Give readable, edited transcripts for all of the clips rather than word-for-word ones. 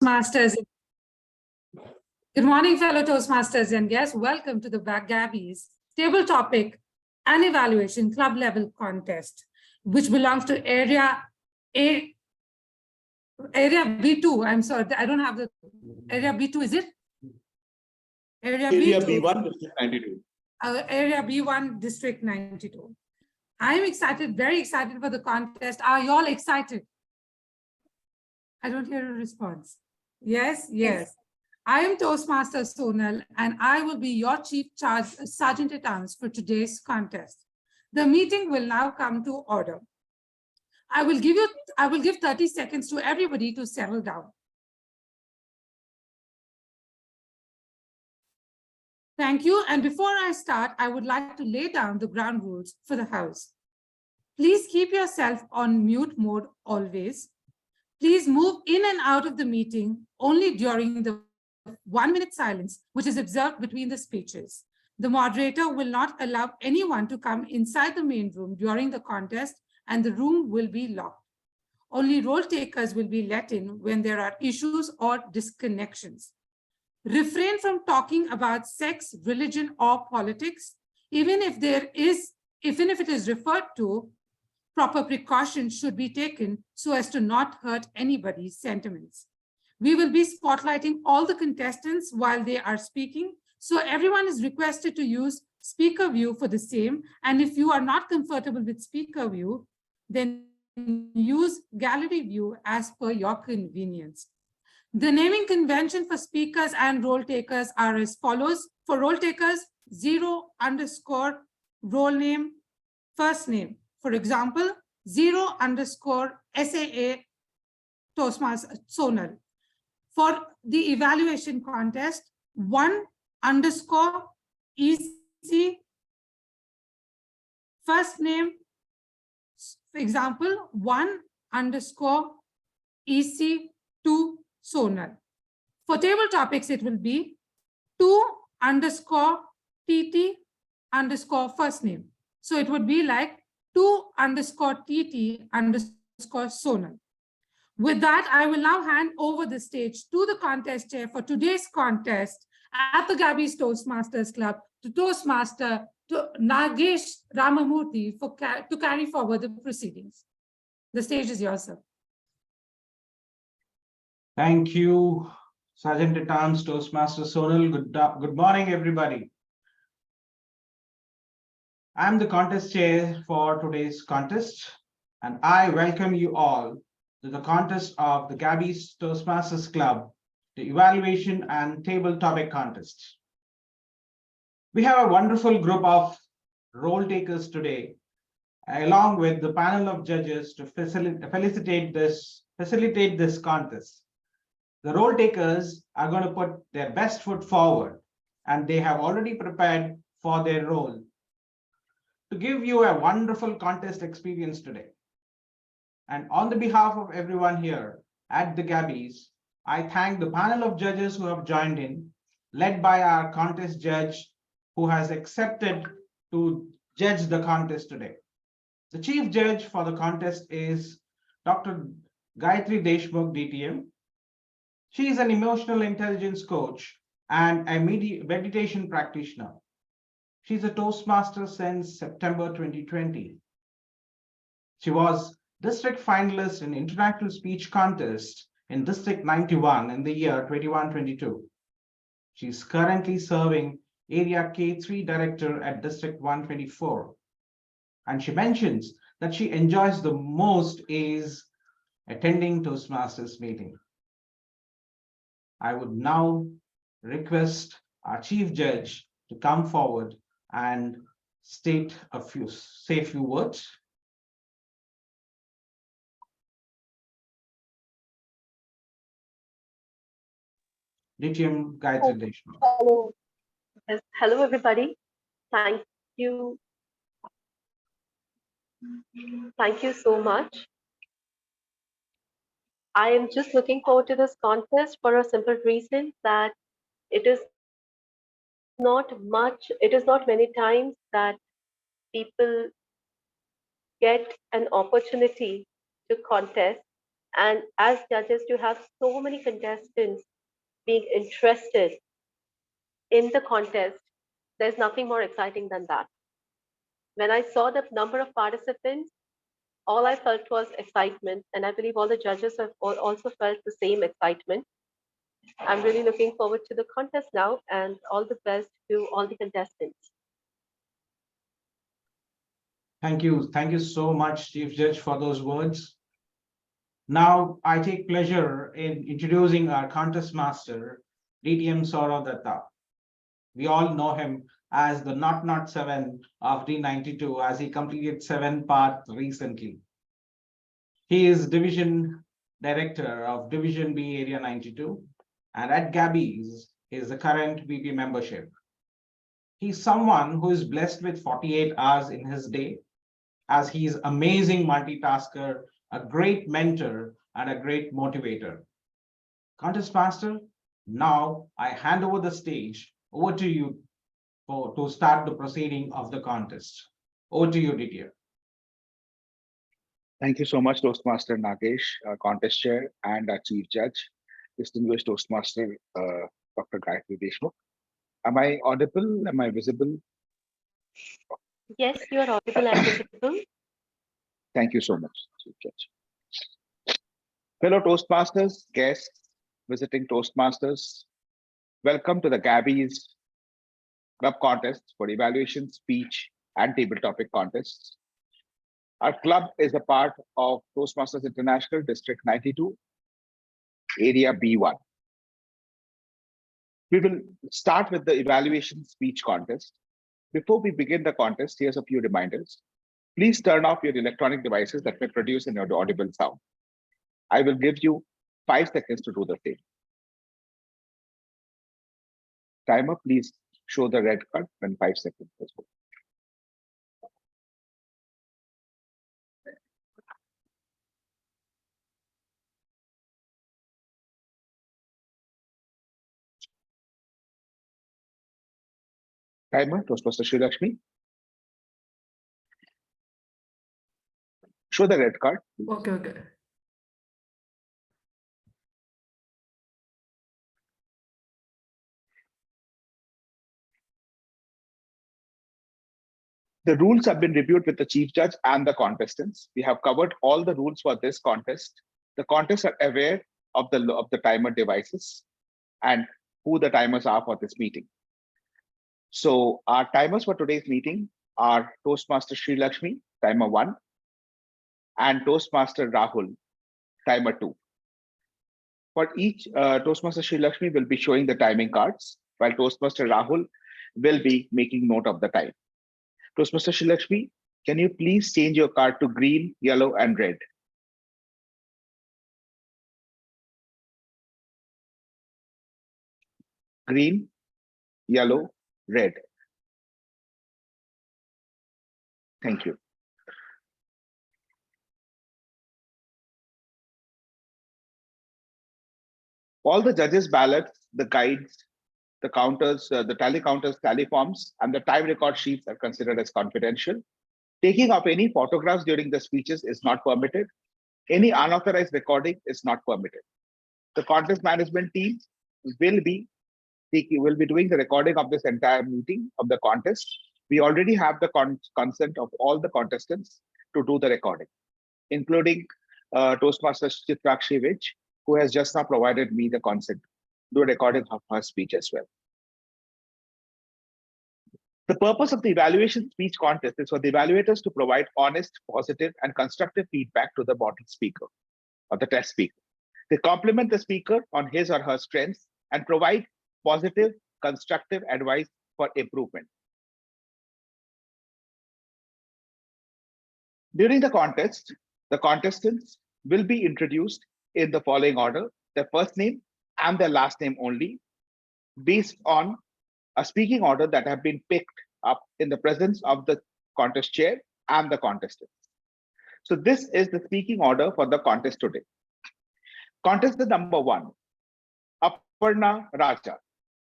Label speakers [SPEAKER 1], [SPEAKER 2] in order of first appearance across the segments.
[SPEAKER 1] Toastmasters. Good morning, fellow Toastmasters and guests. Welcome to the Gabbys table topic and evaluation club level contest, which belongs to area B2. I'm sorry, I don't have the area B2. Is it? Area
[SPEAKER 2] B1, District 92.
[SPEAKER 1] Area B1, District 92. I'm excited, very excited for the contest. Are you all excited? I don't hear a response. Yes, yes. I am Toastmaster Sonal, and I will be your Chief Sergeant at Arms for today's contest. The meeting will now come to order. I will give 30 seconds to everybody to settle down. Thank you. And before I start, I would like to lay down the ground rules for the house. Please keep yourself on mute mode always. Please move in and out of the meeting only during the 1-minute silence, which is observed between the speeches. The moderator will not allow anyone to come inside the main room during the contest, and the room will be locked. Only roll takers will be let in when there are issues or disconnections. Refrain from talking about sex, religion, or politics, even if it is referred to. Proper precautions should be taken so as to not hurt anybody's sentiments. We will be spotlighting all the contestants while they are speaking, so everyone is requested to use speaker view for the same. And if you are not comfortable with speaker view, then use gallery view as per your convenience. The naming convention for speakers and roll takers are as follows. For roll takers, 0_ roll name, first name. For example, 0_ SAA Toastmasters Sonal. For the evaluation contest, 1_ EC, first name. For example, 1_ EC2 Sonal. For table topics, it will be 2_ TT_ first name. So it would be like 2_ TT_ Sonal. With that, I will now hand over the stage to the contest chair for today's contest at the Gabbys Toastmasters Club to Toastmaster to Nagesh Ramamurthy to carry forward the proceedings. The stage is yours, sir.
[SPEAKER 2] Thank you, Sergeant at Arms, Toastmaster Sonal. Good morning, everybody. I'm the contest chair for today's contest, and I welcome you all to the contest of the Gabbys Toastmasters Club, the evaluation and table topic contest. We have a wonderful group of roll takers today, along with the panel of judges to facilitate this contest. The roll takers are going to put their best foot forward, and they have already prepared for their role to give you a wonderful contest experience today. And on the behalf of everyone here at the Gabbys, I thank the panel of judges who have joined in, led by our contest judge who has accepted to judge the contest today. The chief judge for the contest is Dr. Gayatri Deshmukh, DTM. She is an emotional intelligence coach and a meditation practitioner. She's a Toastmaster since September 2020. She was district finalist in International Speech Contest in District 91 in the year 21-22. She's currently serving Area K3 Director at District 124. And she mentions that she enjoys the most is attending Toastmasters meeting. I would now request our chief judge to come forward and say a few words. DTM Gayatri Deshmukh.
[SPEAKER 3] Hello. Yes. Hello, everybody. Thank you. Thank you so much. I am just looking forward to this contest for a simple reason that it is not many times that people get an opportunity to contest And as judges, to have so many contestants being interested in the contest, there's nothing more exciting than that. When I saw the number of participants, all I felt was excitement, and I believe all the judges have also felt the same excitement. I'm really looking forward to the contest now, and all the best to all the contestants.
[SPEAKER 2] Thank you. Thank you so much, Chief Judge, for those words. Now, I take pleasure in introducing our contest master, DTM Saurav Datta. We all know him as the Not 7 of D92, as he completed 7 parts recently. He is Division Director of Division B Area 92, and at Gabbys is the current VP membership. He's someone who is blessed with 48 hours in his day, as he is amazing multitasker, a great mentor, and a great motivator. Contest Master, now I hand over the stage over to you to start the proceeding of the contest. Over to you, Didier.
[SPEAKER 4] Thank you so much, Toastmaster Nagesh, contest chair, and our chief judge, distinguished Toastmaster Dr. Gayatri Deshmukh. Am I audible? Am I visible?
[SPEAKER 3] Yes, you are audible and visible.
[SPEAKER 4] Thank you so much, Chief Judge. Fellow Toastmasters, guests, visiting Toastmasters, welcome to the Gabbys Club Contest for Evaluation, Speech, and Table Topic Contests. Our club is a part of Toastmasters International District 92, Area B1. We will start with the Evaluation Speech Contest. Before we begin the contest, here's a few reminders. Please turn off your electronic devices that may produce an audible sound. I will give you 5 seconds to do the same. Timer, please show the red card when 5 seconds is over. Timer, Toastmaster Sri Lakshmi. Show the red card.
[SPEAKER 1] Okay.
[SPEAKER 4] The rules have been reviewed with the chief judge and the contestants. We have covered all the rules for this contest. The contests are aware of the timer devices and who the timers are for this meeting. So our timers for today's meeting are Toastmaster Sri Lakshmi, timer 1, and Toastmaster Rahul, timer 2. For each, Toastmaster Sri Lakshmi will be showing the timing cards, while Toastmaster Rahul will be making note of the time. Toastmaster Sri Lakshmi, can you please change your card to green, yellow, and red? Green, yellow, red. Thank you. All the judges' ballots, the guides, the counters, the tally counters, tally forms, and the time record sheets are considered as confidential. Taking of any photographs during the speeches is not permitted. Any unauthorized recording is not permitted. The contest management team will be doing the recording of this entire meeting of the contest. We already have the consent of all the contestants to do the recording, including Toastmaster Chitrakshi Vich, who has just now provided me the consent to do a recording of her speech as well. The purpose of the evaluation speech contest is for the evaluators to provide honest, positive, and constructive feedback to the model speaker or the test speaker. They compliment the speaker on his or her strengths and provide positive, constructive advice for improvement. During the contest, the contestants will be introduced in the following order: their first name and their last name only, based on a speaking order that have been picked up in the presence of the contest chair and the contestants. So this is the speaking order for the contest today. Contestant number 1, Aparna Raja,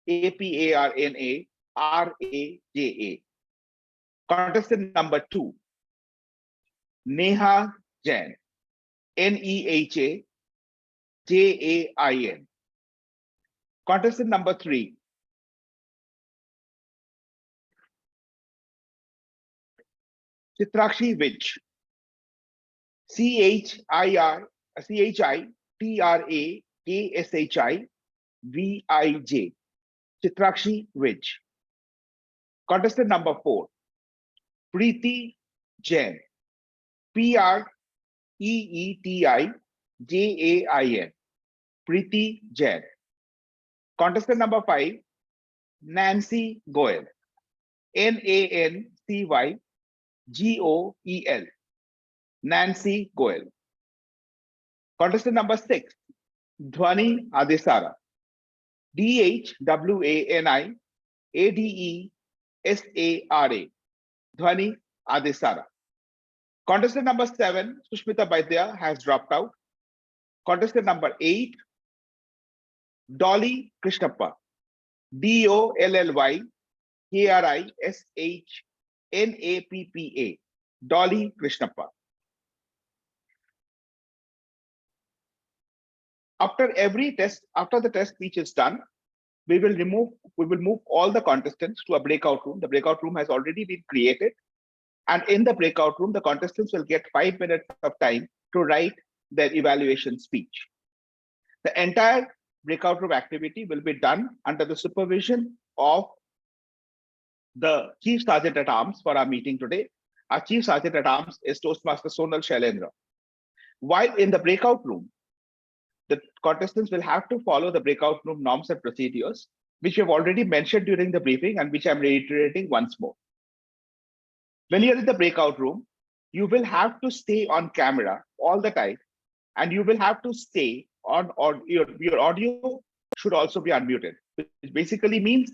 [SPEAKER 4] APARNA RAJA. Contestant number 2, Neha Jain, NEHA Jain. Contestant number 3, Chitrakshi Vij, Chitrakshi Chitrakshi Vij. Contestant number 4, Preeti Jain, Preeti Jain, Preeti Jain. Contestant number 5, Nancy Goel, Nancy Goel, Nancy Goel. Contestant number 6, Dhwani Adesara, Dhwani Adesara, Dhwani Adesara. Contestant number 7, Sushmita Baidya, has dropped out. Contestant number 8, Dolly Krishnappa, Dolly Krishnappa, Dolly Krishnappa. After the test speech is done, we will move all the contestants to a breakout room. The breakout room has already been created. And in the breakout room, the contestants will get 5 minutes of time to write their evaluation speech. The entire breakout room activity will be done under the supervision of the Chief Sergeant at Arms for our meeting today. Our Chief Sergeant at Arms is Toastmaster Sonal Shailendra. While in the breakout room, the contestants will have to follow the breakout room norms and procedures, which we have already mentioned during the briefing and which I'm reiterating once more. When you're in the breakout room, you will have to stay on camera all the time, and you will have to stay on, or your audio should also be unmuted, which basically means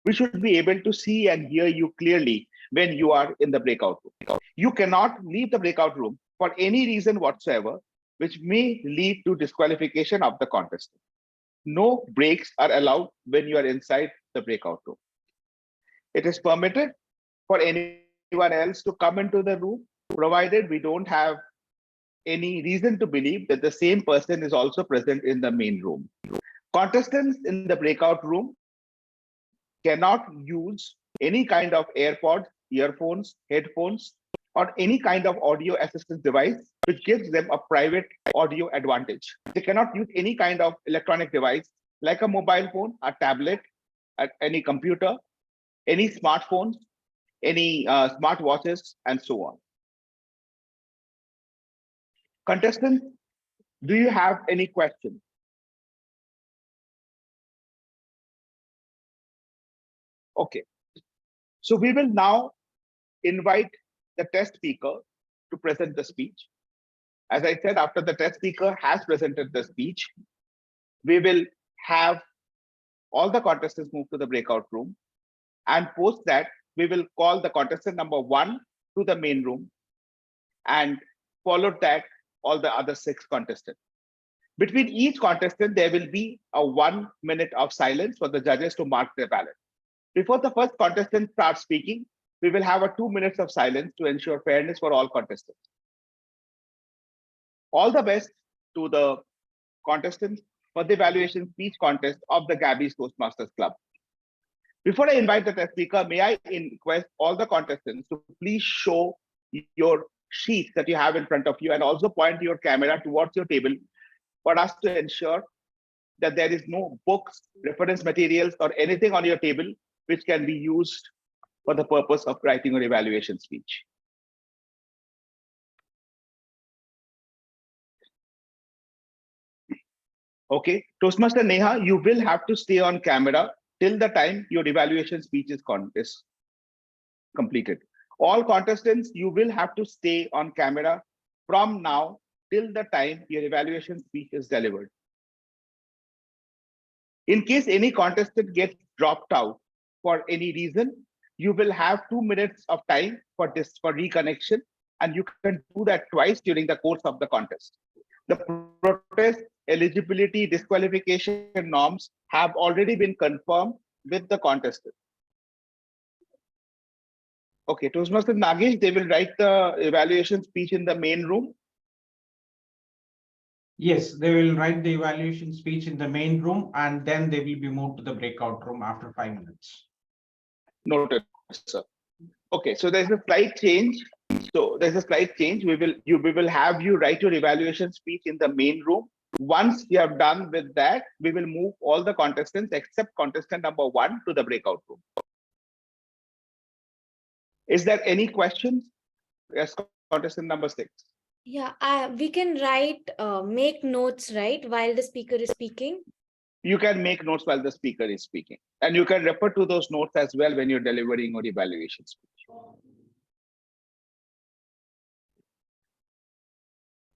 [SPEAKER 4] we should be able to see and hear you clearly when you are in the breakout room. You cannot leave the breakout room for any reason whatsoever, which may lead to disqualification of the contestant. No breaks are allowed when you are inside the breakout room. It is permitted for anyone else to come into the room, provided we don't have any reason to believe that the same person is also present in the main room. Contestants in the breakout room cannot use any kind of AirPods, earphones, headphones, or any kind of audio assistance device which gives them a private audio advantage. They cannot use any kind of electronic device like a mobile phone, a tablet, any computer, any smartphones, any smart watches, and so on. Contestants, do you have any questions? Okay, so we will now invite the test speaker to present the speech. As I said, after the test speaker has presented the speech, we will have all the contestants move to the breakout room, and post that we will call the contestant number 1 to the main room, and followed that all the other 6 contestants. Between each contestant, there will be a 1 minute of silence for the judges to mark their ballot. Before the first contestant starts speaking, we will have a 2 minutes of silence to ensure fairness for all contestants. All the best to the contestants for the evaluation speech contest of the Gabbys Toastmasters Club. Before I invite the test speaker, may I request all the contestants to please show your sheets that you have in front of you, and also point your camera towards your table for us to ensure that there is no books, reference materials, or anything on your table which can be used for the purpose of writing your evaluation speech. Okay, Toastmaster Neha, you will have to stay on camera till the time your evaluation speech is completed. All contestants, you will have to stay on camera from now till the time your evaluation speech is delivered. In case any contestant gets dropped out for any reason, you will have 2 minutes of time for reconnection, and you can do that twice during the course of the contest. The protest, eligibility, disqualification norms have already been confirmed with the contestant. Okay, Toastmaster Nagesh, they will write the evaluation speech in the main room.
[SPEAKER 2] Yes, they will write the evaluation speech in the main room and then they will be moved to the breakout room after 5 minutes.
[SPEAKER 4] Noted, sir. Okay, so there's a slight change. So there's a slight change. We will have you write your evaluation speech in the main room. Once you have done with that, we will move all the contestants except contestant number 1 to the breakout room. Is there any questions? Yes, contestant number 6.
[SPEAKER 5] Yeah, we can write, make notes, right, while the speaker is speaking.
[SPEAKER 4] You can make notes while the speaker is speaking, and you can refer to those notes as well when you're delivering your evaluation speech.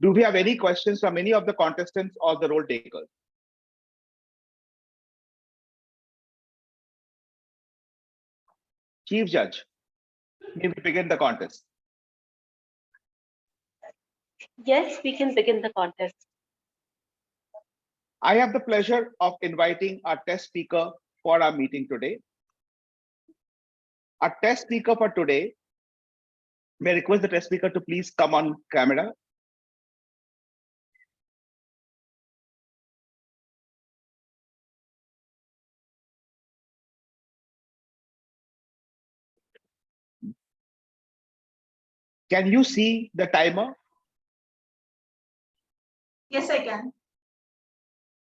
[SPEAKER 4] Do we have any questions from any of the contestants or the role takers? Chief Judge, may we begin the contest?
[SPEAKER 3] Yes, we can begin the contest.
[SPEAKER 4] I have the pleasure of inviting our test speaker for our meeting today. Our test speaker for today, may I request the test speaker to please come on camera. Can you see the timer?
[SPEAKER 1] Yes, I can.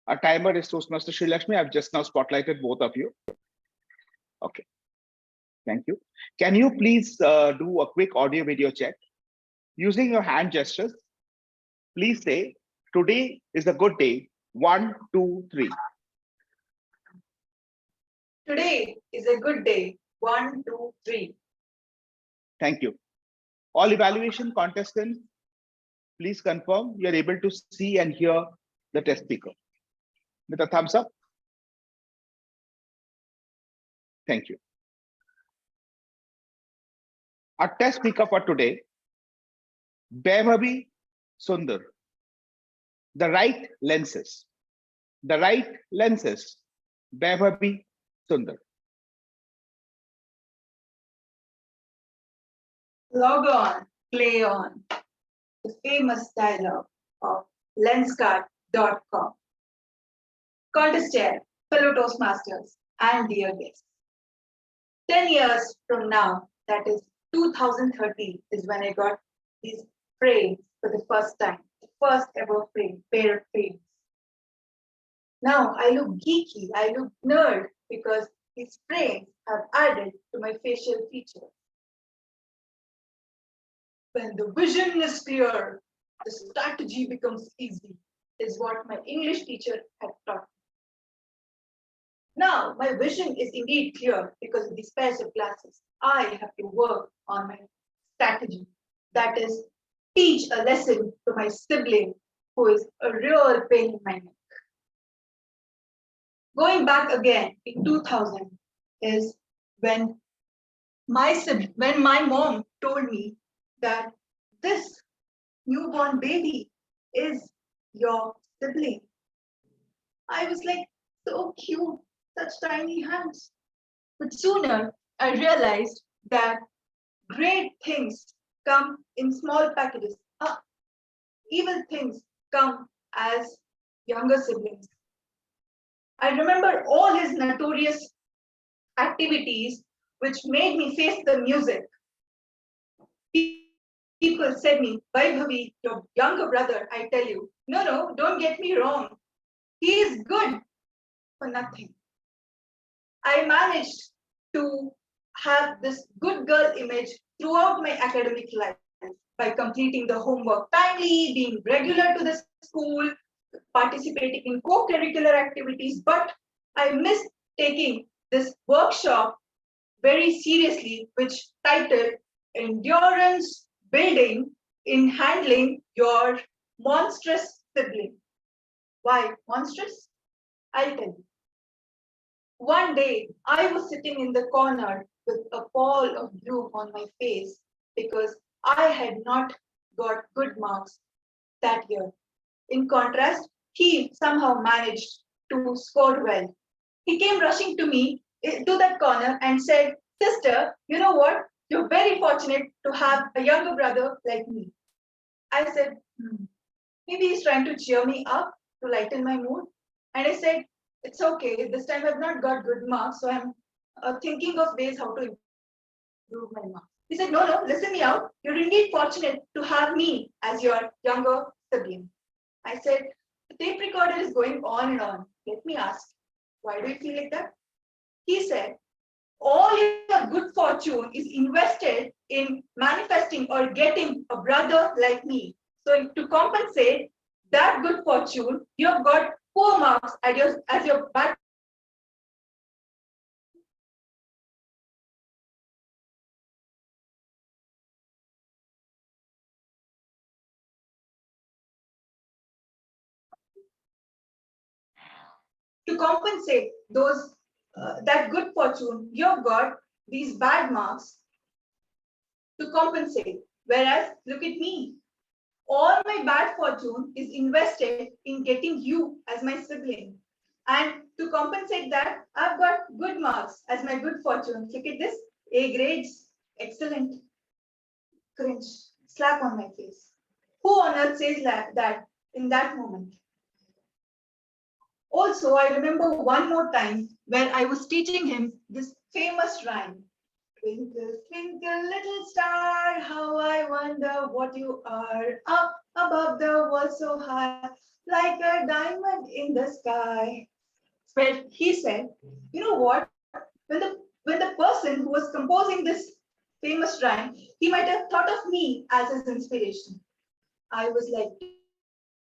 [SPEAKER 4] Our timer is Toastmaster Sri Lakshmi. I've just now spotlighted both of you. Okay, thank you. Can you please do a quick audio video check? Using your hand gestures, please say, today is a good day. 1, 2, 3.
[SPEAKER 1] Today is a good day. 1, 2, 3.
[SPEAKER 4] Thank you. All evaluation contestants, please confirm you are able to see and hear the test speaker. With a thumbs up. Thank you. Our test speaker for today, Vaibhavi Sundar. The right lenses. The right lenses. Vaibhavi Sundar.
[SPEAKER 6] Log on, play on, the famous dialogue of lenscard.com. Contest chair, fellow Toastmasters, and dear guests. 10 years from now, that is 2030, is when I got these frames for the first time, the first ever pair of frames. Now I look geeky, I look nerd because these frames have added to my facial features. When the vision is clear, the strategy becomes easy, is what my English teacher had taught me. Now, my vision is indeed clear because of these pairs of glasses. I have to work on my strategy. That is, teach a lesson to my sibling who is a real pain in my neck. Going back again in 2000 is when my mom told me that this newborn baby is your sibling. I was like, so cute, such tiny hands. But sooner I realized that great things come in small packages. Evil things come as younger siblings. I remember all his notorious activities which made me face the music. People said me, Vaibhavi, your younger brother, I tell you. No, don't get me wrong. He is good for nothing. I managed to have this good girl image throughout my academic life by completing the homework timely, being regular to the school, participating in co-curricular activities, but I missed taking this workshop very seriously, which titled Endurance Building in Handling Your Monstrous Sibling. Why monstrous? I'll tell you. One day, I was sitting in the corner with a ball of blue on my face because I had not got good marks that year. In contrast, he somehow managed to score well. He came rushing to me to that corner and said, "Sister, you know what? You're very fortunate to have a younger brother like me." I said, Maybe he's trying to cheer me up to lighten my mood. And I said, it's okay. This time I've not got good marks, so I'm thinking of ways how to improve my marks. He said, no, listen me out. You're indeed fortunate to have me as your younger sibling. I said, the tape recorder is going on and on. Let me ask, why do you feel like that? He said, all your good fortune is invested in manifesting or getting a brother like me. So to compensate that good fortune, you have got poor marks as your bad. To compensate those that good fortune, you have got these bad marks to compensate. Whereas, look at me. All my bad fortune is invested in getting you as my sibling. And to compensate that, I've got good marks as my good fortune. Look at this, A grades, excellent. Cringe, slap on my face. Who on earth says that in that moment? Also, I remember one more time where I was teaching him this famous rhyme. Twinkle, twinkle, little star, how I wonder what you are. Up above the world so high, like a diamond in the sky. Where he said, you know what? When the person who was composing this famous rhyme, he might have thought of me as his inspiration. I was like,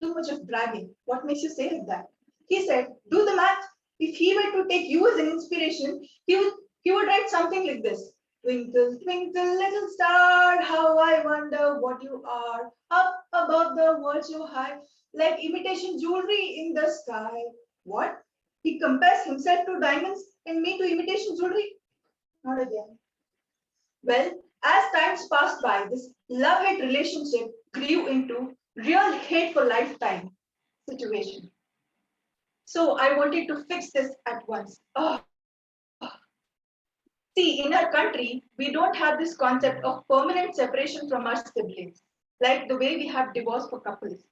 [SPEAKER 6] too much of bragging. What makes you say like that? He said, do the math. If he were to take you as an inspiration, he would write something like this. Twinkle, twinkle, little star, how I wonder what you are. Up above the world so high, like imitation jewelry in the sky. What? He compares himself to diamonds and me to imitation jewelry? Not again. Well, as times passed by, this love-hate relationship grew into real hate for lifetime situation. So I wanted to fix this at once. Oh, see, in our country, we don't have this concept of permanent separation from our siblings, like the way we have divorce for couples.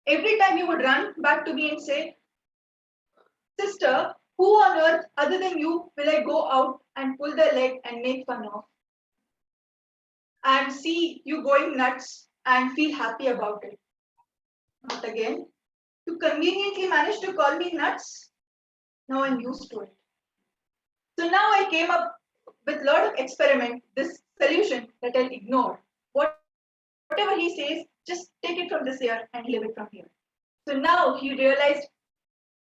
[SPEAKER 6] Every time you would run back to me and say, sister, who on earth other than you will I go out and pull their leg and make fun of? And see you going nuts and feel happy about it. Not again. To conveniently manage to call me nuts? Now I'm used to it. So now I came up with a lot of experiment, this solution that I'll ignore. Whatever he says, just take it from this ear and leave it from here. So now he realized,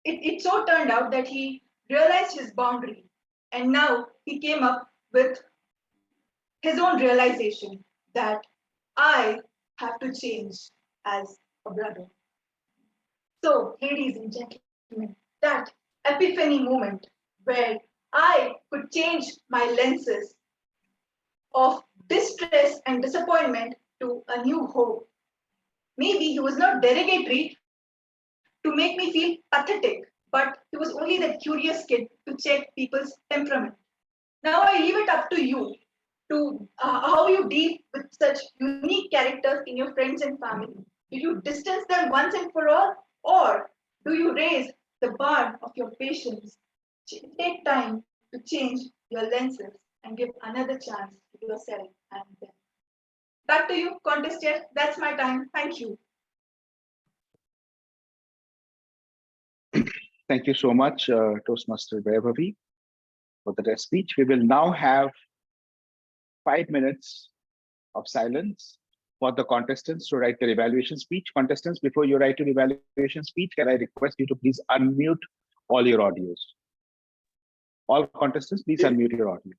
[SPEAKER 6] it so turned out that he realized his boundary. And now he came up with his own realization that I have to change as a brother. So, ladies and gentlemen, that epiphany moment where I could change my lenses of distress and disappointment to a new hope. Maybe he was not derogatory to make me feel pathetic, but he was only that curious kid to check people's temperament. Now I leave it up to you to how you deal with such unique characters in your friends and family. Do you distance them once and for all, or do you raise the bar of your patience? Take time to change your lenses and give another chance to yourself and them. Back to you, contestant. That's my time. Thank you.
[SPEAKER 4] Thank you so much, Toastmaster Vaibhavi, for the speech. We will now have 5 minutes of silence for the contestants to write their evaluation speech. Contestants, before you write your evaluation speech, can I request you to please unmute all your audios? All contestants, please unmute your audio.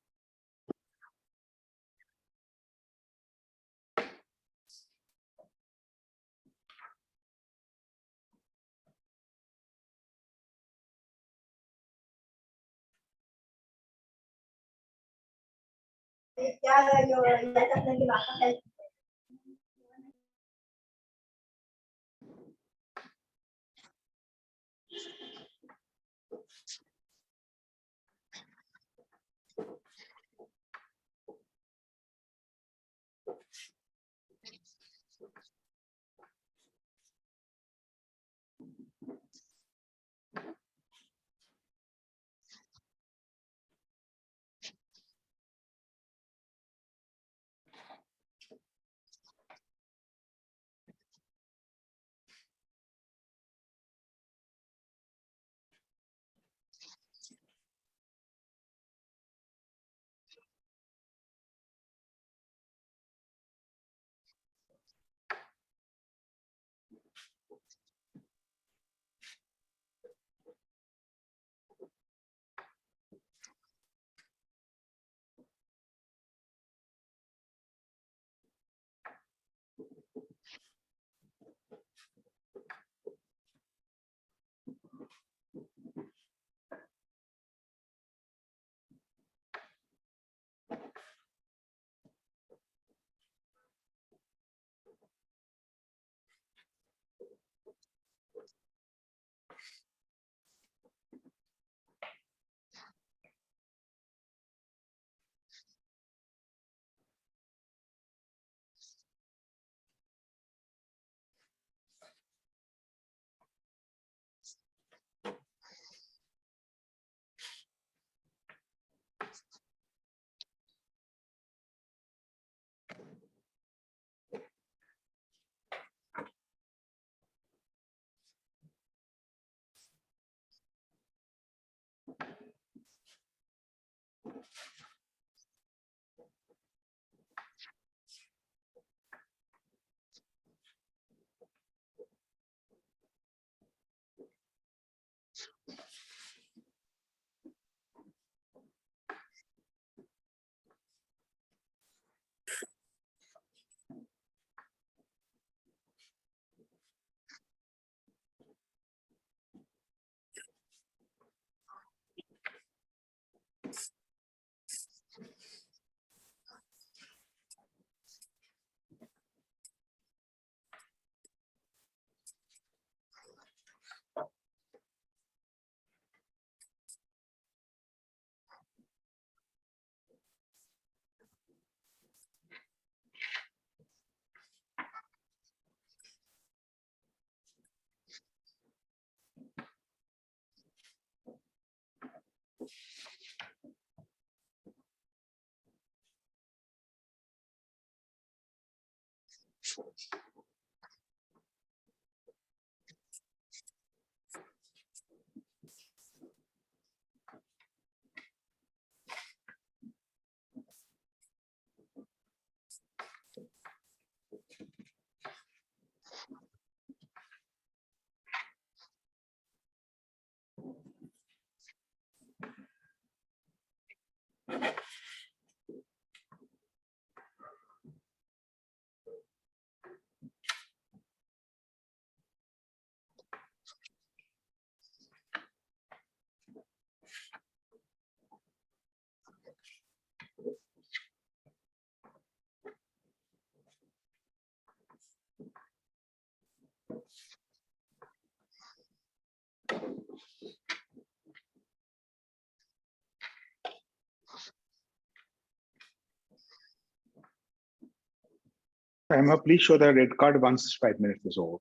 [SPEAKER 4] Timer, please show the red card once 5 minutes is over.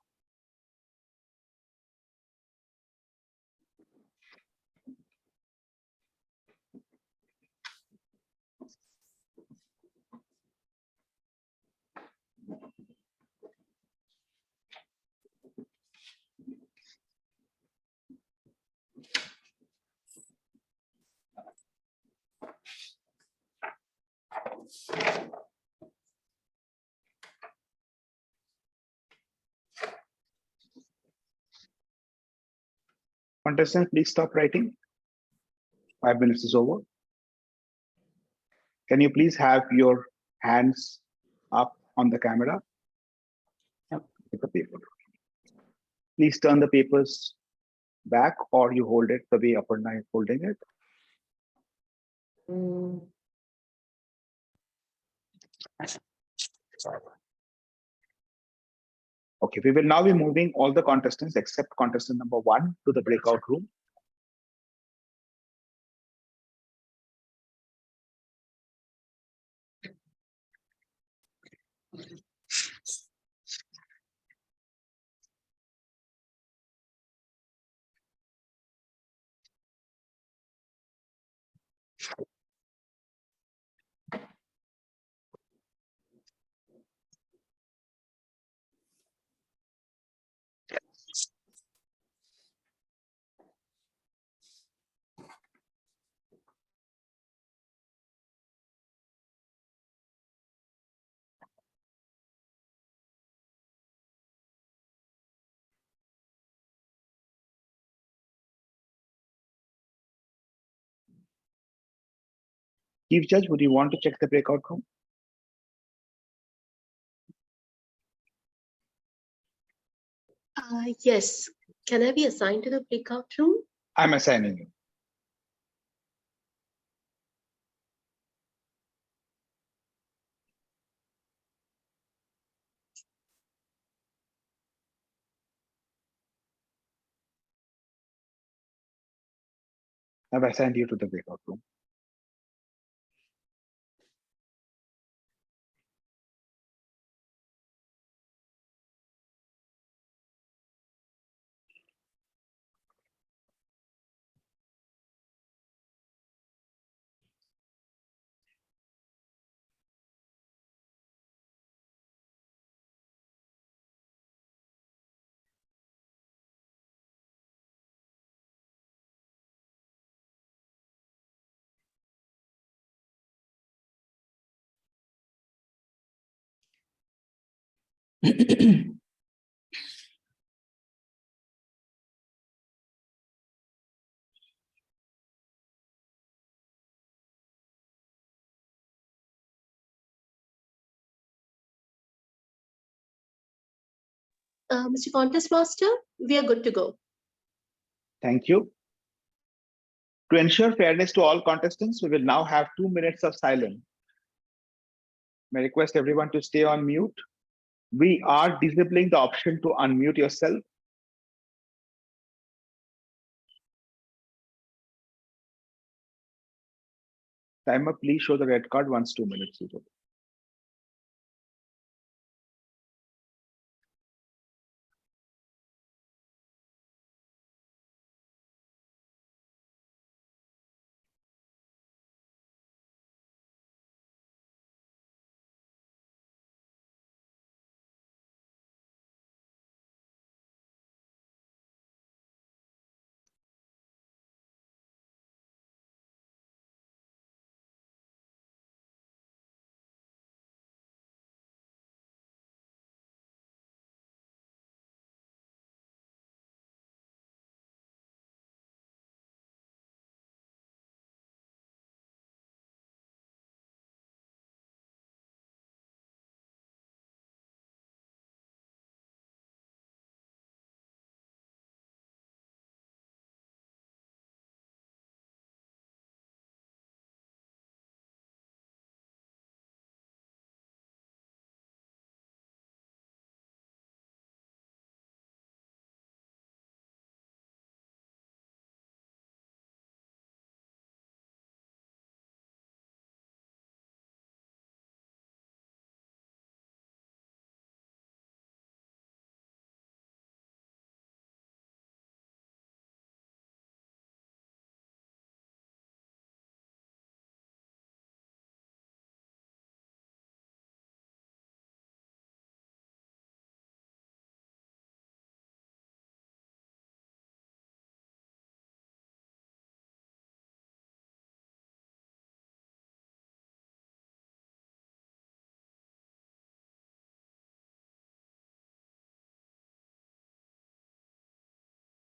[SPEAKER 4] Contestant, please stop writing. 5 minutes is over. Can you please have your hands up on the camera? With the paper. Please turn the papers back, or you hold it the way Aparna is holding it. Okay, we will now be moving all the contestants except contestant number 1 to the breakout room. Chief Judge, would you want to check the breakout room?
[SPEAKER 3] Yes. Can I be assigned to the breakout room?
[SPEAKER 4] I'm assigning you. I've assigned you to the breakout room.
[SPEAKER 3] Mr. Contest Master, we are good to go.
[SPEAKER 4] Thank you. To ensure fairness to all contestants, we will now have 2 minutes of silence. May I request everyone to stay on mute. We are disabling the option to unmute yourself. Timer, please show the red card once 2 minutes is over.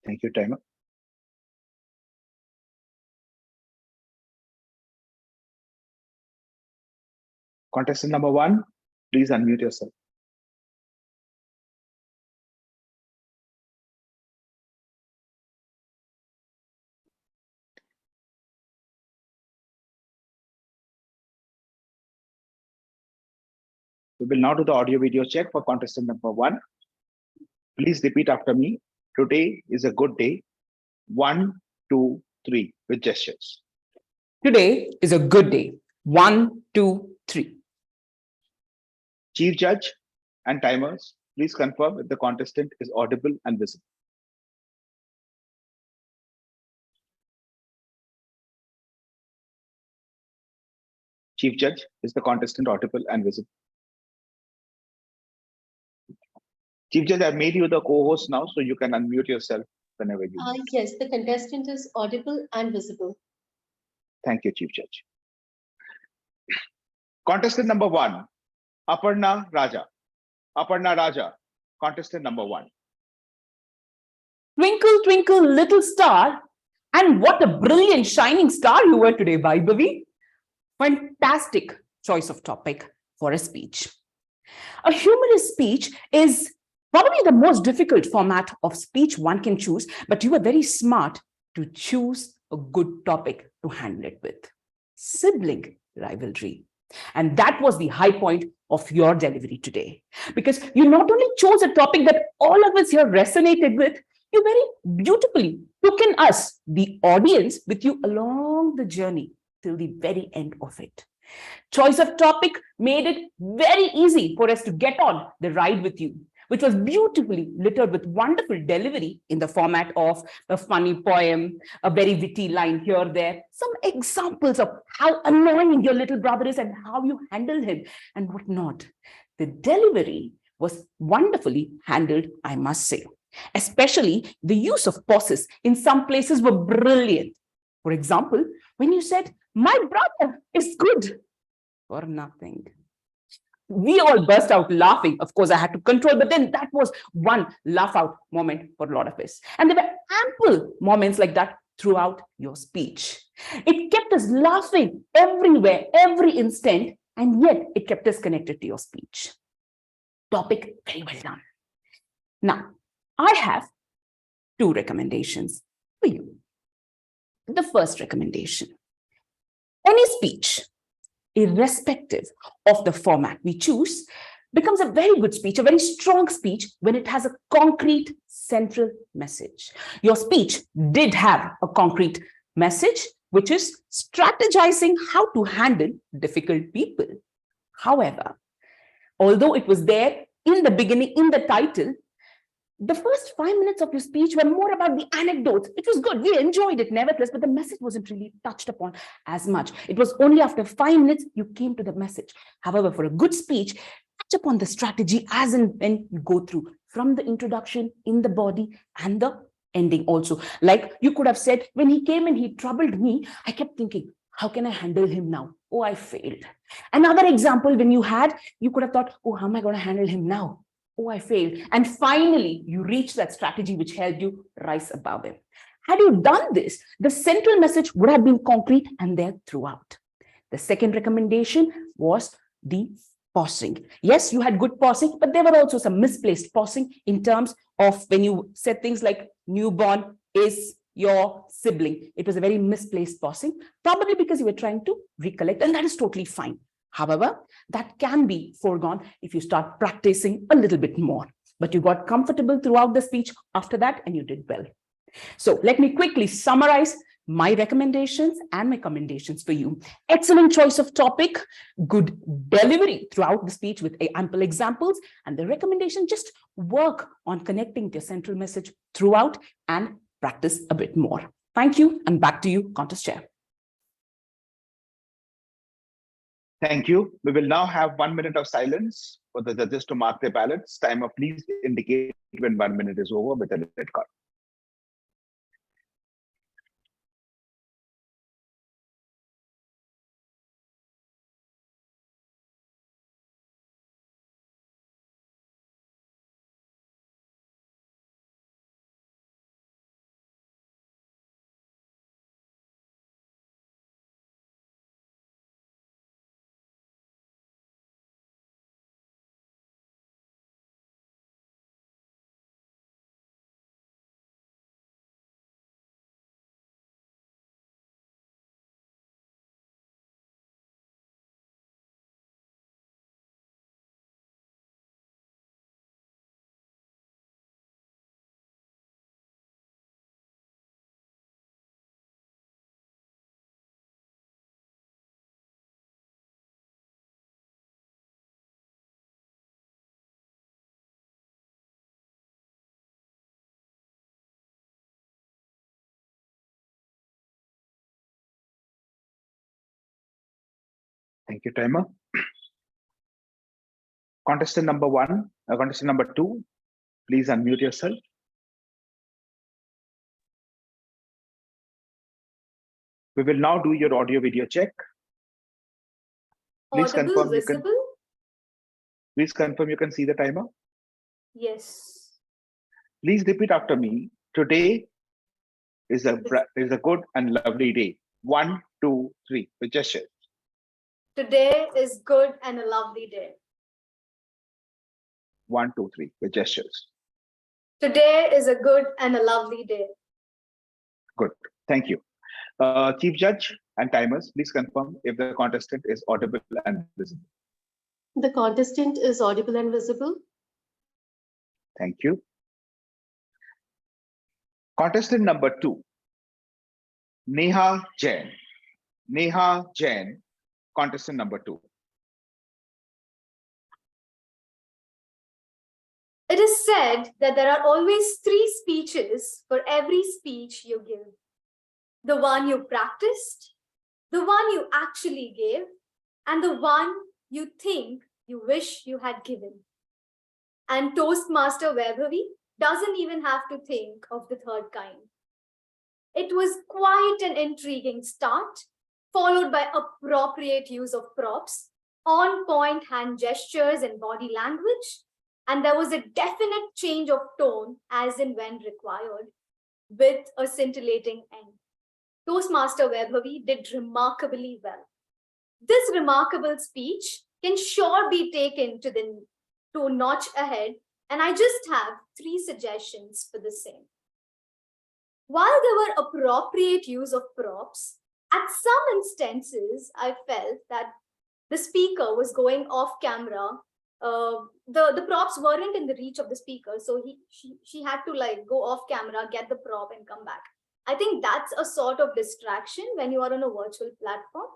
[SPEAKER 4] Thank you, timer. Contestant number 1, please unmute yourself. We will now do the audio video check for contestant number 1. Please repeat after me. Today is a good day. 1, 2, 3 with gestures.
[SPEAKER 7] Today is a good day. 1, 2, 3.
[SPEAKER 4] Chief Judge and timers, please confirm if the contestant is audible and visible. Chief Judge, is the contestant audible and visible? Chief Judge, I've made you the co-host now, so you can unmute yourself whenever you need.
[SPEAKER 3] Yes, the contestant is audible and visible.
[SPEAKER 4] Thank you, Chief Judge. Contestant number 1, Aparna Raja. Aparna Raja, contestant number 1.
[SPEAKER 7] Twinkle, twinkle, little star. And what a brilliant shining star you were today, Vaibhavi. Fantastic choice of topic for a speech. A humorous speech is probably the most difficult format of speech one can choose, but you were very smart to choose a good topic to handle it with. Sibling rivalry. And that was the high point of your delivery today, because you not only chose a topic that all of us here resonated with, you very beautifully took in us, the audience, with you along the journey till the very end of it. Choice of topic made it very easy for us to get on the ride with you, which was beautifully littered with wonderful delivery in the format of a funny poem, a very witty line here or there, some examples of how annoying your little brother is and how you handle him and whatnot. The delivery was wonderfully handled, I must say. Especially the use of pauses in some places were brilliant. For example, when you said, "My brother is good for nothing," we all burst out laughing. Of course, I had to control, but then that was one laugh out moment for a lot of us. And there were ample moments like that throughout your speech. It kept us laughing everywhere, every instant, and yet it kept us connected to your speech. Topic very well done. Now, I have 2 recommendations for you. The first recommendation: any speech, irrespective of the format we choose, becomes a very good speech, a very strong speech, when it has a concrete central message. Your speech did have a concrete message, which is strategizing how to handle difficult people. However, although it was there in the beginning, in the title, the first 5 minutes of your speech were more about the anecdotes. It was good. We enjoyed it, nevertheless, but the message wasn't really touched upon as much. It was only after 5 minutes you came to the message. However, for a good speech, touch upon the strategy as and when you go through, from the introduction, in the body, and the ending also. Like you could have said, when he came and he troubled me, I kept thinking, how can I handle him now? Oh, I failed. Another example, when you could have thought, oh, how am I going to handle him now? Oh, I failed. And finally, you reach that strategy which helped you rise above it. Had you done this, the central message would have been concrete and there throughout. The second recommendation was the pausing. Yes, you had good pausing, but there were also some misplaced pausing in terms of when you said things like newborn is your sibling. It was a very misplaced pausing, probably because you were trying to recollect, and that is totally fine. However, that can be foregone if you start practicing a little bit more. But you got comfortable throughout the speech after that, and you did well. So let me quickly summarize my recommendations and my commendations for you. Excellent choice of topic, good delivery throughout the speech with ample examples, and the recommendation: just work on connecting your central message throughout and practice a bit more. Thank you, and back to you, contest chair.
[SPEAKER 4] Thank you. We will now have 1 minute of silence for the judges to mark their ballots. Timer, please indicate when 1 minute is over with a red card. Thank you, timer. Contestant number one, contestant number two, please unmute yourself. We will now do your audio video check. Please
[SPEAKER 5] Audible,
[SPEAKER 4] confirm you can.
[SPEAKER 5] visible?
[SPEAKER 4] Please confirm you can see the timer.
[SPEAKER 5] Yes.
[SPEAKER 4] Please repeat after me. Today is a good and lovely day. 1, 2, 3 with gestures.
[SPEAKER 5] Today is good and a lovely day.
[SPEAKER 4] 1, 2, 3 with gestures.
[SPEAKER 5] Today is a good and a lovely day.
[SPEAKER 4] Good. Thank you. Chief Judge and timers, please confirm if the contestant is audible and visible.
[SPEAKER 3] The contestant is audible and visible.
[SPEAKER 4] Thank you. Contestant number 2, Neha Jain. Neha Jain, contestant number 2.
[SPEAKER 5] It is said that there are always 3 speeches for every speech you give. The one you practiced, the one you actually gave, and the one you think you wish you had given. And Toastmaster Vaibhavi doesn't even have to think of the third kind. It was quite an intriguing start, followed by appropriate use of props, on-point hand gestures and body language, and there was a definite change of tone as and when required, with a scintillating end. Toastmaster Vaibhavi did remarkably well. This remarkable speech can sure be taken to a notch ahead, and I just have 3 suggestions for the same. While there were appropriate use of props, at some instances, I felt that the speaker was going off camera. The props weren't in the reach of the speaker, so she had to like go off camera, get the prop and come back. I think that's a sort of distraction when you are on a virtual platform.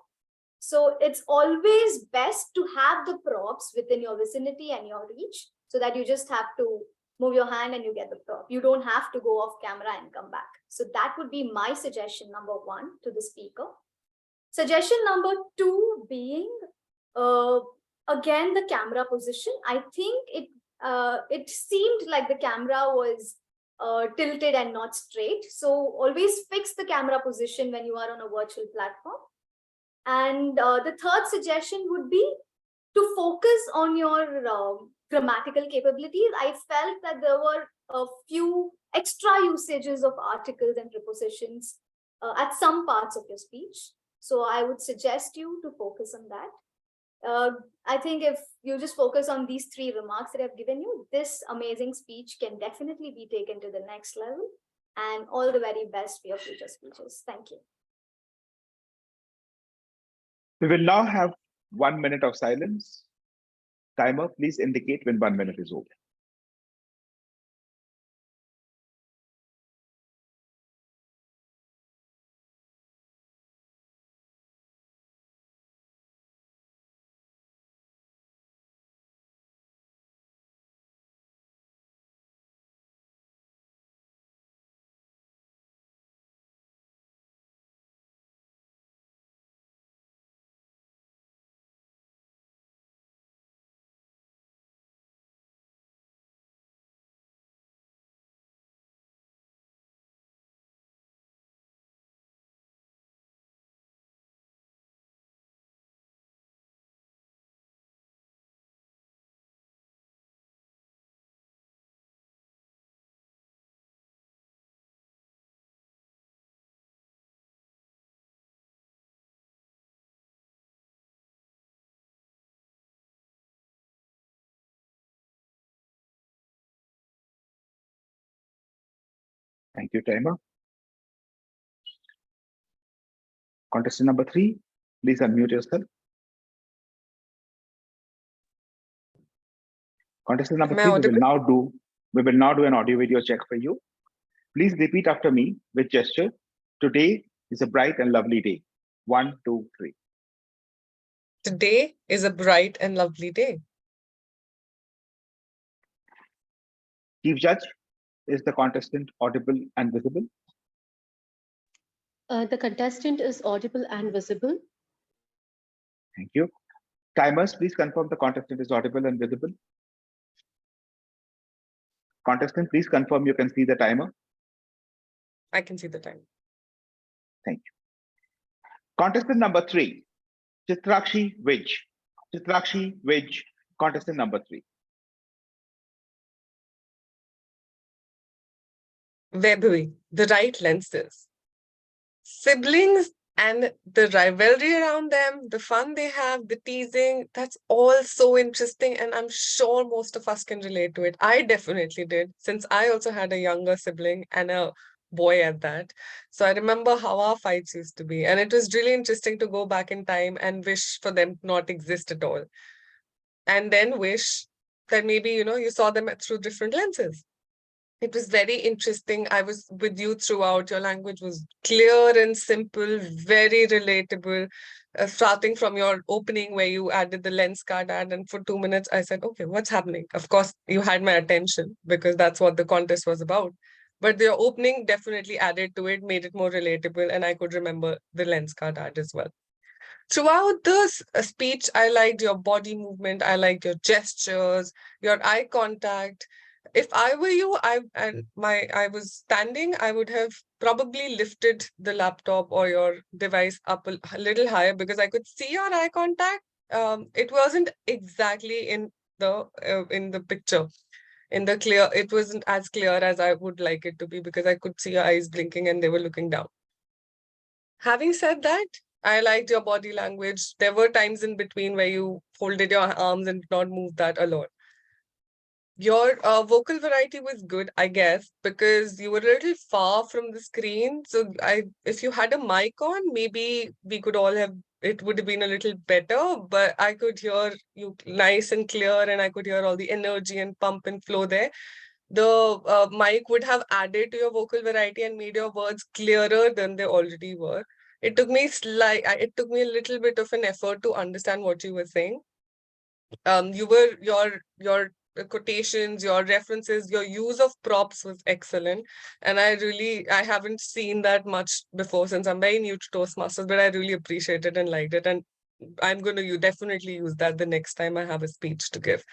[SPEAKER 5] So it's always best to have the props within your vicinity and your reach, so that you just have to move your hand and you get the prop. You don't have to go off camera and come back. So that would be my suggestion number 1 to the speaker. Suggestion number 2 being, again, the camera position. I think it seemed like the camera was tilted and not straight. So always fix the camera position when you are on a virtual platform. And the third suggestion would be to focus on your grammatical capabilities. I felt that there were a few extra usages of articles and prepositions at some parts of your speech. So I would suggest you to focus on that. I think if you just focus on these 3 remarks that I've given you, this amazing speech can definitely be taken to the next level. And all the very best for your future speeches. Thank you.
[SPEAKER 4] We will now have 1 minute of silence. Timer, please indicate when 1 minute is over. Thank you, timer. Contestant number 3, please unmute yourself. Contestant number 3, we will now do an audio video check for you. Please repeat after me with gesture. Today is a bright and lovely day. 1, 2, 3.
[SPEAKER 8] Today is a bright and lovely day.
[SPEAKER 4] Chief Judge, is the contestant audible and visible?
[SPEAKER 3] The contestant is audible and visible.
[SPEAKER 4] Thank you. Timers, please confirm the contestant is audible and visible. Contestant, please confirm you can see the timer.
[SPEAKER 8] I can see the time.
[SPEAKER 4] Thank you. Contestant number 3, Chitrakshi Vij. Chitrakshi Vij, contestant number 3.
[SPEAKER 8] Vaibhavi, the right lenses. Siblings and the rivalry around them, the fun they have, the teasing, that's all so interesting. And I'm sure most of us can relate to it. I definitely did, since I also had a younger sibling and a boy at that. So I remember how our fights used to be. And it was really interesting to go back in time and wish for them to not exist at all. And then wish that maybe, you saw them through different lenses. It was very interesting. I was with you throughout. Your language was clear and simple, very relatable. Starting from your opening where you added the lens card ad, and for 2 minutes I said, okay, what's happening? Of course, you had my attention because that's what the contest was about. But your opening definitely added to it, made it more relatable, and I could remember the lens card ad as well. Throughout the speech, I liked your body movement. I liked your gestures, your eye contact. If I were you, I was standing, I would have probably lifted the laptop or your device up a little higher because I could see your eye contact. It wasn't exactly in the picture, in the clear. It wasn't as clear as I would like it to be because I could see your eyes blinking and they were looking down. Having said that, I liked your body language. There were times in between where you folded your arms and did not move that a lot. Your vocal variety was good, I guess, because you were a little far from the screen. So if you had a mic on, maybe we could all have, it would have been a little better, but I could hear you nice and clear, and I could hear all the energy and pump and flow there. The mic would have added to your vocal variety and made your words clearer than they already were. It took me a little bit of an effort to understand what you were saying. Your quotations, your references, your use of props was excellent. And I haven't seen that much before since I'm very new to Toastmasters, but I really appreciated and liked it. And I'm going to definitely use that the next time I have a speech to give.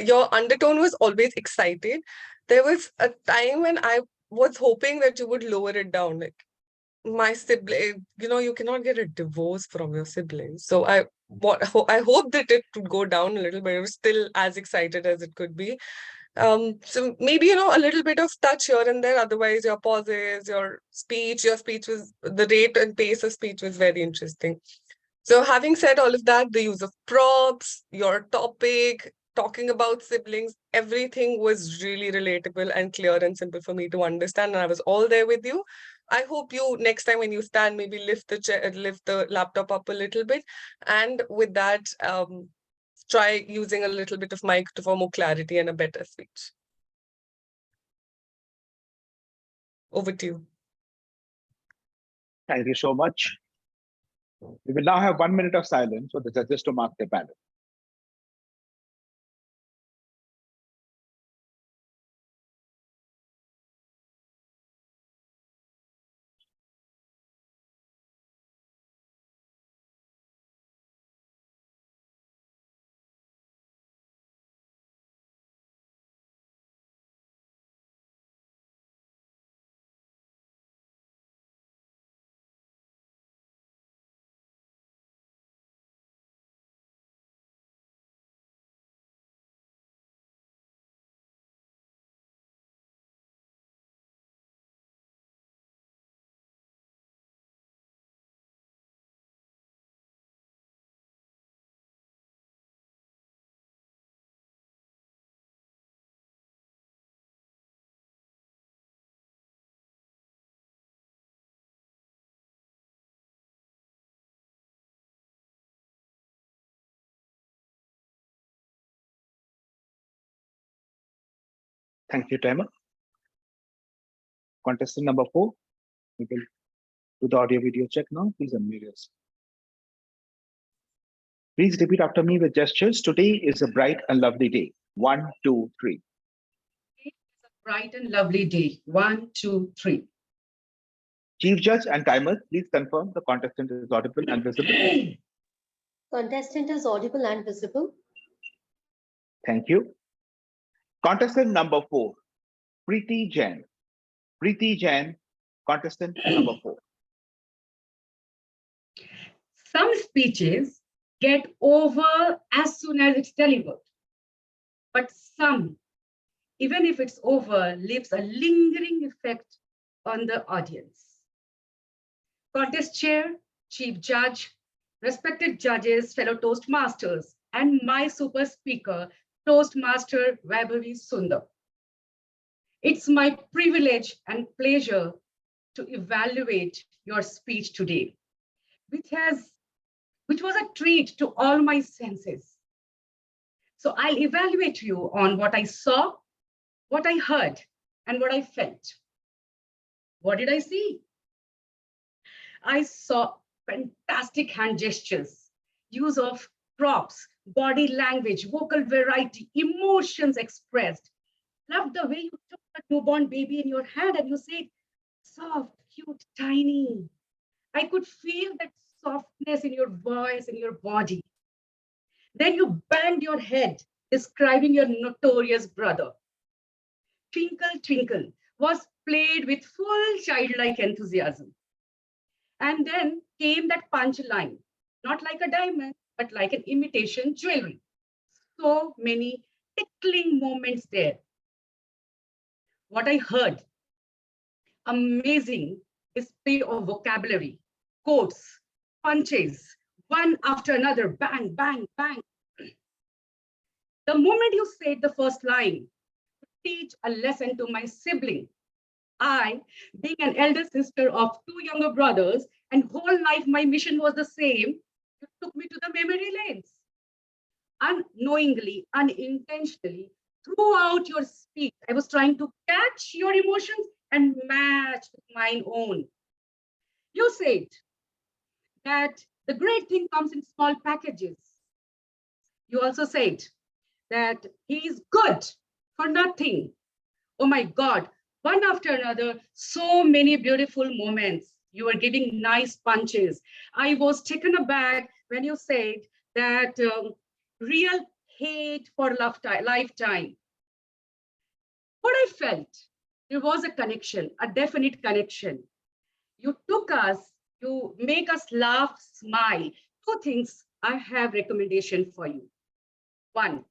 [SPEAKER 8] Your undertone was always excited. There was a time when I was hoping that you would lower it down. Like, my sibling, you cannot get a divorce from your siblings. So I hope that it would go down a little bit. It was still as excited as it could be. So maybe, a little bit of touch here and there. Otherwise, your pauses, your speech was, the rate and pace of speech was very interesting. So having said all of that, the use of props, your topic, talking about siblings, everything was really relatable and clear and simple for me to understand. And I was all there with you. I hope you, next time when you stand, maybe lift the laptop up a little bit. And with that, try using a little bit of mic for more clarity and a better speech. Over to you.
[SPEAKER 4] Thank you so much. We will now have 1 minute of silence for the judges to mark their ballot. Thank you, timer. Contestant number 4, we will do the audio video check now. Please unmute yourself. Please repeat after me with gestures. Today is a bright and lovely day. 1, 2, 3.
[SPEAKER 9] Today is a bright and lovely day. 1, 2, 3.
[SPEAKER 4] Chief Judge and timer, please confirm the contestant is audible and visible.
[SPEAKER 3] Contestant is audible and visible.
[SPEAKER 4] Thank you. Contestant number 4, Preeti Jain. Preeti Jain, contestant number 4.
[SPEAKER 9] Some speeches get over as soon as it's delivered, but some, even if it's over, leaves a lingering effect on the audience. Contest chair, chief judge, respected judges, fellow Toastmasters, and my super speaker, Toastmaster Vaibhavi Sundar. It's my privilege and pleasure to evaluate your speech today, which was a treat to all my senses. So I'll evaluate you on what I saw, what I heard, and what I felt. What did I see? I saw fantastic hand gestures, use of props, body language, vocal variety, emotions expressed. Loved the way you took a newborn baby in your hand and you said, soft, cute, tiny. I could feel that softness in your voice and your body. Then you banged your head, describing your notorious brother. Twinkle, Twinkle was played with full childlike enthusiasm. And then came that punchline, not like a diamond, but like an imitation jewelry. So many tickling moments there. What I heard, amazing display of vocabulary, quotes, punches, one after another, bang, bang, bang. The moment you said the first line, teach a lesson to my sibling. I, being an elder sister of 2 younger brothers, and whole life my mission was the same, you took me to the memory lanes. Unknowingly, unintentionally, throughout your speech, I was trying to catch your emotions and match with mine own. You said that the great thing comes in small packages. You also said that he is good for nothing. Oh my God, one after another, so many beautiful moments. You were giving nice punches. I was taken aback when you said that real hate for lifetime. What I felt, there was a connection, a definite connection. You took us, you make us laugh, smile. 2 things I have recommendation for you. 1,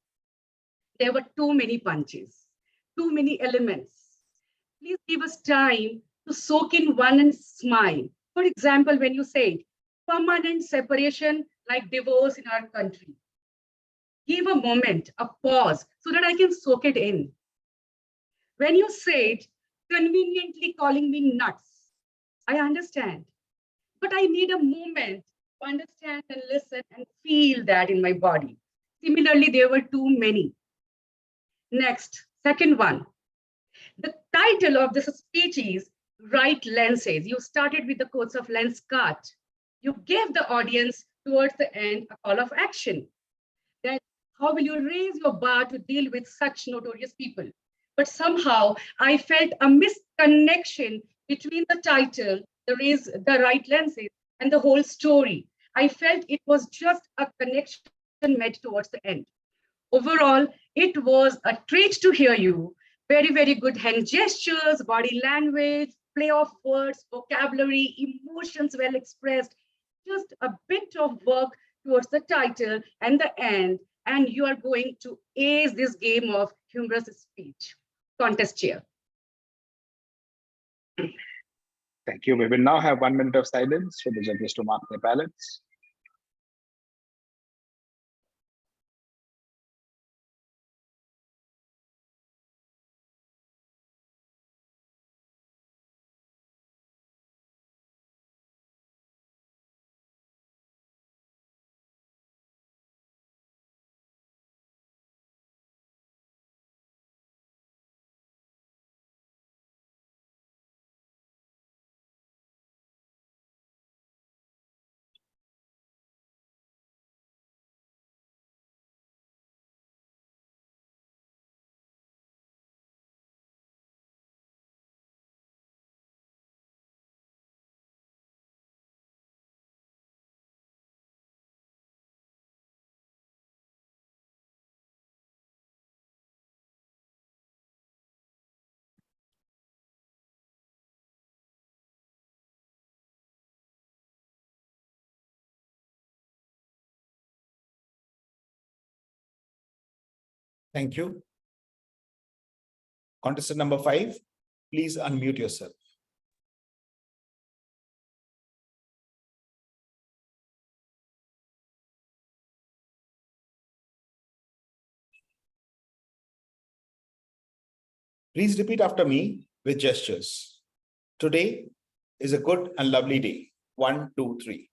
[SPEAKER 9] there were too many punches, too many elements. Please give us time to soak in one and smile. For example, when you said permanent separation like divorce in our country, give a moment, a pause, so that I can soak it in. When you said conveniently calling me nuts, I understand, but I need a moment to understand and listen and feel that in my body. Similarly, there were too many. Next, second one. The title of this speech is Right Lenses. You started with the quotes of Lenskart. You gave the audience towards the end a call of action. That how will you raise your bar to deal with such notorious people? But somehow I felt a misconnection between the title, the right lenses, and the whole story. I felt it was just a connection made towards the end. Overall, it was a treat to hear you. Very, very good hand gestures, body language, play of words, vocabulary, emotions well expressed. Just a bit of work towards the title and the end, and you are going to ace this game of humorous speech. Contest chair.
[SPEAKER 4] Thank you. We will now have 1 minute of silence for the judges to mark their ballots.
[SPEAKER 10] Thank you. Contestant number 5, please unmute yourself. Please repeat after me with gestures. Today is a good and lovely day. 1, 2, 3.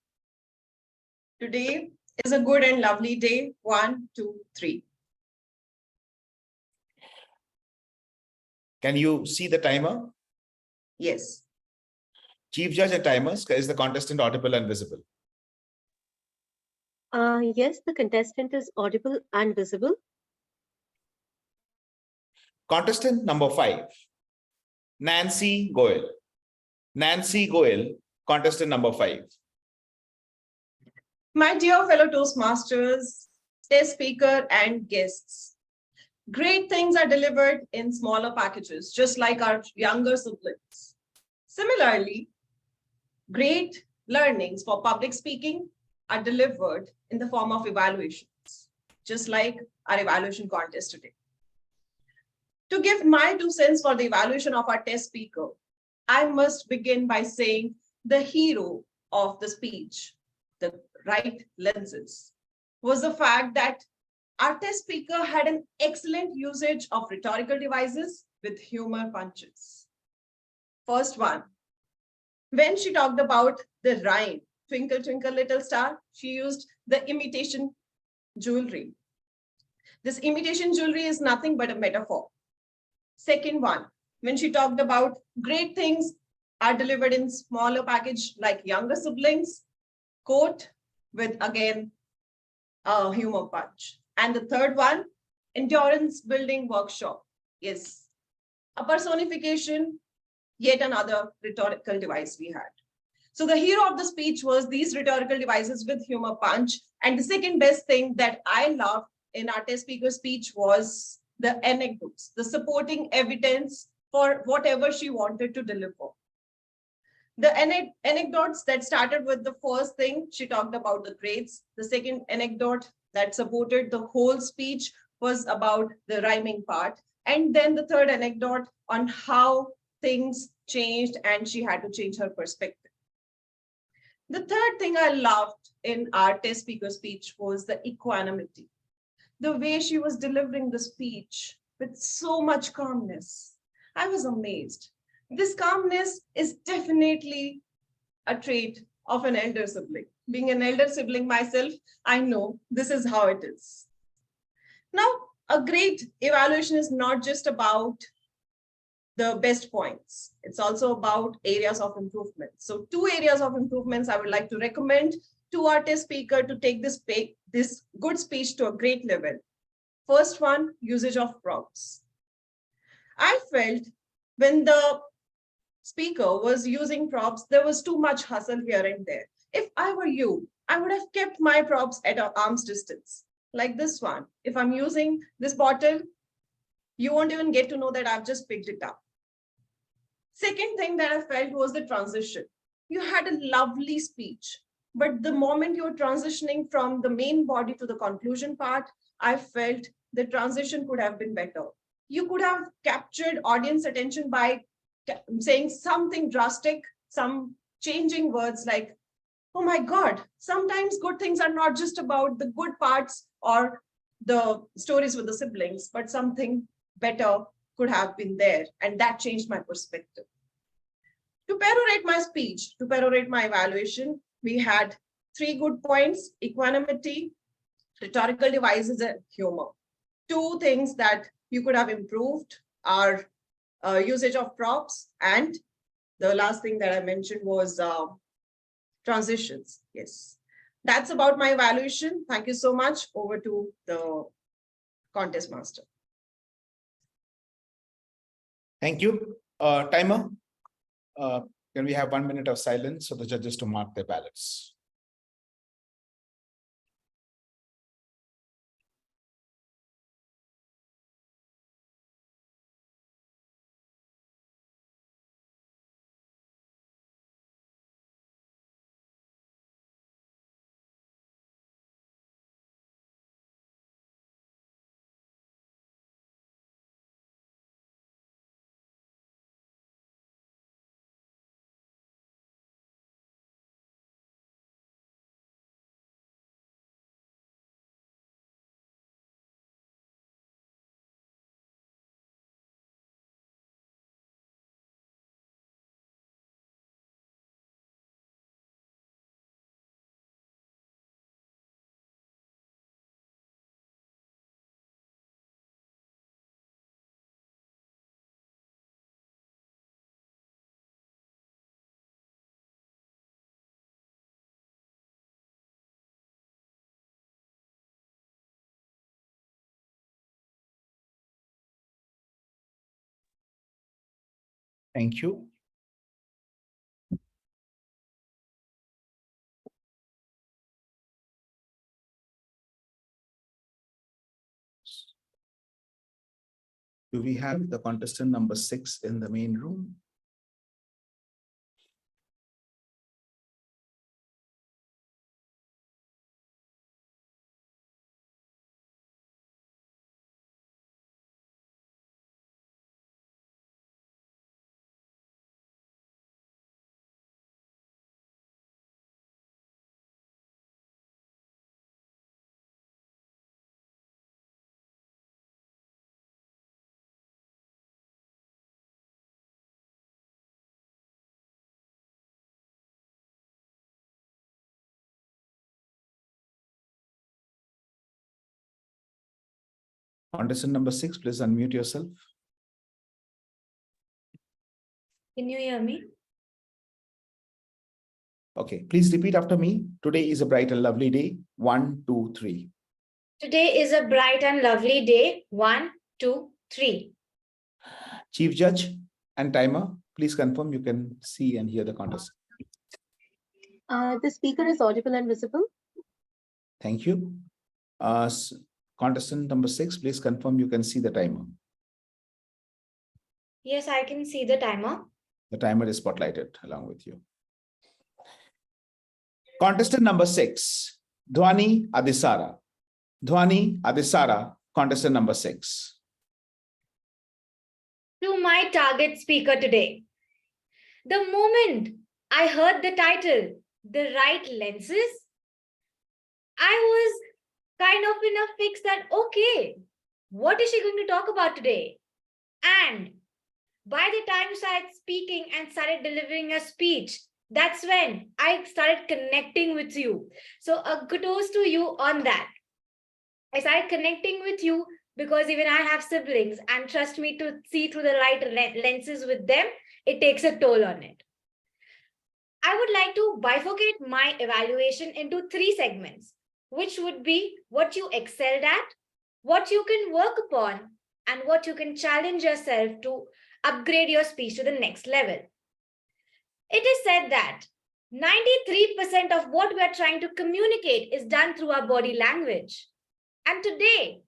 [SPEAKER 11] Today is a good and lovely day. 1, 2, 3.
[SPEAKER 10] Can you see the timer?
[SPEAKER 11] Yes.
[SPEAKER 10] Chief Judge and timers, is the contestant audible and visible?
[SPEAKER 3] Yes, the contestant is audible and visible.
[SPEAKER 10] Contestant number 5, Nancy Goel. Nancy Goel, contestant number 5.
[SPEAKER 11] My dear fellow Toastmasters, test speaker and guests, great things are delivered in smaller packages, just like our younger siblings. Similarly, great learnings for public speaking are delivered in the form of evaluations, just like our evaluation contest today. To give my 2 cents for the evaluation of our test speaker, I must begin by saying the hero of the speech, the right lenses, was the fact that our test speaker had an excellent usage of rhetorical devices with humor punches. First one, when she talked about the rhyme, Twinkle, Twinkle, Little Star, she used the imitation jewelry. This imitation jewelry is nothing but a metaphor. Second one, when she talked about great things are delivered in smaller package like younger siblings, quote with again a humor punch. And the third one, endurance building workshop. Yes, a personification, yet another rhetorical device we had. So the hero of the speech was these rhetorical devices with humor punch. And the second best thing that I loved in our test speaker speech was the anecdotes, the supporting evidence for whatever she wanted to deliver. The anecdotes that started with the first thing, she talked about the grades. The second anecdote that supported the whole speech was about the rhyming part. And then the third anecdote on how things changed and she had to change her perspective. The third thing I loved in our test speaker speech was the equanimity. The way she was delivering the speech with so much calmness. I was amazed. This calmness is definitely a trait of an elder sibling. Being an elder sibling myself, I know this is how it is. Now, a great evaluation is not just about the best points. It's also about areas of improvement. So 2 areas of improvements I would like to recommend to our test speaker to take this good speech to a great level. First one, usage of props. I felt when the speaker was using props, there was too much hustle here and there. If I were you, I would have kept my props at an arm's distance, like this one. If I'm using this bottle, you won't even get to know that I've just picked it up. Second thing that I felt was the transition. You had a lovely speech, but the moment you're transitioning from the main body to the conclusion part, I felt the transition could have been better. You could have captured audience attention by saying something drastic, some changing words like, oh my God, sometimes good things are not just about the good parts or the stories with the siblings, but something better could have been there. And that changed my perspective. To perorate my speech, to perorate my evaluation, we had 3 good points: equanimity, rhetorical devices, and humor. 2 things that you could have improved are usage of props, and the last thing that I mentioned was transitions. Yes, that's about my evaluation. Thank you so much. Over to the contest master.
[SPEAKER 10] Thank you. Timer, can we have 1 minute of silence for the judges to mark their ballots? Thank you. Do we have the contestant number 6 in the main room? Contestant number 6, please unmute yourself.
[SPEAKER 5] Can you hear me?
[SPEAKER 10] Okay, please repeat after me. Today is a bright and lovely day. 1, 2, 3.
[SPEAKER 5] Today is a bright and lovely day. 1, 2, 3.
[SPEAKER 10] Chief Judge and timer, please confirm you can see and hear the contestant.
[SPEAKER 3] The speaker is audible and visible.
[SPEAKER 10] Thank you. Contestant number 6, please confirm you can see the timer.
[SPEAKER 5] Yes, I can see the timer.
[SPEAKER 10] The timer is spotlighted along with you. Contestant number 6, Dhwani Adisara. Dhwani Adisara, contestant number 6.
[SPEAKER 5] To my target speaker today. The moment I heard the title, The Right Lenses, I was kind of in a fix that, okay, what is she going to talk about today? And by the time I started speaking and started delivering a speech, that's when I started connecting with you. So a kudos to you on that. I started connecting with you because even I have siblings, and trust me, to see through the right lenses with them, it takes a toll on it. I would like to bifurcate my evaluation into 3 segments, which would be what you excelled at, what you can work upon, and what you can challenge yourself to upgrade your speech to the next level. It is said that 93% of what we are trying to communicate is done through our body language. And today,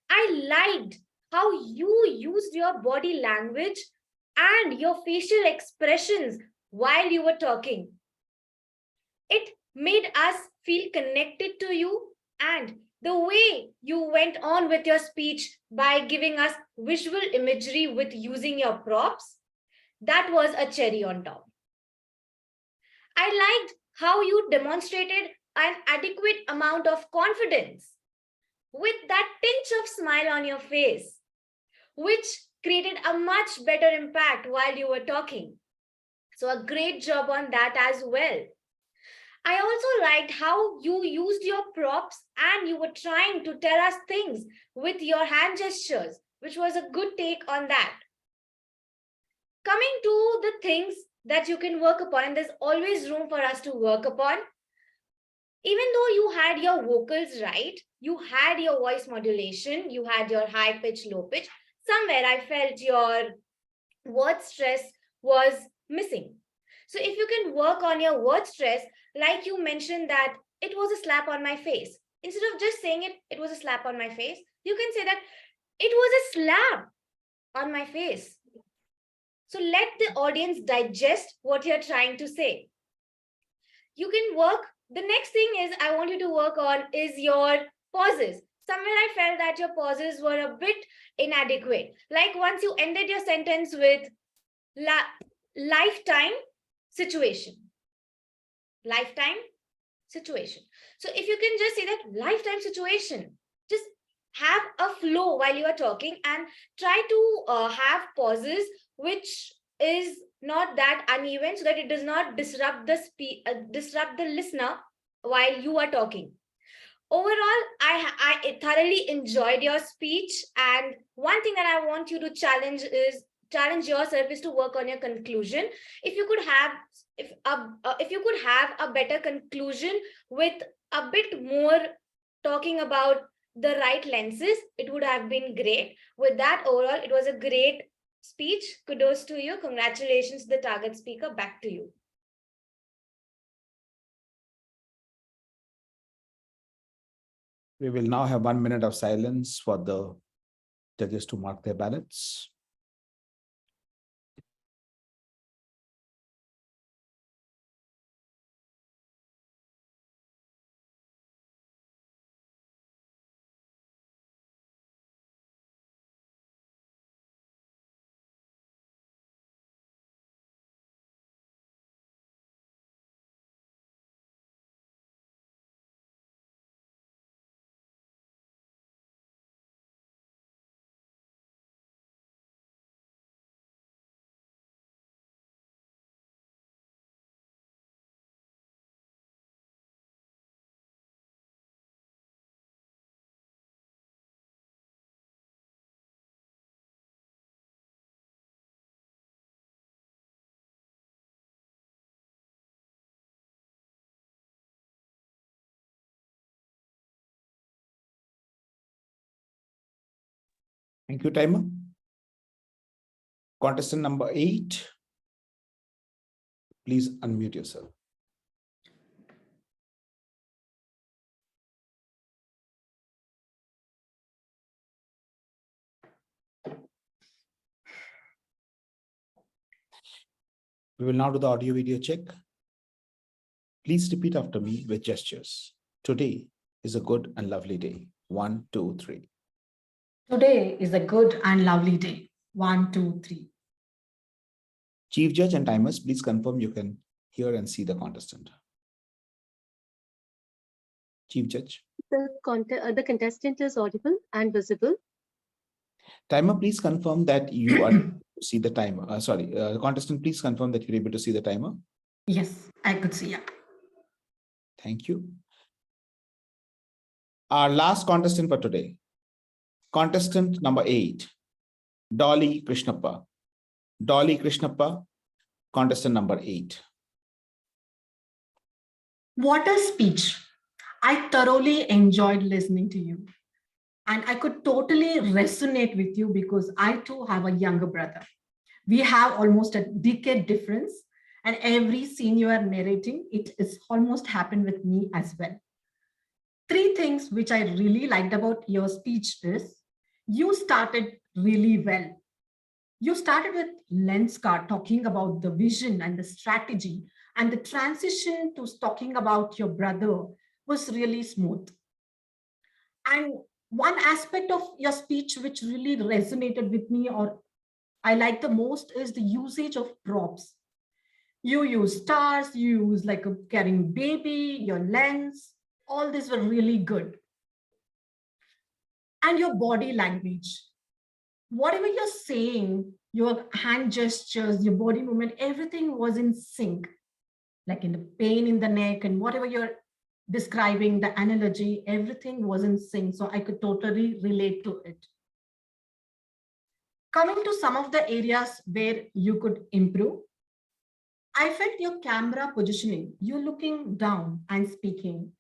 [SPEAKER 5] I liked how you used your body language and your facial expressions while you were talking. It made us feel connected to you, and the way you went on with your speech by giving us visual imagery with using your props, that was a cherry on top. I liked how you demonstrated an adequate amount of confidence with that tinge of smile on your face, which created a much better impact while you were talking. So a great job on that as well. I also liked how you used your props and you were trying to tell us things with your hand gestures, which was a good take on that. Coming to the things that you can work upon, and there's always room for us to work upon. Even though you had your vocals right, you had your voice modulation, you had your high pitch, low pitch, somewhere I felt your word stress was missing. So if you can work on your word stress, like you mentioned that it was a slap on my face. Instead of just saying it was a slap on my face, you can say that it was a slap on my face. So let the audience digest what you're trying to say. You can work. The next thing is I want you to work on is your pauses. Somewhere I felt that your pauses were a bit inadequate. Like once you ended your sentence with lifetime situation. Lifetime situation. So if you can just say that lifetime situation, just have a flow while you are talking and try to have pauses which is not that uneven so that it does not disrupt the listener while you are talking. Overall, I thoroughly enjoyed your speech, and one thing that I want you to challenge yourself is to work on your conclusion. If you could have a better conclusion with a bit more talking about the right lenses, it would have been great. With that, overall, it was a great
[SPEAKER 12] speech. Kudos to you. Congratulations to the target speaker. Back to you.
[SPEAKER 10] We will now have 1 minute of silence for the judges to mark their ballots. Thank you, timer. Contestant number 8, please unmute yourself. We will now do the audio video check. Please repeat after me with gestures. Today is a good and lovely day. 1, 2, 3.
[SPEAKER 13] Today is a good and lovely day. 1, 2, 3.
[SPEAKER 10] Chief Judge and timers, please confirm you can hear and see the contestant. Chief Judge.
[SPEAKER 3] The contestant is audible and visible.
[SPEAKER 10] Timer, please confirm that you are able to see the timer. Contestant, please confirm that you're able to see the timer.
[SPEAKER 13] Yes, I could see it.
[SPEAKER 10] Thank you. Our last contestant for today, contestant number 8, Dolly Krishnappa. Dolly Krishnappa, contestant number 8.
[SPEAKER 13] What a speech. I thoroughly enjoyed listening to you. And I could totally resonate with you because I too have a younger brother. We have almost a decade difference, and every scene you are narrating, it is almost happened with me as well. 3 things which I really liked about your speech is, you started really well. You started with Lenskart talking about the vision and the strategy, and the transition to talking about your brother was really smooth. And one aspect of your speech which really resonated with me or I like the most is the usage of props. You use stars, you use like a carrying baby, your lens, all these were really good. And your body language. Whatever you're saying, your hand gestures, your body movement, everything was in sync. Like in the pain in the neck and whatever you're describing, the analogy, everything was in sync. So I could totally relate to it. Coming to some of the areas where you could improve, I felt your camera positioning, you're looking down and speaking.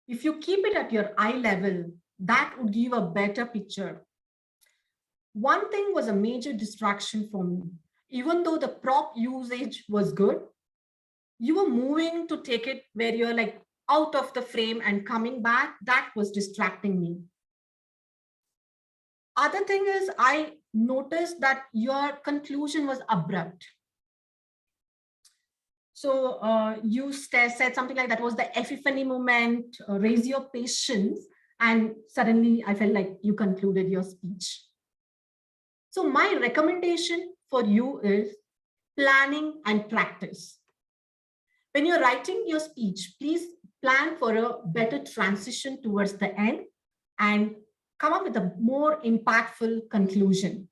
[SPEAKER 13] If you keep it at your eye level, that would give a better picture. One thing was a major distraction for me. Even though the prop usage was good, you were moving to take it where you're like out of the frame and coming back, that was distracting me. Other thing is, I noticed that your conclusion was abrupt. So you said something like that was the epiphany moment, raise your patience, and suddenly I felt like you concluded your speech. So my recommendation for you is planning and practice. When you're writing your speech, please plan for a better transition towards the end and come up with a more impactful conclusion.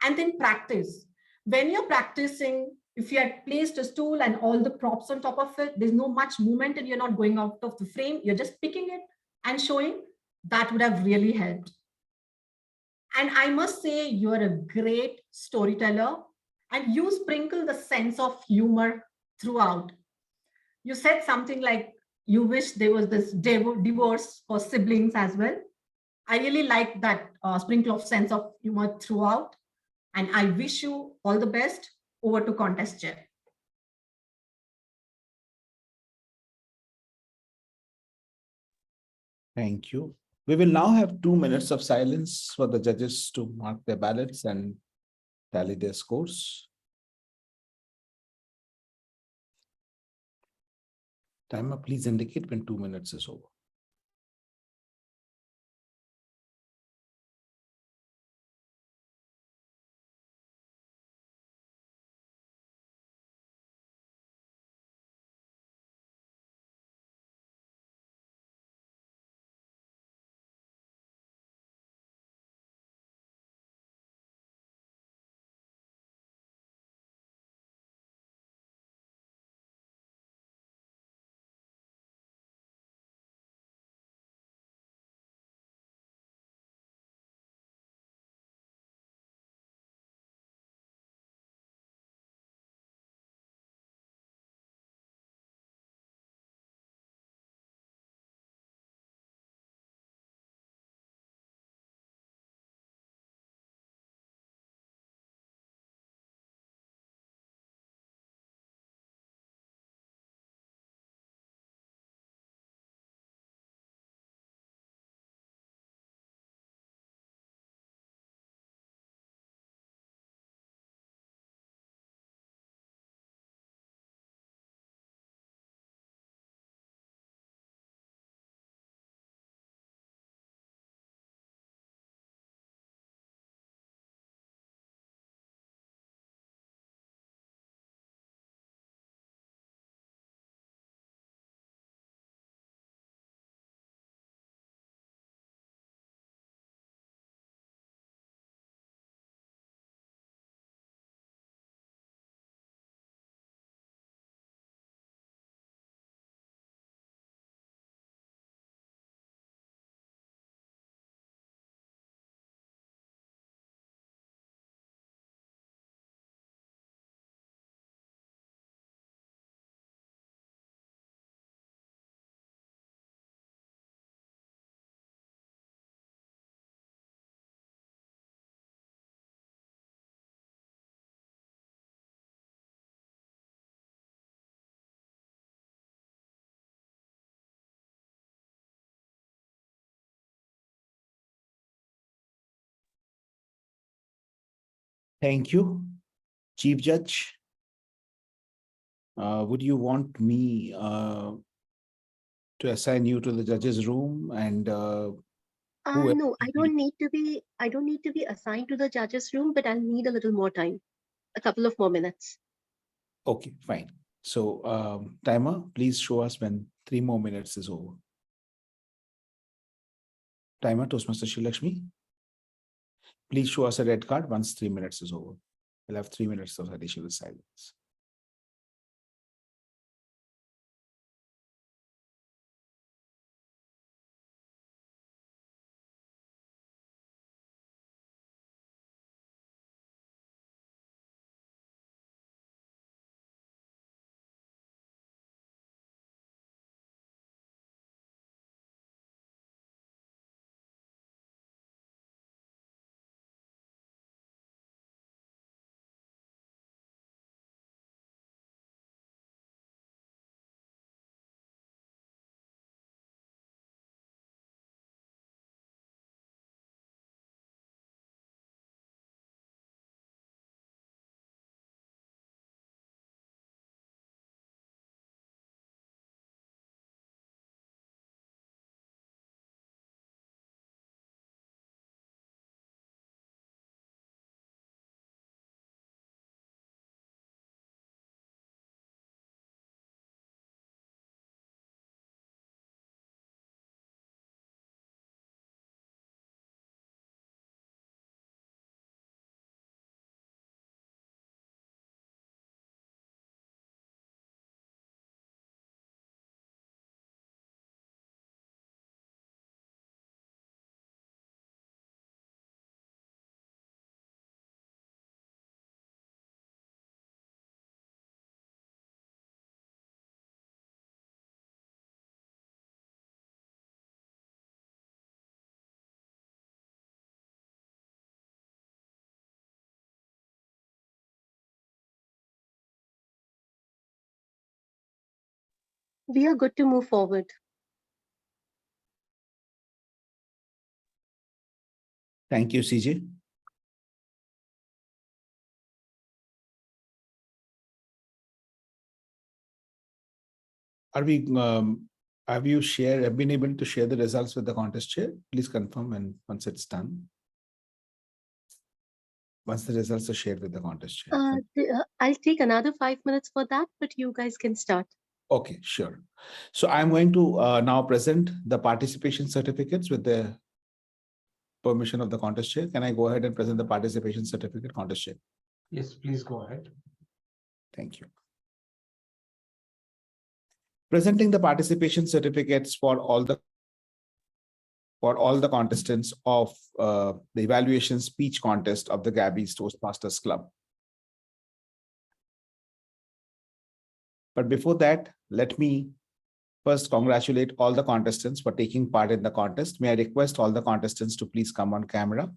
[SPEAKER 13] And then practice. When you're practicing, if you had placed a stool and all the props on top of it, there's no much movement and you're not going out of the frame, you're just picking it and showing, that would have really helped. And I must say, you're a great storyteller and you sprinkle the sense of humor throughout. You said something like, you wish there was this divorce for siblings as well. I really like that sprinkle of sense of humor throughout. And I wish you all the best. Over to contest chair.
[SPEAKER 10] Thank you. We will now have 2 minutes of silence for the judges to mark their ballots and tally their scores. Timer, please indicate when 2 minutes is over. Thank you. Chief Judge, would you want me to assign you to the judges' room and whoever
[SPEAKER 3] No, I
[SPEAKER 10] you
[SPEAKER 3] don't need to be. I don't need to be assigned to the judges' room, but I'll need a little more time, a couple of more minutes.
[SPEAKER 10] Okay, fine. So, timer, please show us when 3 more minutes is over. Timer, Toastmaster Shilakshmi, please show us a red card once 3 minutes is over. We'll have 3 minutes of additional silence.
[SPEAKER 3] We are good to move forward.
[SPEAKER 10] Thank you, CJ. Have you been able to share the results with the contest chair? Please confirm, and once it's done. Once the results are shared with the contest chair.
[SPEAKER 3] I'll take another 5 minutes for that, but you guys can start.
[SPEAKER 10] Okay, sure. So I'm going to now present the participation certificates with the permission of the contest chair. Can I go ahead and present the participation certificate, contest chair?
[SPEAKER 2] Yes, please go ahead.
[SPEAKER 10] Thank you. Presenting the participation certificates for all the contestants of the evaluation speech contest of the Gabbys Toastmasters Club. But before that, let me first congratulate all the contestants for taking part in the contest. May I request all the contestants to please come on camera.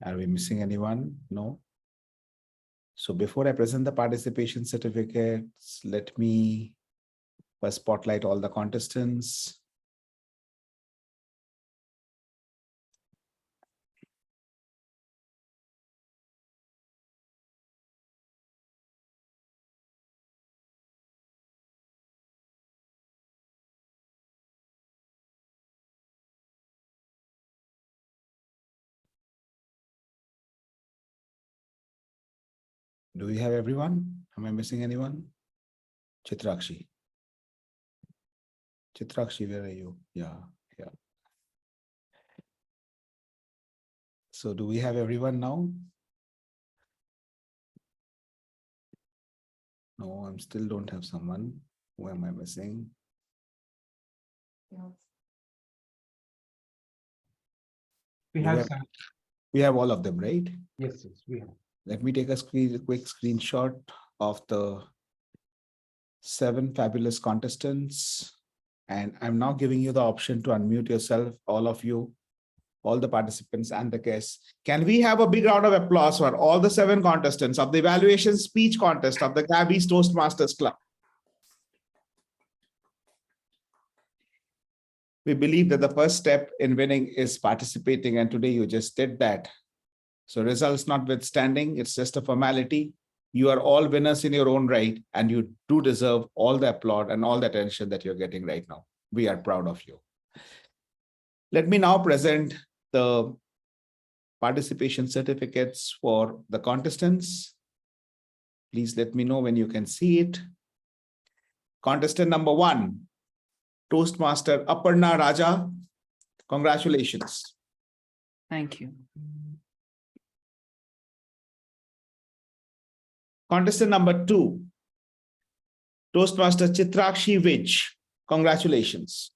[SPEAKER 10] Are we missing anyone? No. So before I present the participation certificates, let me first spotlight all the contestants. Do we have everyone? Am I missing anyone? Chitrakshi. Chitrakshi, where are you? Yeah. So do we have everyone now? No, I still don't have someone. Who am I missing?
[SPEAKER 2] We
[SPEAKER 10] have all of them, right?
[SPEAKER 2] Yes, we have.
[SPEAKER 10] Let me take a quick screenshot of the 7 fabulous contestants. And I'm now giving you the option to unmute yourself, all of you, all the participants and the guests. Can we have a big round of applause for all the 7 contestants of the evaluation speech contest of the Gabbys Toastmasters Club? We believe that the first step in winning is participating, and today you just did that. So results notwithstanding, it's just a formality. You are all winners in your own right, and you do deserve all the applaud and all the attention that you're getting right now. We are proud of you. Let me now present the participation certificates for the contestants. Please let me know when you can see it. Contestant number 1, Toastmaster Aparna Raja. Congratulations.
[SPEAKER 7] Thank you.
[SPEAKER 10] Contestant number 2, Toastmaster Chitrakshi Vij. Congratulations.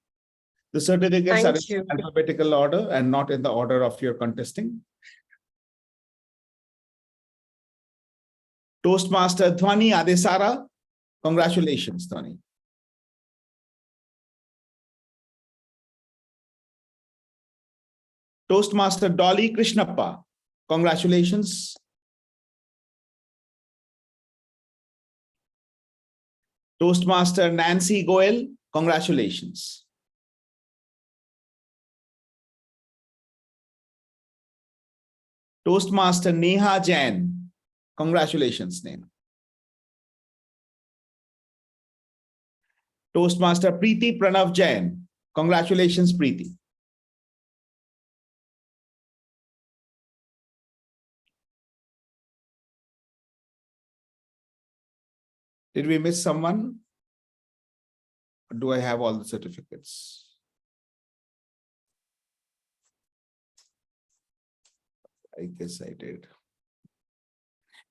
[SPEAKER 10] The certificates are in alphabetical order and not in the order of your contesting. Toastmaster Dhwani Adesara. Congratulations, Dhwani. Toastmaster Dolly Krishnappa. Congratulations. Toastmaster Nancy Goel. Congratulations. Toastmaster Neha Jain. Congratulations, Neha. Toastmaster Preeti Pranav Jain. Congratulations, Preeti. Did we miss someone? Or do I have all the certificates? I guess I did.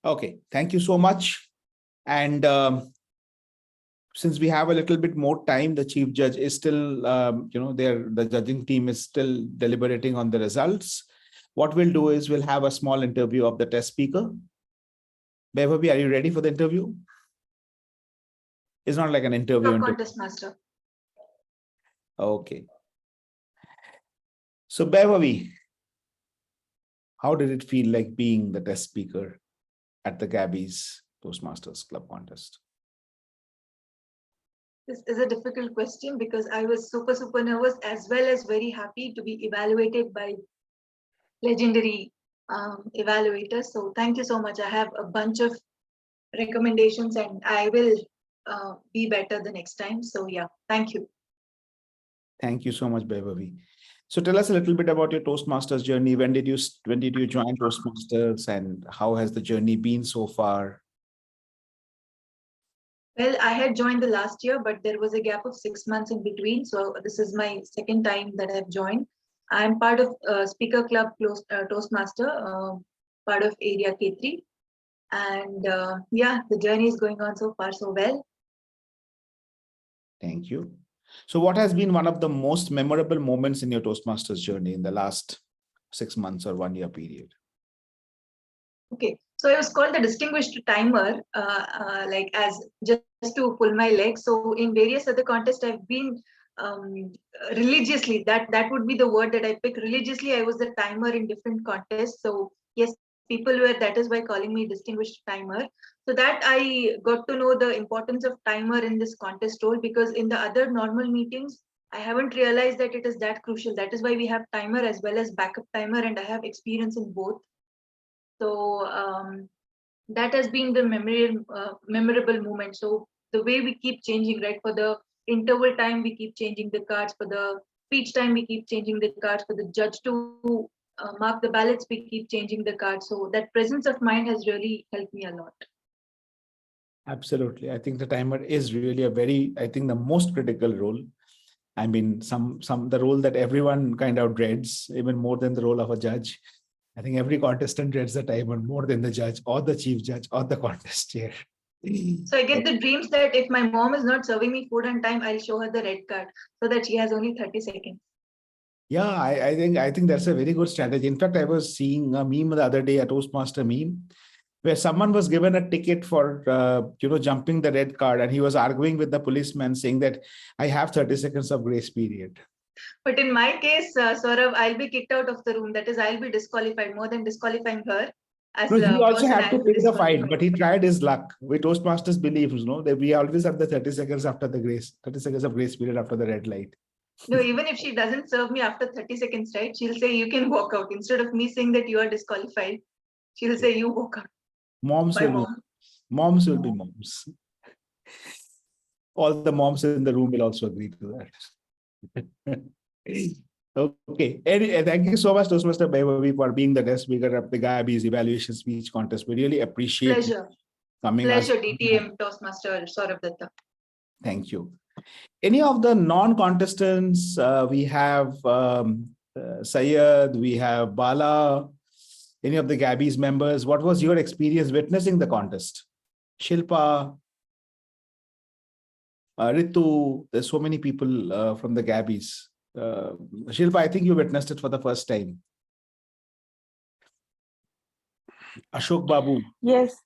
[SPEAKER 10] Okay, thank you so much. And since we have a little bit more time, the chief judge is still, the judging team is still deliberating on the results. What we'll do is we'll have a small interview of the test speaker. Bevavi, are you ready for the interview? It's not like an interview.
[SPEAKER 6] Contest master.
[SPEAKER 10] Okay. So, Bevavi, how did it feel like being the test speaker at the Gabbys Toastmasters Club contest?
[SPEAKER 6] This is a difficult question because I was super nervous as well as very happy to be evaluated by legendary evaluators. So thank you so much. I have a bunch of recommendations and I will be better the next time. So yeah, thank you.
[SPEAKER 10] Thank you so much, Bevavi. So tell us a little bit about your Toastmasters journey. When did you join Toastmasters, and how has the journey been so far?
[SPEAKER 6] Well, I had joined the last year, but there was a gap of 6 months in between. So this is my second time that I've joined. I'm part of Speaker Club Toastmaster, part of Area K3. And yeah, the journey is going on so far so well.
[SPEAKER 10] Thank you. So what has been one of the most memorable moments in your Toastmasters journey in the last 6 months or 1 year period?
[SPEAKER 6] Okay, so I was called the distinguished timer, like as just to pull my leg. So in various other contests, I've been religiously, that would be the word that I pick. Religiously, I was the timer in different contests. So yes, people were, that is why calling me distinguished timer. So that I got to know the importance of timer in this contest role, because in the other normal meetings, I haven't realized that it is that crucial. That is why we have timer as well as backup timer, and I have experience in both. So that has been the memorable moment. So the way we keep changing, right? For the interval time, we keep changing the cards. For the speech time, we keep changing the cards. For the judge to mark the ballots, we keep changing the cards. So that presence of mind has really helped me a lot.
[SPEAKER 10] Absolutely. I think the timer is really a very, I think the most critical role. I mean, the role that everyone kind of dreads, even more than the role of a judge. I think every contestant dreads the timer more than the judge or the chief judge or the contest chair.
[SPEAKER 6] So I get the dreams that if my mom is not serving me food on time, I'll show her the red card so that she has only 30 seconds.
[SPEAKER 10] Yeah, I think that's a very good strategy. In fact, I was seeing a meme the other day, a Toastmaster meme, where someone was given a ticket for jumping the red card, and he was arguing with the policeman saying that I have 30 seconds of grace period.
[SPEAKER 6] But in my case, Saurav, I'll be kicked out of the room. That is, I'll be disqualified more than disqualifying her. As
[SPEAKER 10] no, he also
[SPEAKER 6] person,
[SPEAKER 10] had to pick the fight, but he tried his luck. We Toastmasters believe, that we always have the 30 seconds after the 30 seconds of grace period after the red light.
[SPEAKER 6] No, even if she doesn't serve me after 30 seconds, right? She'll say, you can walk out. Instead of me saying that you are disqualified, she'll say, you walk out.
[SPEAKER 10] Moms will be moms. All the moms in the room will also agree to that. Okay. Thank you so much, Toastmaster Bevavi, for being the guest speaker of the Gabbys Evaluation Speech Contest. We really appreciate coming.
[SPEAKER 6] Pleasure, DTM Toastmaster Saurav Datta.
[SPEAKER 10] Thank you. Any of the non-contestants, we have Syed, we have Bala, any of the Gabbys members, what was your experience witnessing the contest? Shilpa, Ritu, there's so many people from the Gabbys. Shilpa, I think you witnessed it for the first time. Ashok Babu.
[SPEAKER 14] Yes.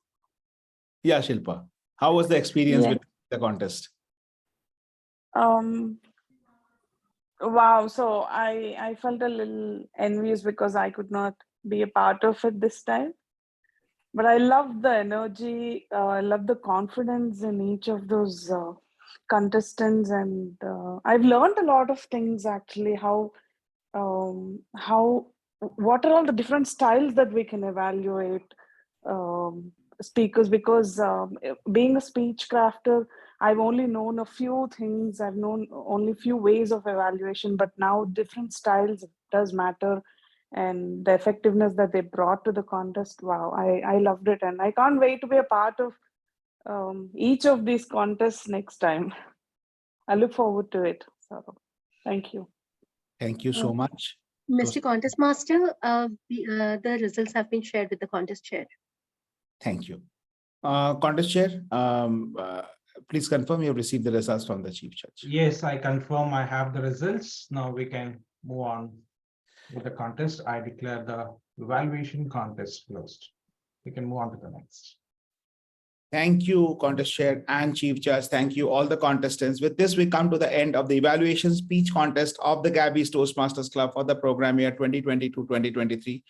[SPEAKER 10] Yeah, Shilpa. How was the experience with the contest?
[SPEAKER 14] Wow. So I felt a little envious because I could not be a part of it this time. But I love the energy. I love the confidence in each of those contestants, and I've learned a lot of things actually. What are all the different styles that we can evaluate speakers? Because being a speech crafter, I've only known a few things. I've known only few ways of evaluation, but now different styles does matter. And the effectiveness that they brought to the contest, wow, I loved it. And I can't wait to be a part of each of these contests next time. I look forward to it. So thank you.
[SPEAKER 10] Thank you so much.
[SPEAKER 3] Mr. Contest Master, the results have been shared with the contest chair.
[SPEAKER 10] Thank you. Contest chair, please confirm you have received the results from the chief judge.
[SPEAKER 2] Yes, I confirm I have the results. Now we can move on with the contest. I declare the evaluation contest closed. We can move on to the next.
[SPEAKER 10] Thank you, contest chair and chief judge. Thank you, all the contestants. With this, we come to the end of the evaluation speech contest of the Gabbys Toastmasters Club for the program year 2022-2023.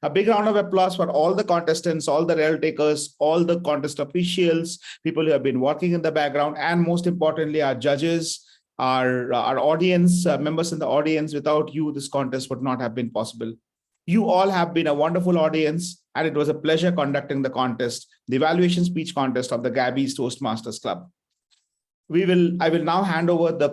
[SPEAKER 10] A big round of applause for all the contestants, all the rail takers, all the contest officials, people who have been working in the background, and most importantly, our judges, our audience, members in the audience. Without you, this contest would not have been possible. You all have been a wonderful audience, and it was a pleasure conducting the contest, the evaluation speech contest of the Gabbys Toastmasters Club. I will now hand over the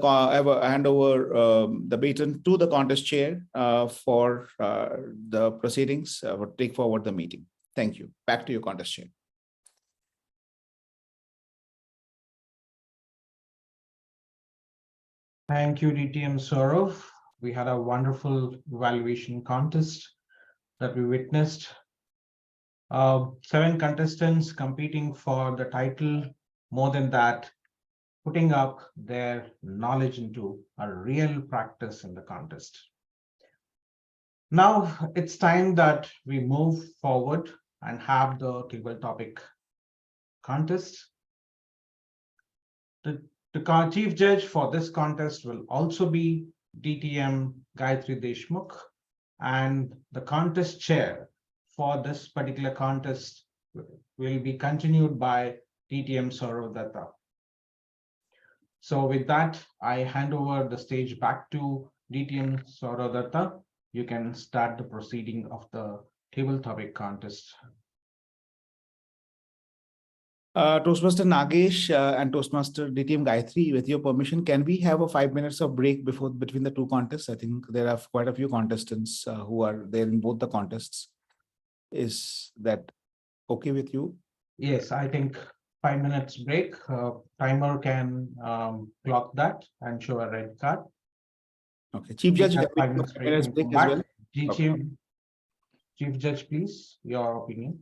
[SPEAKER 10] baton to the contest chair for the proceedings, take forward the meeting. Thank you. Back to you, contest chair.
[SPEAKER 2] Thank you, DTM Saurav. We had a wonderful evaluation contest that we witnessed. 7 contestants competing for the title. More than that, putting up their knowledge into a real practice in the contest. Now it's time that we move forward and have the table topic contest. The chief judge for this contest will also be DTM Gayatri Deshmukh, and the contest chair for this particular contest will be continued by DTM Saurav Datta. So with that, I hand over the stage back to DTM Saurav Datta. You can start the proceeding of the table topic contest.
[SPEAKER 10] Toastmaster Nagesh and Toastmaster DTM Gayatri, with your permission, can we have a 5 minutes of break between the two contests? I think there are quite a few contestants who are there in both the contests. Is that okay with you?
[SPEAKER 2] Yes, I think 5 minutes break. Timer can clock that and show a red card.
[SPEAKER 10] Okay, Chief Judge,
[SPEAKER 2] 5 minutes break
[SPEAKER 10] as well.
[SPEAKER 2] Okay. Chief Judge, please, your opinion.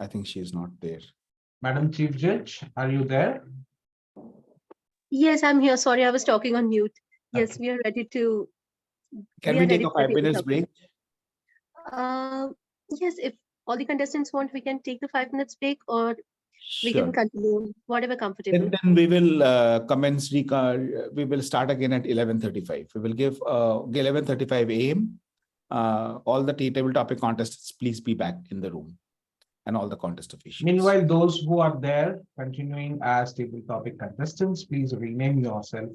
[SPEAKER 10] I think she is not there.
[SPEAKER 2] Madam Chief Judge, are you there?
[SPEAKER 3] Yes, I'm here. Sorry, I was talking on mute. Yes, okay. We are ready to.
[SPEAKER 10] Can we take a 5 minutes break?
[SPEAKER 3] Yes, if all the contestants want, we can take the 5 minutes break, or we
[SPEAKER 10] Sure.
[SPEAKER 3] can continue, whatever comfortable.
[SPEAKER 10] Then we will commence. We will start again at 11:35. We will give 11:35 a.m. All the table topic contestants, please be back in the room, and all the contest officials.
[SPEAKER 2] Meanwhile, those who are there continuing as table topic contestants, please rename yourself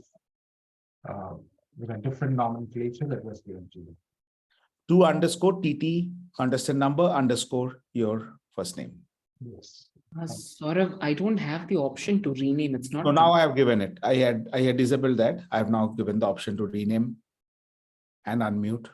[SPEAKER 2] with a different nomenclature that was given to you.
[SPEAKER 10] 2_TT contestant number _ your first name.
[SPEAKER 2] Yes.
[SPEAKER 7] Saurav, I don't have the option to rename. It's not.
[SPEAKER 10] So now I have given it. I had disabled that. I have now given the option to rename and unmute.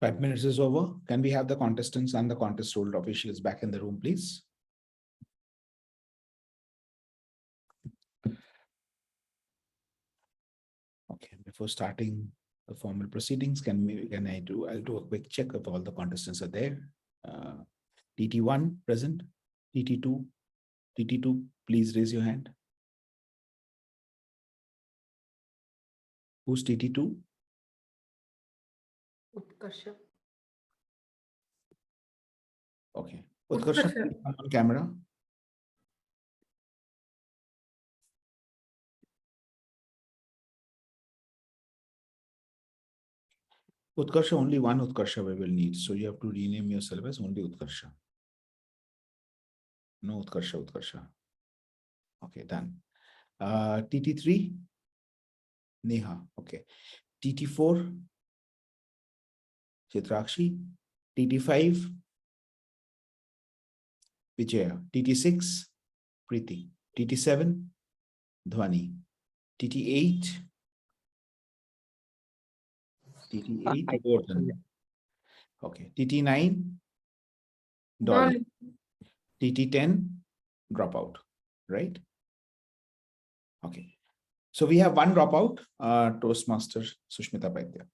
[SPEAKER 10] 5 minutes is over. Can we have the contestants and the contest role officials back in the room, please? Okay, before starting the formal proceedings, I'll do a quick check if all the contestants are there. TT1 present, TT2, please raise your hand. Who's TT2?
[SPEAKER 13] Utkarsha.
[SPEAKER 10] Okay, Utkarsha, on camera. Utkarsha, only one Utkarsha we will need. So you have to rename yourself as only Utkarsha. No Utkarsha. Okay, done. TT3, Neha. Okay. TT4, Chitrakshi. TT5, Vijaya. TT6, Preeti. TT7, Dhwani. TT8, Gordon. Okay. TT9, Dolly. TT10, dropout, right? Okay. So we have one dropout, Toastmaster Sushmita Paidya.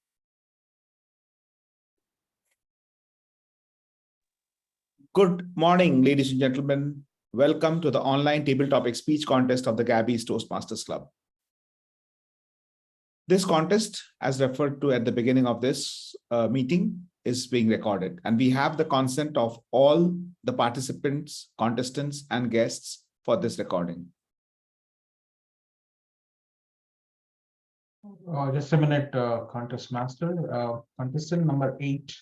[SPEAKER 10] Good morning, ladies and gentlemen. Welcome to the online table topic speech contest of the Gabbys Toastmasters Club. This contest, as referred to at the beginning of this meeting, is being recorded, and we have the consent of all the participants, contestants, and guests for this recording.
[SPEAKER 2] Just a minute, contest master. Contestant number 8.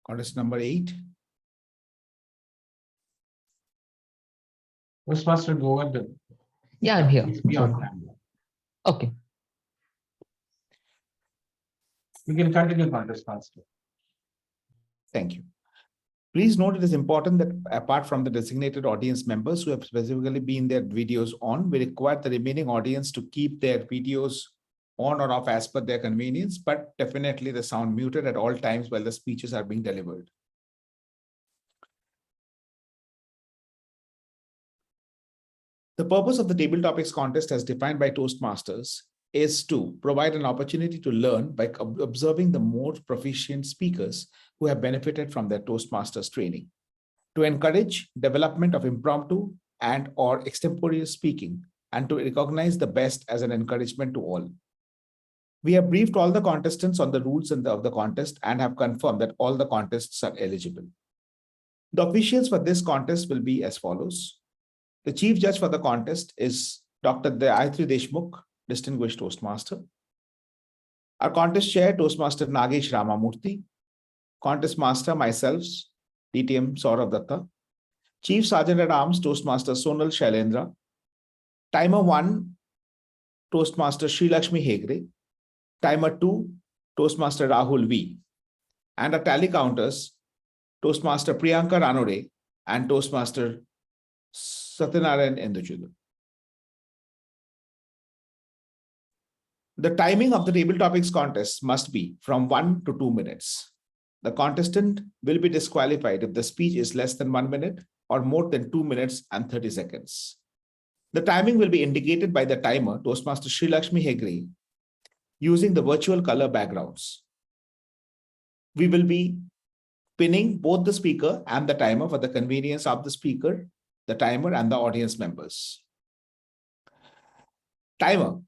[SPEAKER 10] Contest number 8.
[SPEAKER 2] Toastmaster, go ahead.
[SPEAKER 15] Yeah, I'm here.
[SPEAKER 2] Please be on camera.
[SPEAKER 15] Okay.
[SPEAKER 2] You can continue, contest master.
[SPEAKER 10] Thank you. Please note it is important that apart from the designated audience members who have specifically been their videos on, we require the remaining audience to keep their videos on or off as per their convenience, but definitely the sound muted at all times while the speeches are being delivered. The purpose of the table topics contest as defined by Toastmasters is to provide an opportunity to learn by observing the more proficient speakers who have benefited from their Toastmasters training, to encourage development of impromptu and or extemporaneous speaking, and to recognize the best as an encouragement to all. We have briefed all the contestants on the rules of the contest and have confirmed that all the contests are eligible. The officials for this contest will be as follows. The chief judge for the contest is Dr. Gayatri Deshmukh, Distinguished Toastmaster. Our contest chair, Toastmaster Nagesh Ramamurthy. Contest master, myself, DTM Saurav Datta. Chief Sergeant at Arms, Toastmaster Sonal Shailendra. Timer 1, Toastmaster Srilakshmi Hegre. Timer 2, Toastmaster Rahul V. And our tally counters, Toastmaster Priyanka Ranore and Toastmaster Satyanarayan Endujudu. The timing of the table topics contest must be from 1 to 2 minutes. The contestant will be disqualified if the speech is less than 1 minute or more than 2 minutes and 30 seconds. The timing will be indicated by the timer, Toastmaster Srilakshmi Hegre, using the virtual color backgrounds. We will be pinning both the speaker and the timer for the convenience of the speaker, the timer, and the audience members. Timer,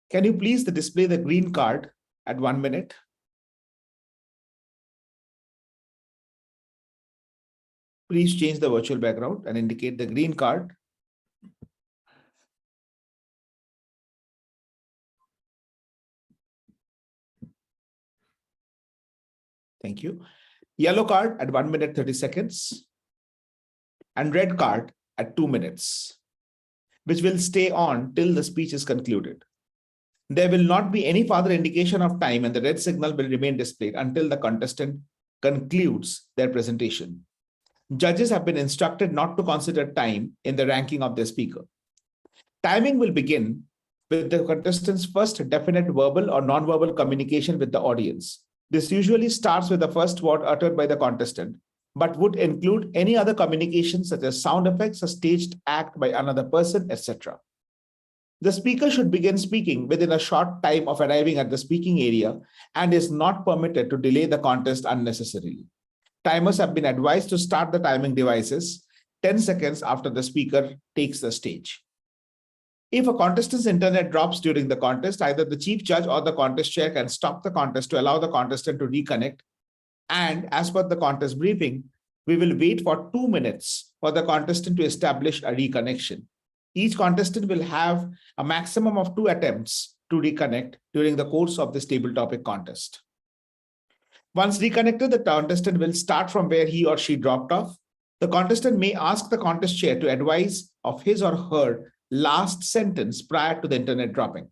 [SPEAKER 10] can you please display the green card at 1 minute? Please change the virtual background and indicate the green card. Thank you. Yellow card at 1 minute 30 seconds. And red card at 2 minutes, which will stay on till the speech is concluded. There will not be any further indication of time, and the red signal will remain displayed until the contestant concludes their presentation. Judges have been instructed not to consider time in the ranking of their speaker. Timing will begin with the contestants' first definite verbal or non-verbal communication with the audience. This usually starts with the first word uttered by the contestant, but would include any other communication such as sound effects, a staged act by another person, etc. The speaker should begin speaking within a short time of arriving at the speaking area and is not permitted to delay the contest unnecessarily. Timers have been advised to start the timing devices 10 seconds after the speaker takes the stage. If a contestant's internet drops during the contest, either the chief judge or the contest chair can stop the contest to allow the contestant to reconnect. And as per the contest briefing, we will wait for 2 minutes for the contestant to establish a reconnection. Each contestant will have a maximum of 2 attempts to reconnect during the course of this table topic contest. Once reconnected, the contestant will start from where he or she dropped off. The contestant may ask the contest chair to advise of his or her last sentence prior to the internet dropping.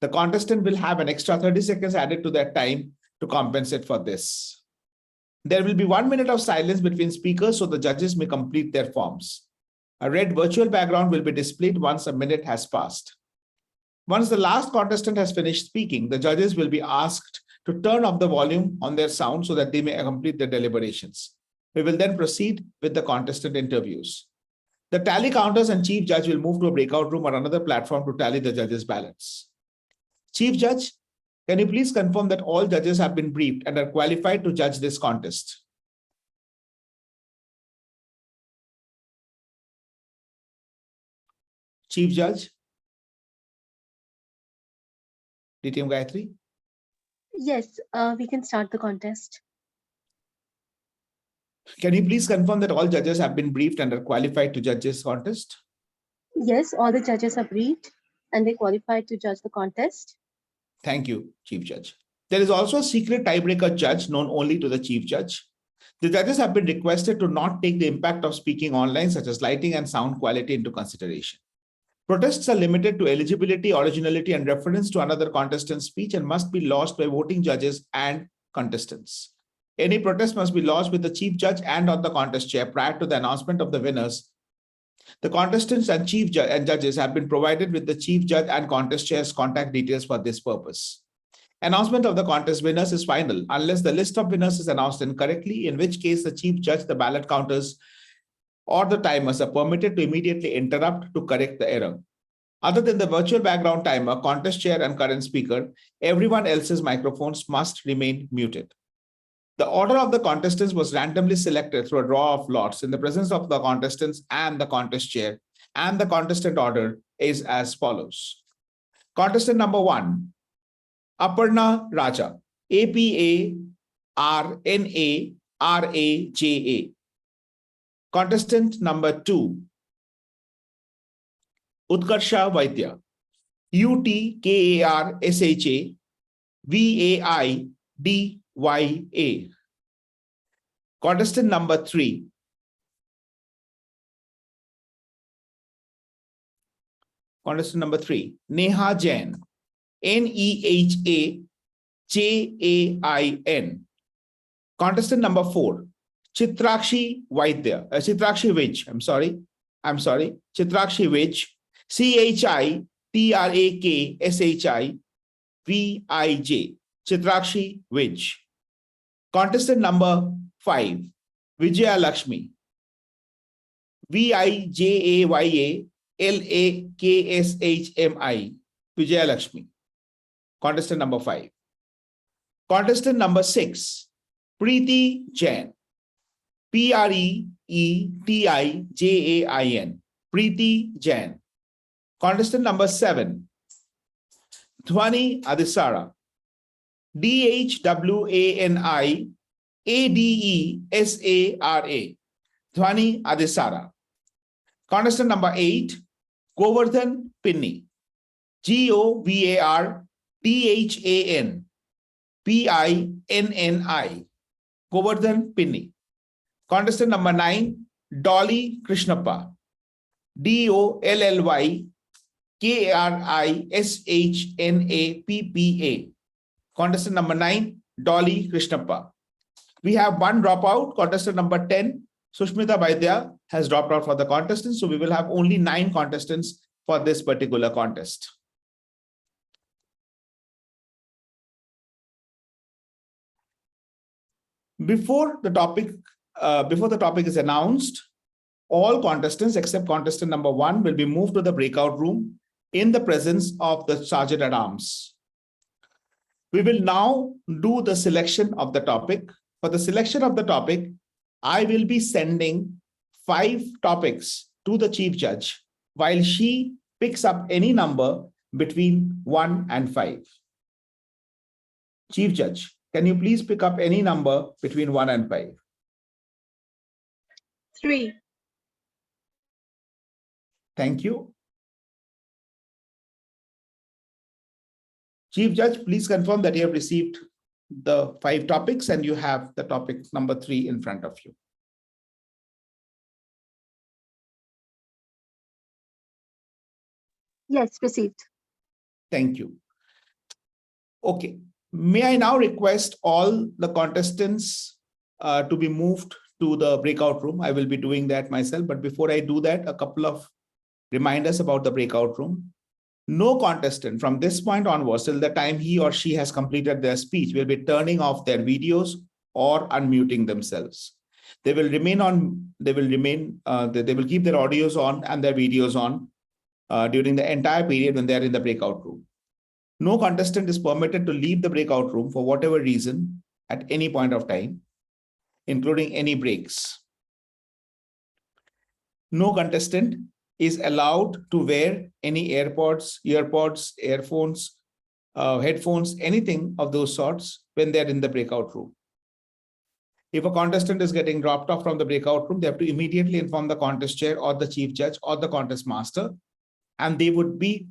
[SPEAKER 10] The contestant will have an extra 30 seconds added to their time to compensate for this. There will be 1 minute of silence between speakers so the judges may complete their forms. A red virtual background will be displayed once a minute has passed. Once the last contestant has finished speaking, the judges will be asked to turn off the volume on their sound so that they may complete their deliberations. We will then proceed with the contestant interviews. The tally counters and chief judge will move to a breakout room or another platform to tally the judges' ballots. Chief judge, can you please confirm that all judges have been briefed and are qualified to judge this contest? Chief Judge, DTM Gayatri?
[SPEAKER 3] Yes, we can start the contest.
[SPEAKER 10] Can you please confirm that all judges have been briefed and are qualified to judge this contest?
[SPEAKER 3] Yes, all the judges are briefed and they qualified to judge the contest.
[SPEAKER 10] Thank you, Chief Judge. There is also a secret tiebreaker judge known only to the Chief Judge. The judges have been requested to not take the impact of speaking online, such as lighting and sound quality, into consideration. Protests are limited to eligibility, originality, and reference to another contestant's speech and must be lodged by voting judges and contestants. Any protest must be lodged with the chief judge and or the contest chair prior to the announcement of the winners. The contestants and chief judge and judges have been provided with the chief judge and contest chair's contact details for this purpose. Announcement of the contest winners is final unless the list of winners is announced incorrectly, in which case the chief judge, the ballot counters, or the timers are permitted to immediately interrupt to correct the error. Other than the virtual background timer, contest chair, and current speaker, everyone else's microphones must remain muted. The order of the contestants was randomly selected through a draw of lots in the presence of the contestants and the contest chair, and the contestant order is as follows. Contestant number 1, Aparna Raja, APARNARAJA. Contestant number 2, Utkarsha Vaidya, UTKARSHA VAIDYA. Contestant number 3, Neha Jain, NEHAJAIN. Contestant number 4, Chitrakshi Vaidya, Chitrakshi Vij, Chitrakshi Vij, CHITRAKSHIVIJ, Chitrakshi Vij. Contestant number 5, Vijaya Lakshmi, VIJAYALAKSHMI, Vijaya Lakshmi. Contestant number 5. Contestant number 6, Preeti Jain, PREETIJAIN, Preeti Jain. Contestant number 7, Dhwani Adisara, DHWANI ADESARA, Dhwani Adisara. Contestant number 8, Govardhan Pinni, GOVARDHAN PINNI, Govardhan Pinni. Contestant number 9, Dolly Krishnappa, DOLLYKRISHNAPPA. Contestant number 9, Dolly Krishnappa. We have one dropout. Contestant number 10, Sushmita Vaidya, has dropped out for the contestants. So we will have only 9 contestants for this particular contest. Before the topic is announced, all contestants except contestant number 1 will be moved to the breakout room in the presence of the sergeant at arms. We will now do the selection of the topic. For the selection of the topic, I will be sending 5 topics to the chief judge while she picks up any number between 1 and 5. Chief Judge, can you please pick up any number between 1 and 5?
[SPEAKER 3] 3.
[SPEAKER 10] Thank you. Chief Judge, please confirm that you have received the 5 topics and you have the topic number 3 in front of you.
[SPEAKER 3] Yes, received.
[SPEAKER 10] Thank you. Okay. May I now request all the contestants to be moved to the breakout room? I will be doing that myself. But before I do that, a couple of reminders about the breakout room. No contestant from this point onwards till the time he or she has completed their speech will be turning off their videos or unmuting themselves. They will keep their audios on and their videos on during the entire period when they are in the breakout room. No contestant is permitted to leave the breakout room for whatever reason at any point of time, including any breaks. No contestant is allowed to wear any AirPods, earpods, earphones, headphones, anything of those sorts when they're in the breakout room. If a contestant is getting dropped off from the breakout room, they have to immediately inform the contest chair or the chief judge or the contest master, and they would be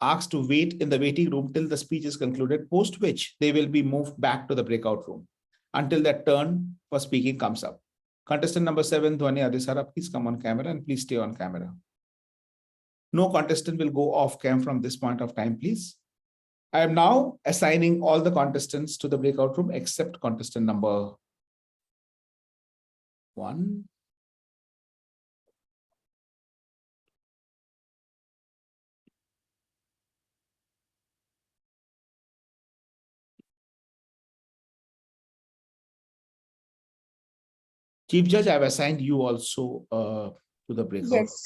[SPEAKER 10] asked to wait in the waiting room till the speech is concluded, post which they will be moved back to the breakout room until their turn for speaking comes up. Contestant number 7, Dhwani Adisara, please come on camera and please stay on camera. No contestant will go off cam from this point of time, please. I am now assigning all the contestants to the breakout room except contestant number 1. Chief Judge, I have assigned you also to the breakout.
[SPEAKER 3] Yes.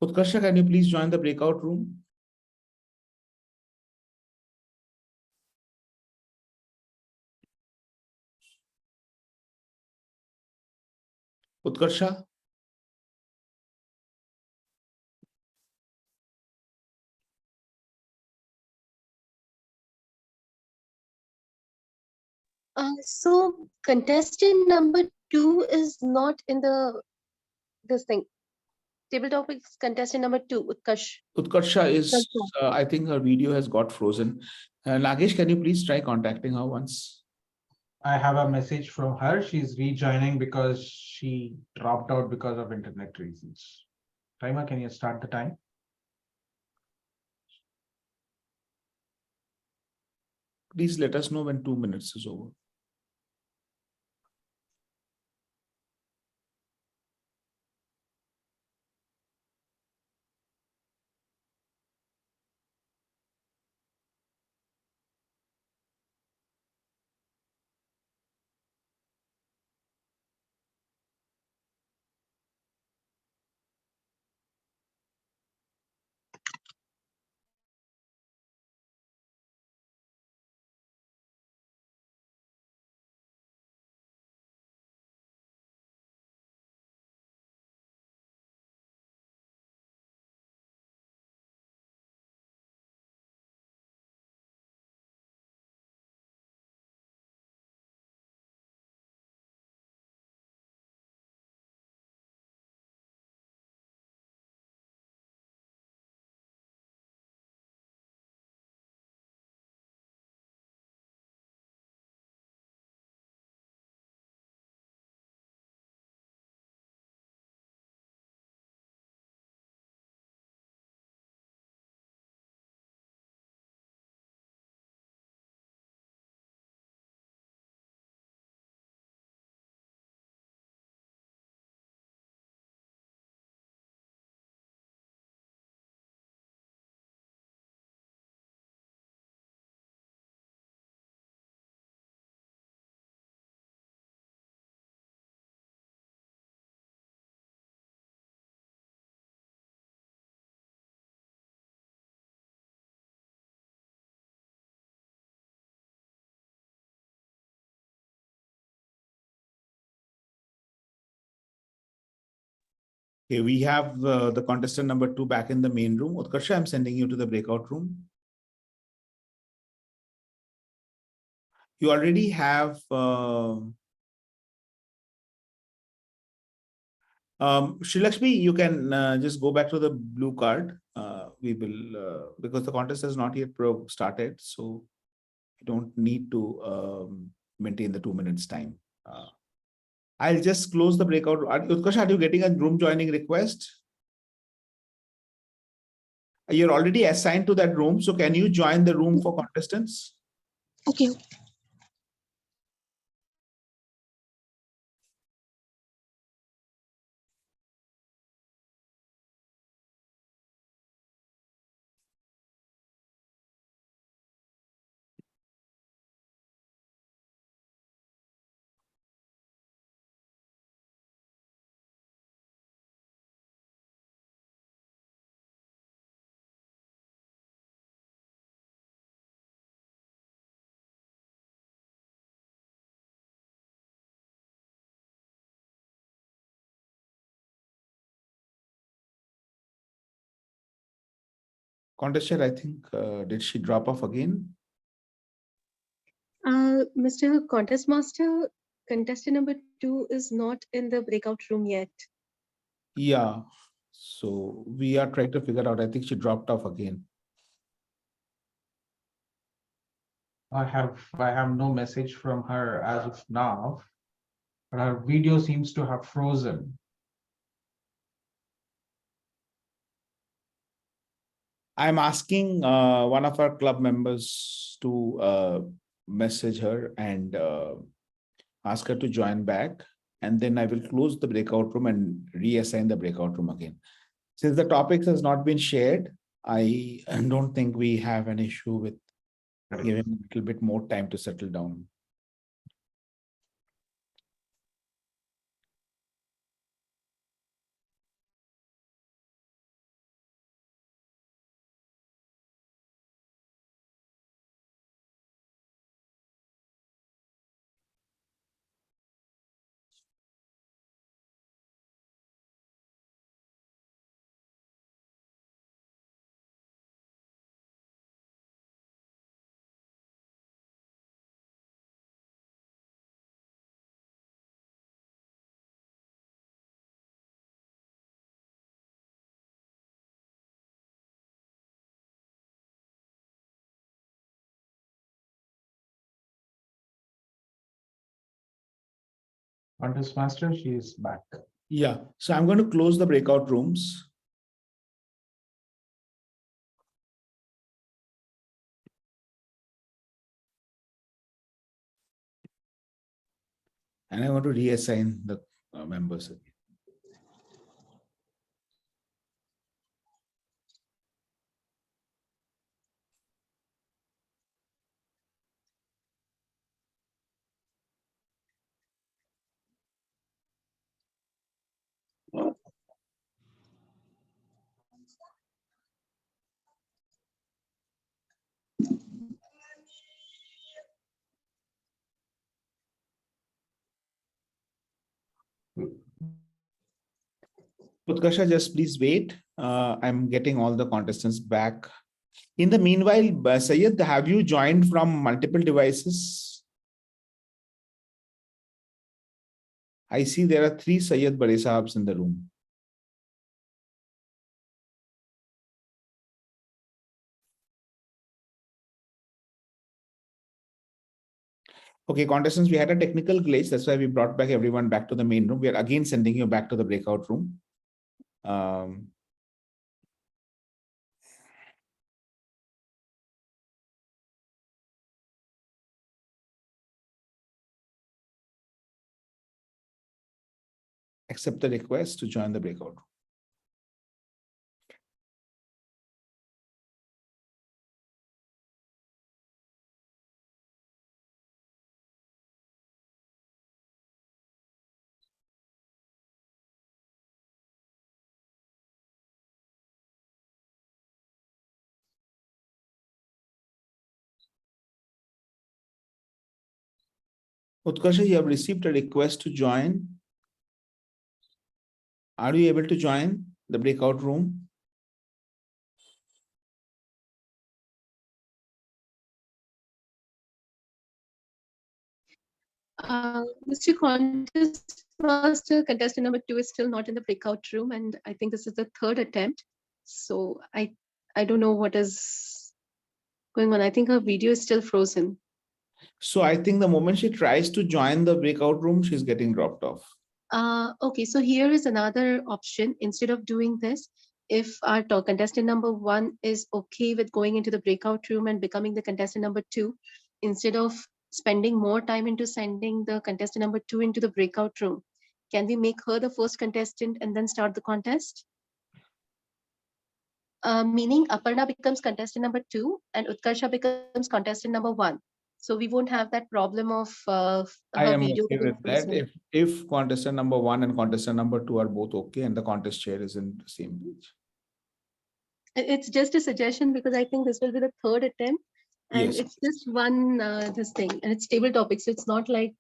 [SPEAKER 10] Utkarsha, can you please join the breakout room? Utkarsha?
[SPEAKER 3] So contestant number 2 is not in this thing. Table topics contestant number 2, Utkarsh.
[SPEAKER 10] Utkarsha is,
[SPEAKER 3] Utkarsha.
[SPEAKER 10] I think her video has got frozen. Nagesh, can you please try contacting her once?
[SPEAKER 2] I have a message from her. She's rejoining because she dropped out because of internet reasons. Timer, can you start the time?
[SPEAKER 10] Please let us know when 2 minutes is over. Okay, we have the contestant number 2 back in the main room. Utkarsha, I'm sending you to the breakout room. You already have Sri Lakshmi, you can just go back to the blue card. We will, because the contest has not yet started, so you don't need to maintain the 2 minutes time. I'll just close the breakout. Utkarsha, are you getting a room joining request? You're already assigned to that room, so can you join the room for contestants?
[SPEAKER 16] Okay.
[SPEAKER 10] Contestant, I think, did she drop off again?
[SPEAKER 16] Mr. Contest Master, contestant number 2 is not in the breakout room yet.
[SPEAKER 10] Yeah, so we are trying to figure out. I think she dropped off again.
[SPEAKER 2] I have no message from her as of now, but her video seems to have frozen.
[SPEAKER 10] I'm asking one of our club members to message her and ask her to join back. And then I will close the breakout room and reassign the breakout room again. Since the topics has not been shared, I don't think we have an issue with giving a little bit more time to settle down.
[SPEAKER 2] Contest Master, she is back.
[SPEAKER 10] Yeah, so I'm going to close the breakout rooms. And I want to reassign the members again. Utkarsha, just please wait. I'm getting all the contestants back. In the meanwhile, Syed, have you joined from multiple devices? I see there are 3 Syed Bade Sahabs in the room. Okay, contestants, we had a technical glitch. That's why we brought back everyone back to the main room. We are again sending you back to the breakout room. Accept the request to join the breakout room. Utkarsha, you have received a request to join. Are you able to join the breakout room?
[SPEAKER 16] Mr. Contest Master, contestant number 2 is still not in the breakout room, and I think this is the third attempt. So I don't know what is going on. I think her video is still frozen.
[SPEAKER 10] So I think the moment she tries to join the breakout room, she's getting dropped off.
[SPEAKER 16] Okay, so here is another option. Instead of doing this, if our contestant number 1 is okay with going into the breakout room and becoming the contestant number 2, instead of spending more time into sending the contestant number 2 into the breakout room, can we make her the first contestant and then start the contest? Meaning Aparna becomes contestant number 2 and Utkarsha becomes contestant number 1. So we won't have that problem of
[SPEAKER 10] I
[SPEAKER 16] her
[SPEAKER 10] am
[SPEAKER 16] video
[SPEAKER 10] okay
[SPEAKER 16] getting
[SPEAKER 10] with that.
[SPEAKER 16] frozen.
[SPEAKER 10] If contestant number 1 and contestant number 2 are both okay and the contest chair is in the same page.
[SPEAKER 16] It's just a suggestion because I think this will be the third attempt, and
[SPEAKER 10] Yes.
[SPEAKER 16] it's just one this thing, and it's table topic, so it's not like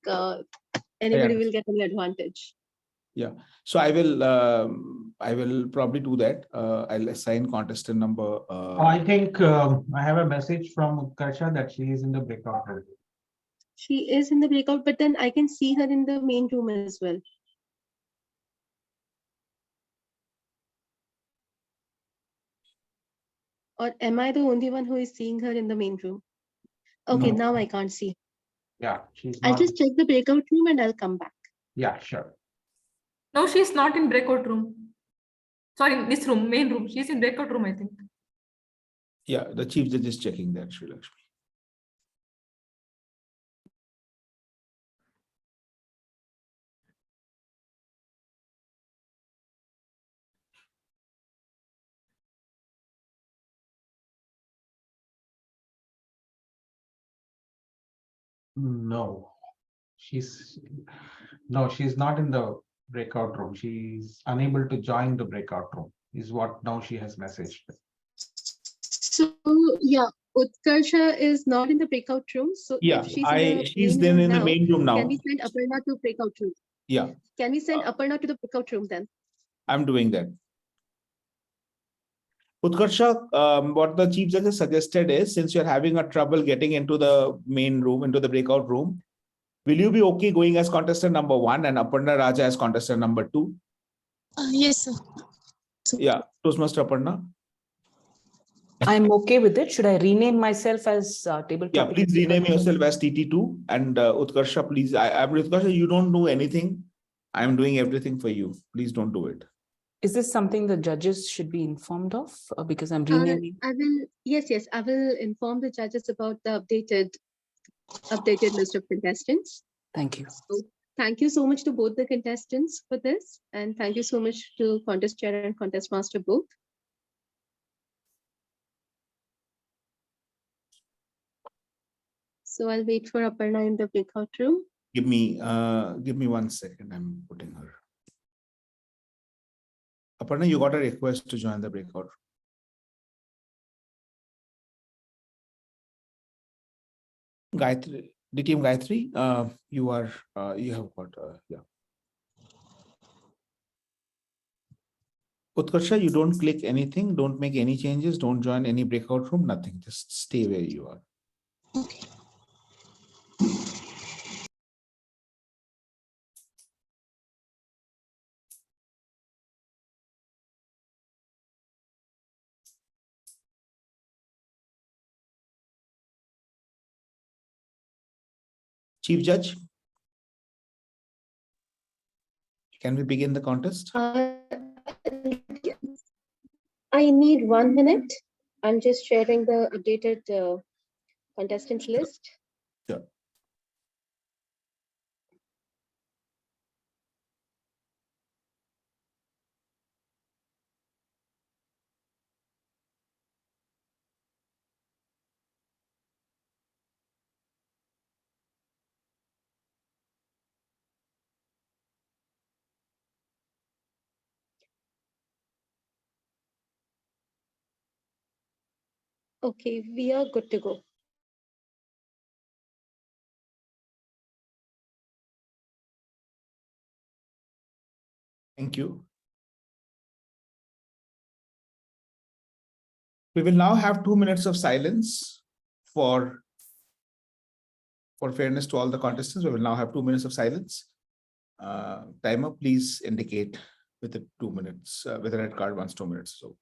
[SPEAKER 16] anybody will get any advantage.
[SPEAKER 10] Yeah. So I will probably do that. I'll assign contestant number.
[SPEAKER 2] I think I have a message from Utkarsha that she is in the breakout room.
[SPEAKER 16] She is in the breakout, but then I can see her in the main room as well. Or am I the only one who is seeing her in the main room? Okay,
[SPEAKER 2] No.
[SPEAKER 16] now I can't see.
[SPEAKER 2] Yeah, she's
[SPEAKER 16] I'll
[SPEAKER 2] not.
[SPEAKER 16] just check the breakout room and I'll come back.
[SPEAKER 2] Yeah, sure.
[SPEAKER 1] No, she's not in breakout room. Sorry, this room, main room. She's in breakout room, I think.
[SPEAKER 10] Yeah, the chief judge is checking that, Sri Lakshmi.
[SPEAKER 2] No, she's not in the breakout room. She's unable to join the breakout room, is what now she has messaged.
[SPEAKER 16] So yeah, Utkarsha is not in the breakout room. So
[SPEAKER 10] Yeah,
[SPEAKER 16] if she's in the
[SPEAKER 10] she's
[SPEAKER 16] main
[SPEAKER 10] then
[SPEAKER 16] room
[SPEAKER 10] in the
[SPEAKER 16] now,
[SPEAKER 10] main room now.
[SPEAKER 16] can we send Aparna to breakout room?
[SPEAKER 10] Yeah,
[SPEAKER 16] Can we send Aparna to the breakout room then?
[SPEAKER 10] I'm doing that. Utkarsha, what the chief judge has suggested is, since you're having a trouble getting into the main room, into the breakout room, will you be okay going as contestant number 1 and Aparna Raja as contestant number 2?
[SPEAKER 17] Yes, sir.
[SPEAKER 10] Yeah, Toastmaster Aparna.
[SPEAKER 7] I'm okay with it. Should I rename myself as table
[SPEAKER 10] Yeah,
[SPEAKER 7] topic?
[SPEAKER 10] please rename yourself as TT2 and Utkarsha, please. Utkarsha, you don't do anything. I'm doing everything for you. Please don't do it.
[SPEAKER 7] Is this something the judges should be informed of? Because I'm renaming.
[SPEAKER 16] I will. Yes, I will inform the judges about the updated list of contestants.
[SPEAKER 7] Thank you.
[SPEAKER 16] So, thank you so much to both the contestants for this, and thank you so much to contest chair and contest master both. So I'll wait for Aparna in the breakout room.
[SPEAKER 10] Give me 1 second. I'm putting her. Aparna, you got a request to join the breakout. Gayatri, the team Gayatri, you have got, yeah. Utkarsha, you don't click anything, don't make any changes, don't join any breakout room, nothing. Just stay where you are.
[SPEAKER 17] Okay.
[SPEAKER 10] Chief Judge, can we begin the contest?
[SPEAKER 16] I need 1 minute. I'm just sharing the updated contestants list.
[SPEAKER 10] Sure.
[SPEAKER 16] Okay, we are good to go.
[SPEAKER 10] Thank you. We will now have 2 minutes of silence for fairness to all the contestants. We will now have 2 minutes of silence. Timer, please indicate with the 2 minutes, with a red card once 2 minutes. So.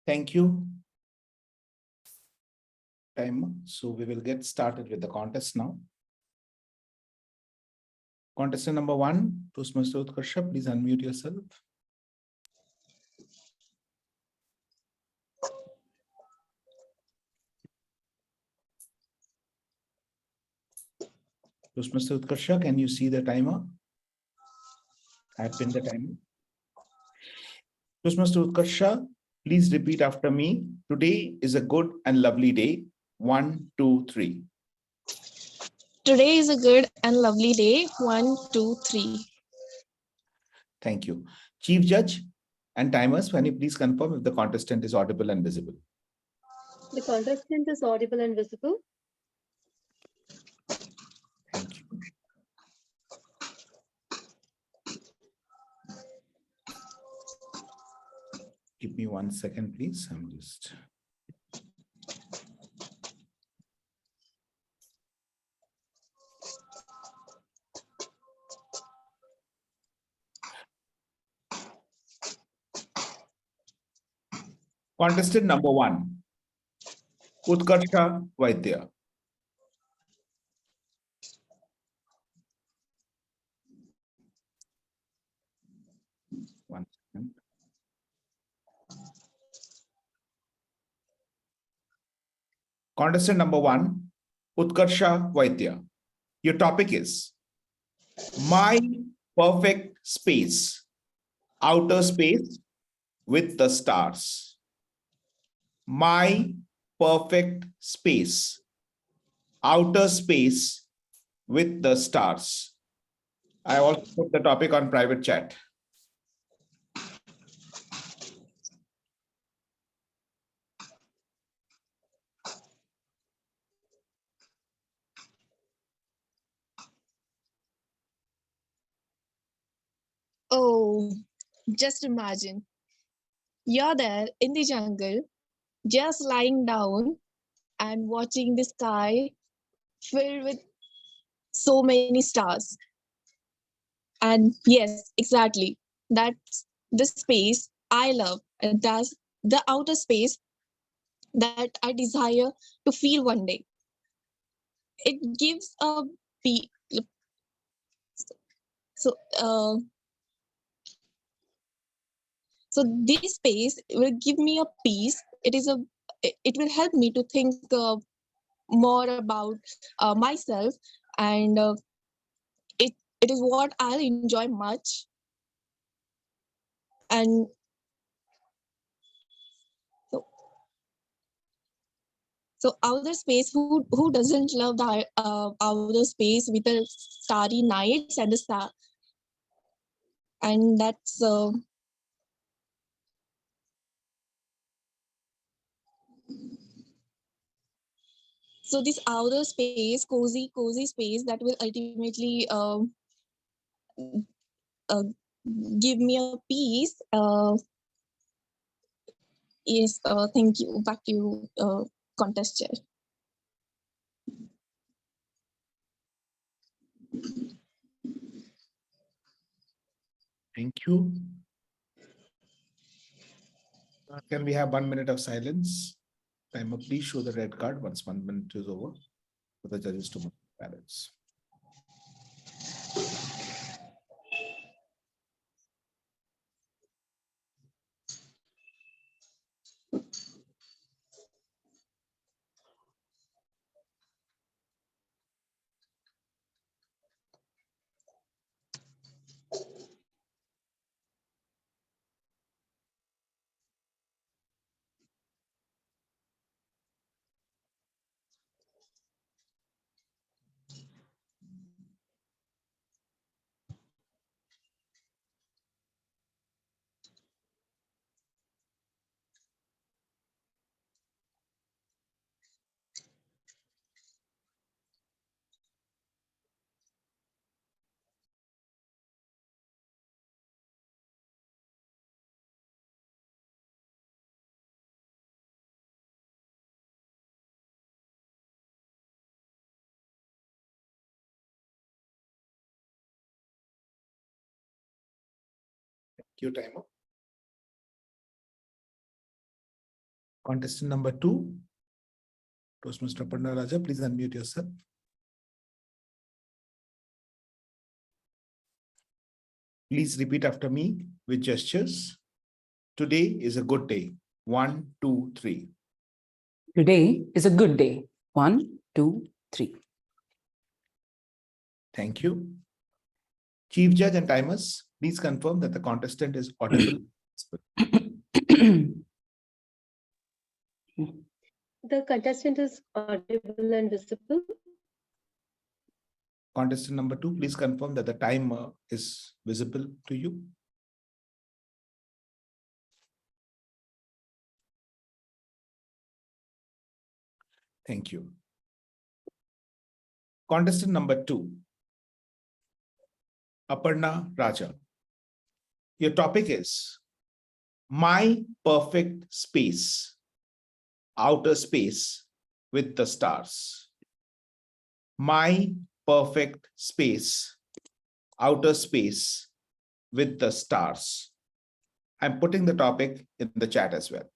[SPEAKER 10] Thank you. Time. So we will get started with the contest now. Contestant number 1, Toastmaster Utkarsha, please unmute yourself. Toastmaster Utkarsha, can you see the timer? I've pinned the timer. Toastmaster Utkarsha, please repeat after me. Today is a good and lovely day. 1, 2, 3.
[SPEAKER 17] Today is a good and lovely day. 1, 2, 3.
[SPEAKER 10] Thank you. Chief Judge and timers, can you please confirm if the contestant is audible and visible?
[SPEAKER 3] The contestant is audible and visible.
[SPEAKER 10] Thank you. Give me 1 second, please. I'm just... Contestant number 1, Utkarsha Vaidya. One second. Contestant number 1, Utkarsha Vaidya. Your topic is My Perfect Space, Outer Space with the Stars. My perfect space, outer space with the stars. I also put the topic on private chat.
[SPEAKER 17] Oh, just imagine. You're there in the jungle, just lying down and watching the sky filled with so many stars. And yes, exactly. That's the space I love. And that's the outer space that I desire to feel one day. It gives a be so So this space will give me a peace. It will help me to think more about myself, and it is what I'll enjoy much. And so outer space, who doesn't love the outer space with the starry nights and the star? And that's so this outer space, cozy space that will ultimately give me a peace. Yes, thank you. Back to you, contest chair.
[SPEAKER 10] Thank you. Can we have 1 minute of silence? Timer, please show the red card once 1 minute is over for the judges to mark ballots. Your timer. Contestant number 2, Toastmaster Aparna Raja, please unmute yourself. Please repeat after me with gestures. Today is a good day. 1, 2, 3.
[SPEAKER 7] Today is a good day. 1, 2, 3.
[SPEAKER 10] Thank you. Chief Judge and timers, please confirm that the contestant is audible.
[SPEAKER 3] The contestant is audible and visible.
[SPEAKER 10] Contestant number 2, please confirm that the timer is visible to you. Thank you. Contestant number 2, Aparna Raja. Your topic is my perfect space, outer space with the stars. My perfect space, outer space with the stars. I'm putting the topic in the chat as well.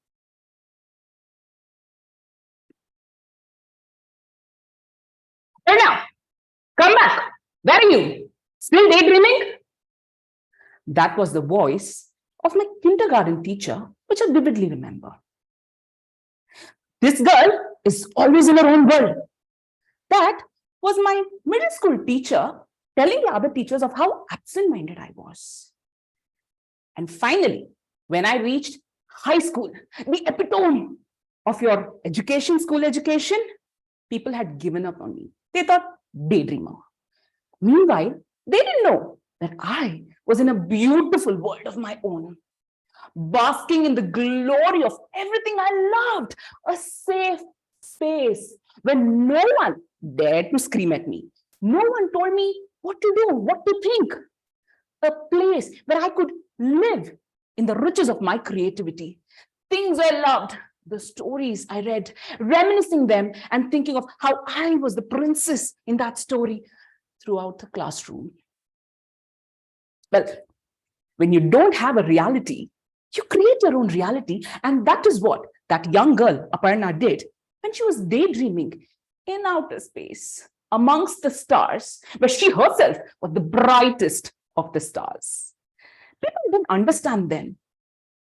[SPEAKER 7] Now, come back. Where are you? Still daydreaming? That was the voice of my kindergarten teacher, which I vividly remember. This girl is always in her own world. That was my middle school teacher telling the other teachers of how absent-minded I was. And finally, when I reached high school, the epitome of your school education, people had given up on me. They thought, daydreamer. Meanwhile, they didn't know that I was in a beautiful world of my own, basking in the glory of everything I loved, a safe space where no one dared to scream at me. No one told me what to do, what to think. A place where I could live in the riches of my creativity. Things I loved, the stories I read, reminiscing them and thinking of how I was the princess in that story throughout the classroom. Well, when you don't have a reality, you create your own reality. And that is what that young girl, Aparna, did when she was daydreaming in outer space amongst the stars, where she herself was the brightest of the stars. People didn't understand then,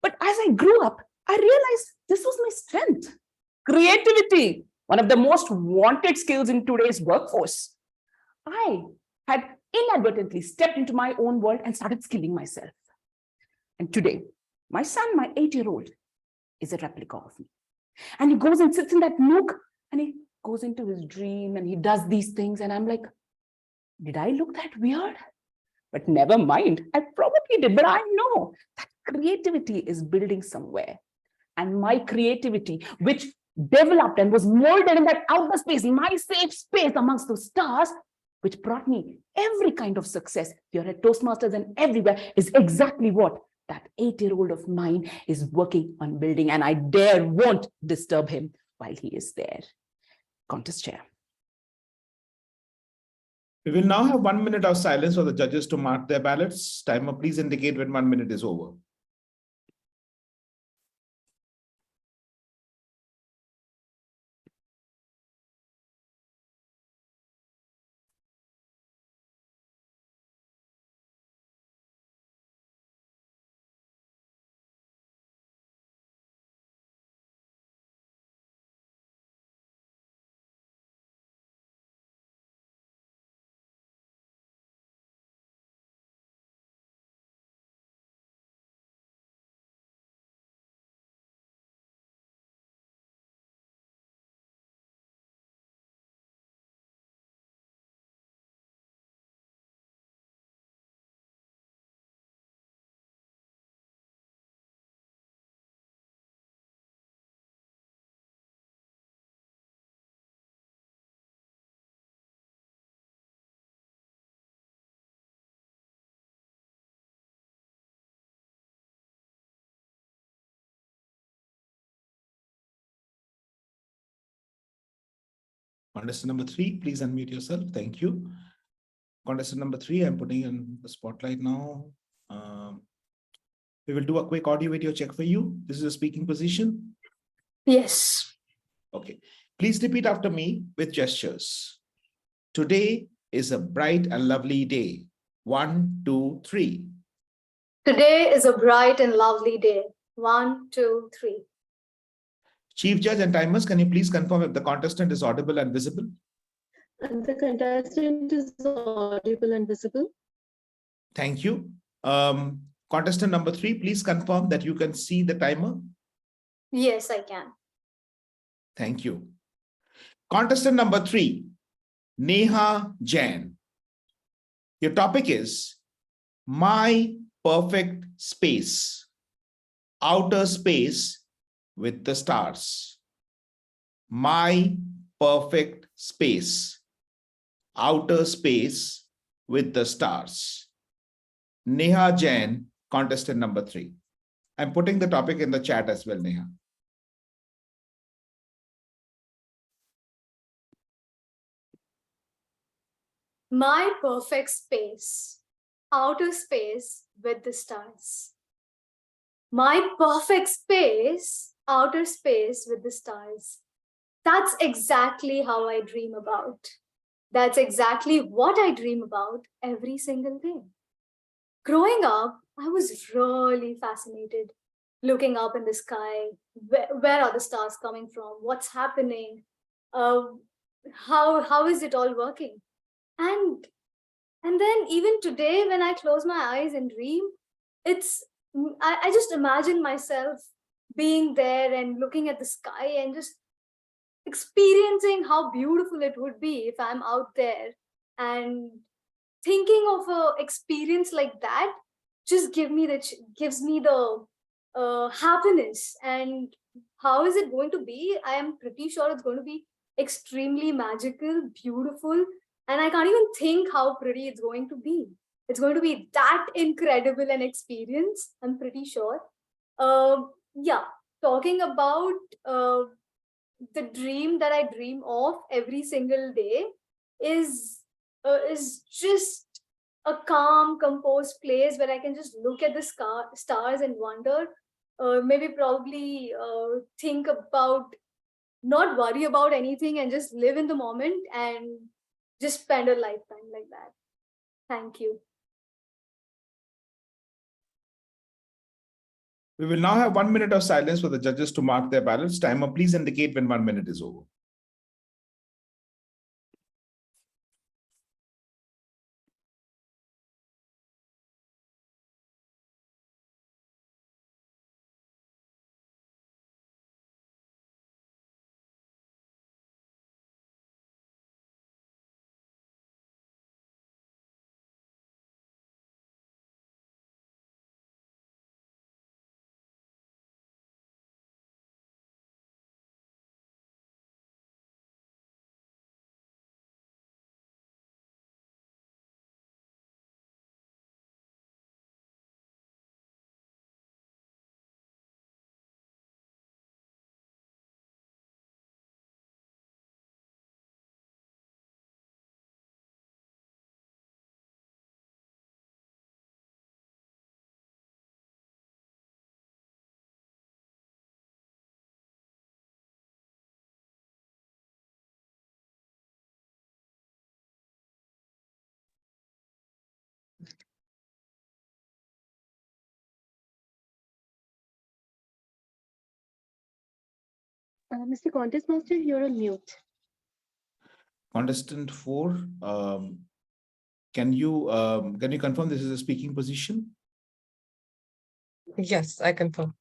[SPEAKER 7] But as I grew up, I realized this was my strength. Creativity, one of the most wanted skills in today's workforce. I had inadvertently stepped into my own world and started skilling myself. And today, my son, my 8-year-old, is a replica of me. And he goes and sits in that nook and he goes into his dream and he does these things. And I'm like, did I look that weird? But never mind, I probably did, but I know that creativity is building somewhere. And my creativity, which developed and was molded in that outer space, my safe space amongst those stars, which brought me every kind of success here at Toastmasters and everywhere, is exactly what that 8-year-old of mine is working on building, and I won't disturb him while he is there. Contest chair.
[SPEAKER 10] We will now have 1 minute of silence for the judges to mark their ballots. Timer, please indicate when 1 minute is over. Contestant number 3, please unmute yourself. Thank you. Contestant number 3, I'm putting in the spotlight now. We will do a quick audio video check for you. This is a speaking position.
[SPEAKER 5] Yes.
[SPEAKER 10] Okay. Please repeat after me with gestures. Today is a bright and lovely day. 1, 2, 3.
[SPEAKER 5] Today is a bright and lovely day. 1, 2, 3.
[SPEAKER 10] Chief Judge and timers, can you please confirm if the contestant is audible and visible?
[SPEAKER 16] And the contestant is audible and visible.
[SPEAKER 10] Thank you. Contestant number 3, please confirm that you can see the timer.
[SPEAKER 5] Yes, I can.
[SPEAKER 10] Thank you. Contestant number 3, Neha Jain. Your topic is My Perfect Space, Outer Space with the Stars. My Perfect Space, Outer Space with the Stars. Neha Jain, contestant number 3. I'm putting the topic in the chat as well, Neha.
[SPEAKER 5] My perfect space, outer space with the stars. My perfect space, outer space with the stars. That's exactly how I dream about. That's exactly what I dream about every single day. Growing up, I was really fascinated looking up in the sky. Where are the stars coming from? What's happening? How is it all working? And then even today, when I close my eyes and dream, I just imagine myself being there and looking at the sky and just experiencing how beautiful it would be if I'm out there. And thinking of an experience like that just gives me the happiness. And how is it going to be? I am pretty sure it's going to be extremely magical, beautiful, and I can't even think how pretty it's going to be. It's going to be that incredible an experience, I'm pretty sure. Yeah, talking about the dream that I dream of every single day is just a calm, composed place where I can just look at the stars and wonder, probably think about, not worry about anything and just live in the moment and just spend a lifetime like that. Thank you.
[SPEAKER 10] We will now have 1 minute of silence for the judges to mark their ballots. Timer, please indicate when 1 minute is over.
[SPEAKER 16] Mr. Contest Master, you're on mute.
[SPEAKER 10] Contestant 4, can you confirm this is a speaking position?
[SPEAKER 8] Yes, I confirm.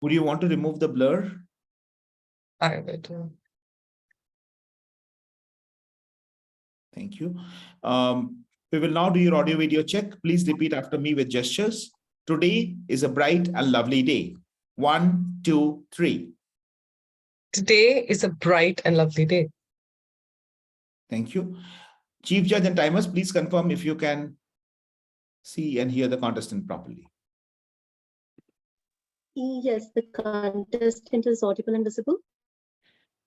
[SPEAKER 10] Would you want to remove the blur?
[SPEAKER 8] I would.
[SPEAKER 10] Thank you. We will now do your audio video check. Please repeat after me with gestures. Today is a bright and lovely day. 1, 2, 3.
[SPEAKER 8] Today is a bright and lovely day.
[SPEAKER 10] Thank you. Chief Judge and timers, please confirm if you can see and hear the contestant properly.
[SPEAKER 16] Yes, the contestant is audible and visible.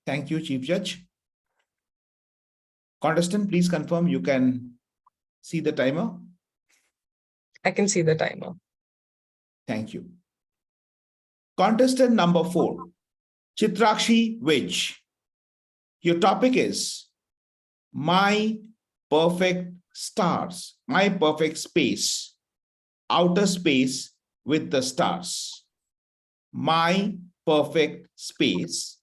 [SPEAKER 10] Thank you, Chief Judge. Contestant, please confirm you can see the timer.
[SPEAKER 8] I can see the timer.
[SPEAKER 10] Thank you. Contestant number 4, Chitrakshi Vij. Your topic is my perfect stars, my perfect space, outer space with the stars. My perfect space,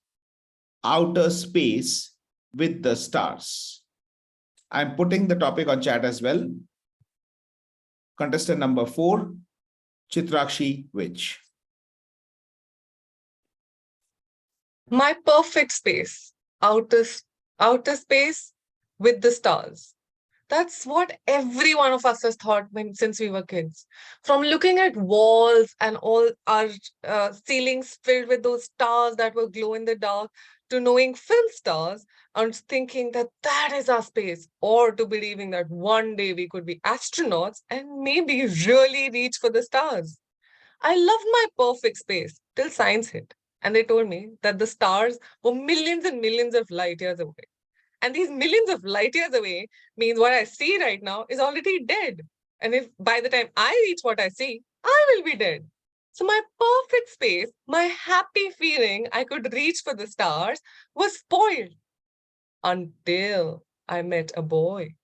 [SPEAKER 10] outer space with the stars. I'm putting the topic on chat as well. Contestant number 4, Chitrakshi Vij.
[SPEAKER 8] My perfect space, outer space with the stars. That's what every one of us has thought since we were kids. From looking at walls and all our ceilings filled with those stars that were glow in the dark, to knowing film stars and thinking that that is our space, or to believing that one day we could be astronauts and maybe really reach for the stars. I loved my perfect space till science hit. And they told me that the stars were millions and millions of light years away. And these millions of light years away means what I see right now is already dead. And if by the time I reach what I see, I will be dead. So my perfect space, my happy feeling I could reach for the stars was spoiled until I met a boy.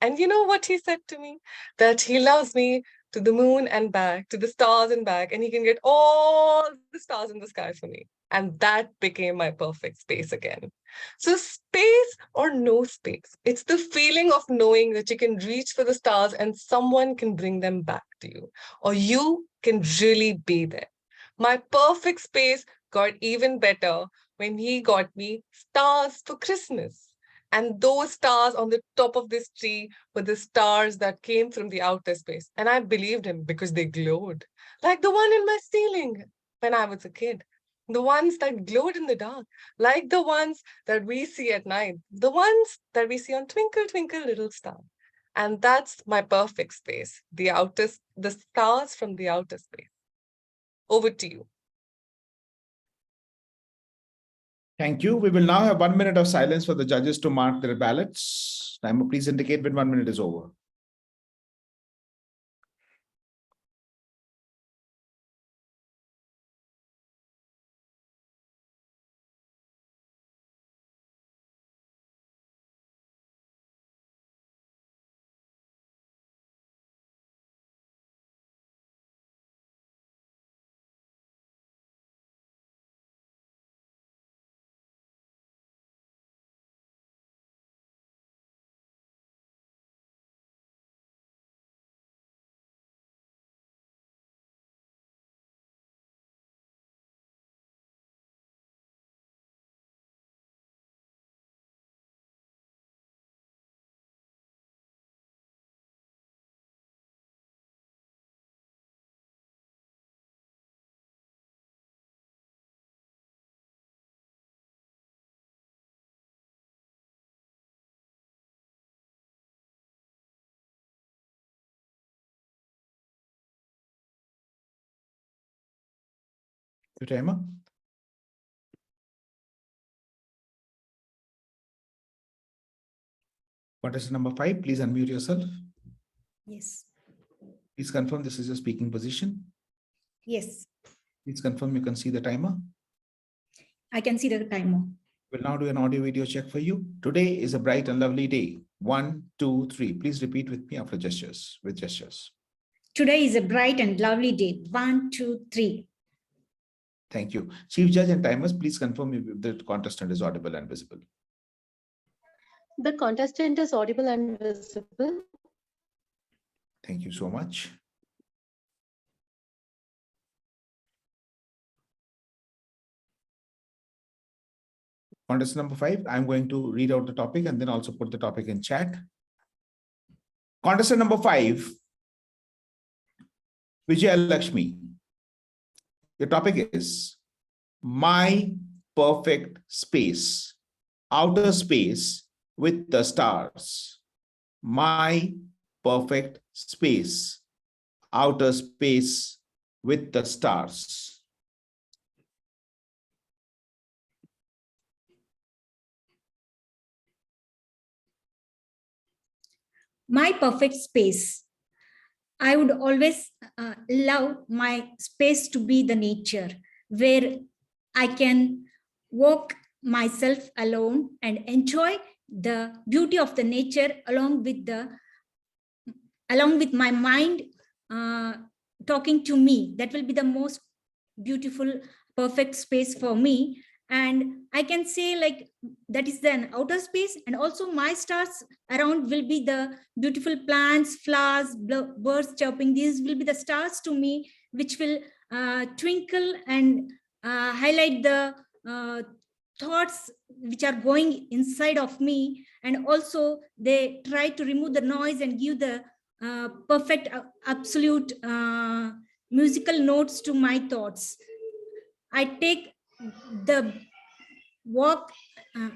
[SPEAKER 8] And you know what he said to me? That he loves me to the moon and back, to the stars and back, and he can get all the stars in the sky for me. And that became my perfect space again. So space or no space, it's the feeling of knowing that you can reach for the stars and someone can bring them back to you, or you can really be there. My perfect space got even better when he got me stars for Christmas. And those stars on the top of this tree were the stars that came from the outer space. And I believed him because they glowed, like the one in my ceiling when I was a kid. The ones that glowed in the dark, like the ones that we see at night, the ones that we see on Twinkle, Twinkle, Little Star. And that's my perfect space, the stars from the outer space. Over to you.
[SPEAKER 10] Thank you. We will now have 1 minute of silence for the judges to mark their ballots. Timer, please indicate when 1 minute is over. Your timer. Contestant number 5, please unmute yourself.
[SPEAKER 18] Yes.
[SPEAKER 10] Please confirm this is your speaking position.
[SPEAKER 18] Yes.
[SPEAKER 10] Please confirm you can see the timer.
[SPEAKER 18] I can see the timer.
[SPEAKER 10] We'll now do an audio video check for you. Today is a bright and lovely day. 1, 2, 3. Please repeat with me after gestures, with gestures.
[SPEAKER 18] Today is a bright and lovely day. 1, 2, 3.
[SPEAKER 10] Thank you. Chief Judge and timers, please confirm if the contestant is audible and visible.
[SPEAKER 16] The contestant is audible and visible.
[SPEAKER 10] Thank you so much. Contestant number 5, I'm going to read out the topic and then also put the topic in chat. Contestant number 5, Vijaya Lakshmi. Your topic is my perfect space, outer space with the stars. My perfect space, outer space with the stars.
[SPEAKER 18] My perfect space. I would always love my space to be the nature where I can walk myself alone and enjoy the beauty of the nature along with my mind talking to me. That will be the most beautiful, perfect space for me. And I can say like that is the outer space, and also my stars around will be the beautiful plants, flowers, birds chirping. These will be the stars to me, which will twinkle and highlight the thoughts which are going inside of me. And also they try to remove the noise and give the perfect, absolute musical notes to my thoughts. I take the walk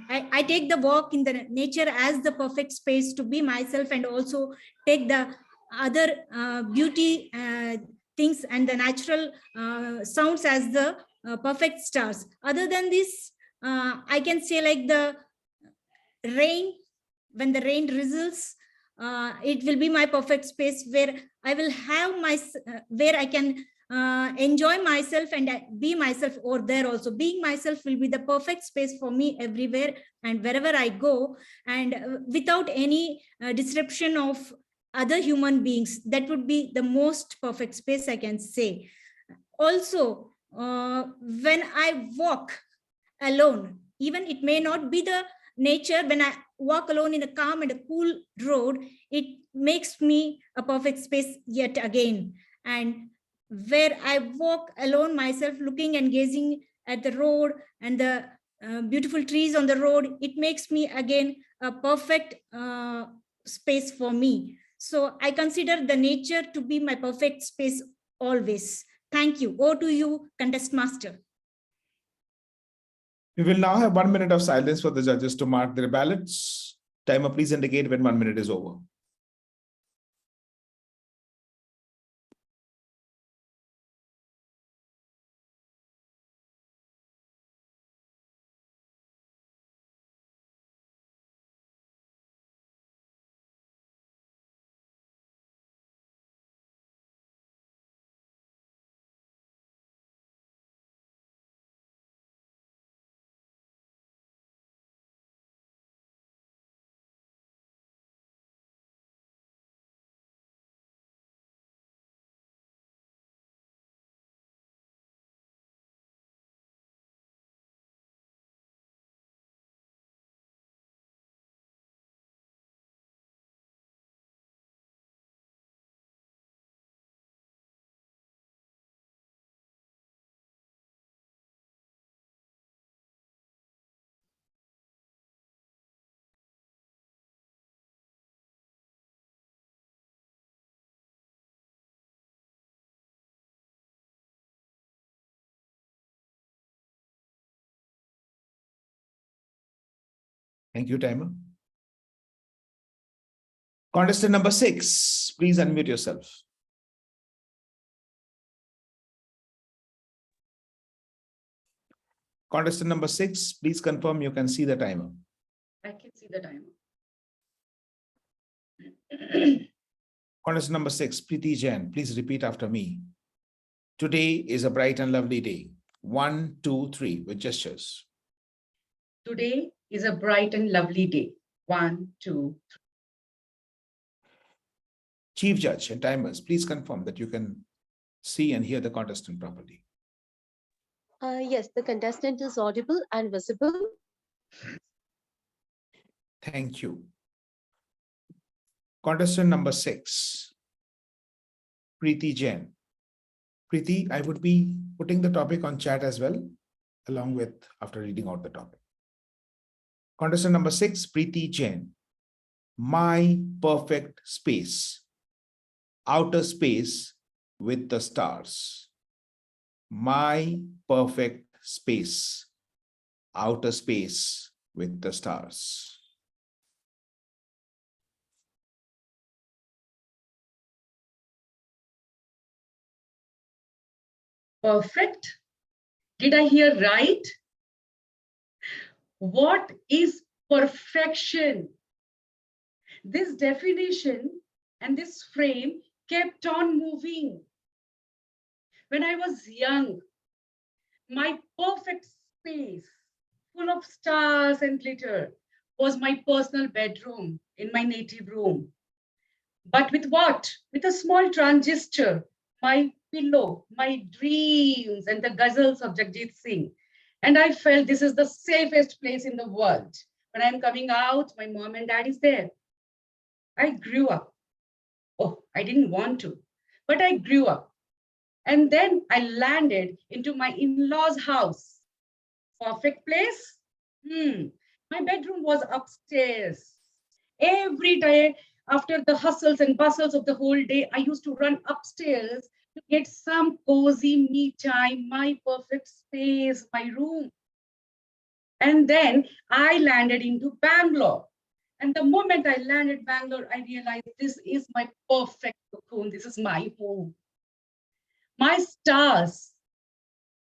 [SPEAKER 18] I take the walk in the nature as the perfect space to be myself, and also take the other beauty things and the natural sounds as the perfect stars. Other than this, I can say like the rain, when the rain drizzles, it will be my perfect space where I will have my where I can enjoy myself and be myself over there. Also being myself will be the perfect space for me everywhere and wherever I go, and without any disruption of other human beings. That would be the most perfect space, I can say. Also, when I walk alone, even it may not be the nature, when I walk alone in a calm and a cool road, it makes me a perfect space yet again. And where I walk alone myself, looking and gazing at the road and the beautiful trees on the road, it makes me again a perfect space for me. So I consider the nature to be my perfect space always. Thank you. Over to you, Contest Master.
[SPEAKER 10] We will now have 1 minute of silence for the judges to mark their ballots. Timer, please indicate when 1 minute is over. Thank you, timer. Contestant number 6, please unmute yourself. Contestant number 6, please confirm you can see the timer.
[SPEAKER 9] I can see the timer.
[SPEAKER 10] Contestant number 6, Preeti Jain, please repeat after me. Today is a bright and lovely day. 1, 2, 3 with gestures.
[SPEAKER 9] Today is a bright and lovely day. 1, 2, 3.
[SPEAKER 10] Chief Judge and timers, please confirm that you can see and hear the contestant properly.
[SPEAKER 16] Yes, the contestant is audible and visible.
[SPEAKER 10] Thank you. Contestant number 6, Preeti Jain. Preeti, I would be putting the topic on chat as well, along with after reading out the topic. Contestant number 6, Preeti Jain. My perfect space. Outer space with the stars. My perfect space. Outer space with the stars.
[SPEAKER 9] Perfect. Did I hear right? What is perfection? This definition and this frame kept on moving. When I was young, my perfect space, full of stars and glitter, was my personal bedroom in my native room. But with what? With a small transistor, my pillow, my dreams, and the ghazals of Jagjit Singh. And I felt this is the safest place in the world. When I'm coming out, my mom and dad is there. I grew up. Oh, I didn't want to, but I grew up. And then I landed into my in-laws' house. Perfect place? My bedroom was upstairs. Every day after the hustles and bustles of the whole day, I used to run upstairs to get some cozy me time, my perfect space, my room. And then I landed into Bangalore. And the moment I landed Bangalore, I realized this is my perfect cocoon. This is my home. My stars,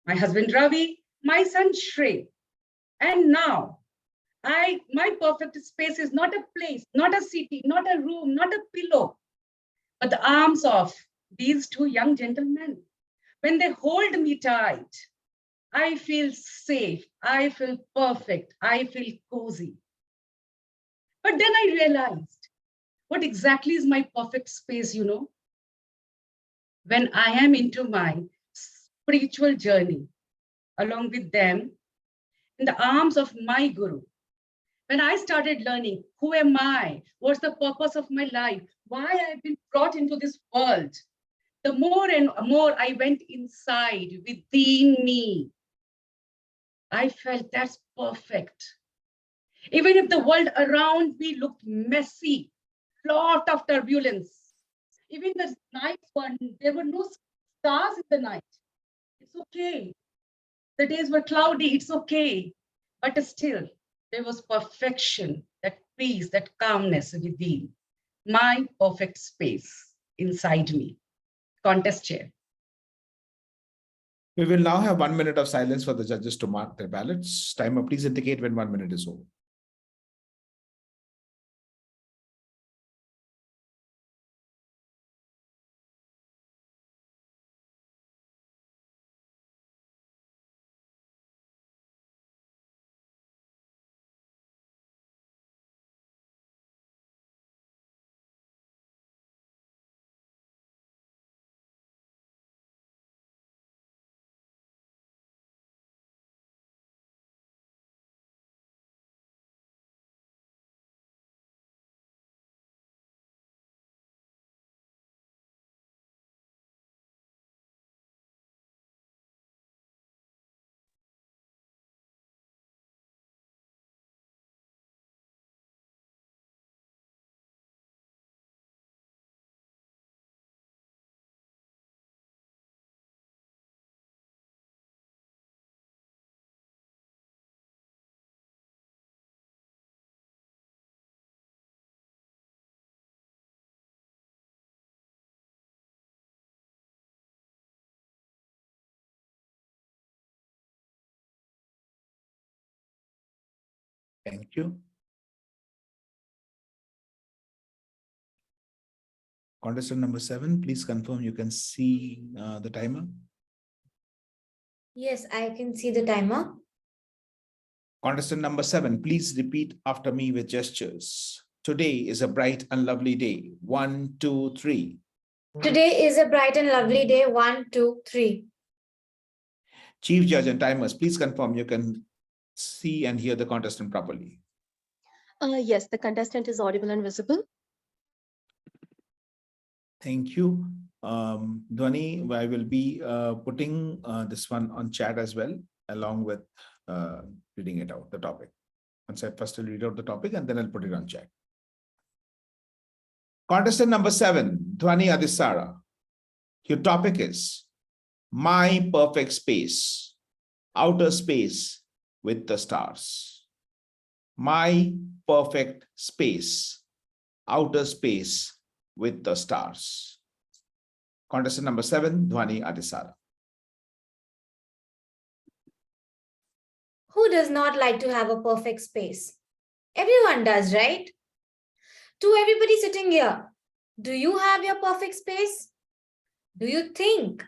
[SPEAKER 9] my husband Ravi, my son Shrey. And now my perfect space is not a place, not a city, not a room, not a pillow, but the arms of these two young gentlemen. When they hold me tight, I feel safe, I feel perfect, I feel cozy. But then I realized what exactly is my perfect space, you know? When I am into my spiritual journey, along with them, in the arms of my guru, when I started learning, who am I? What's the purpose of my life? Why I've been brought into this world? The more and more I went inside within me, I felt that's perfect. Even if the world around me looked messy, lot of turbulence, even the night one, there were no stars in the night. It's okay. The days were cloudy, it's okay. But still, there was perfection, that peace, that calmness within. My perfect space inside me. Contest chair.
[SPEAKER 10] We will now have 1 minute of silence for the judges to mark their ballots. Timer, please indicate when 1 minute is over. Thank you. Contestant number 7, please confirm you can see the timer.
[SPEAKER 18] Yes, I can see the timer.
[SPEAKER 10] Contestant number 7, please repeat after me with gestures. Today is a bright and lovely day. 1, 2, 3.
[SPEAKER 18] Today is a bright and lovely day. 1, 2, 3.
[SPEAKER 10] Chief Judge and timers, please confirm you can see and hear the contestant properly.
[SPEAKER 16] Yes, the contestant is audible and visible.
[SPEAKER 10] Thank you. Dhwani, I will be putting this one on chat as well, along with reading it out, the topic. Once I first will read out the topic and then I'll put it on chat. Contestant number 7, Dhwani Adisara. Your topic is My Perfect Space, Outer Space with the Stars. My Perfect Space, Outer Space with the Stars. Contestant number 7, Dhwani Adisara.
[SPEAKER 18] Who does not like to have a perfect space? Everyone does, right? To everybody sitting here, do you have your perfect space? Do you think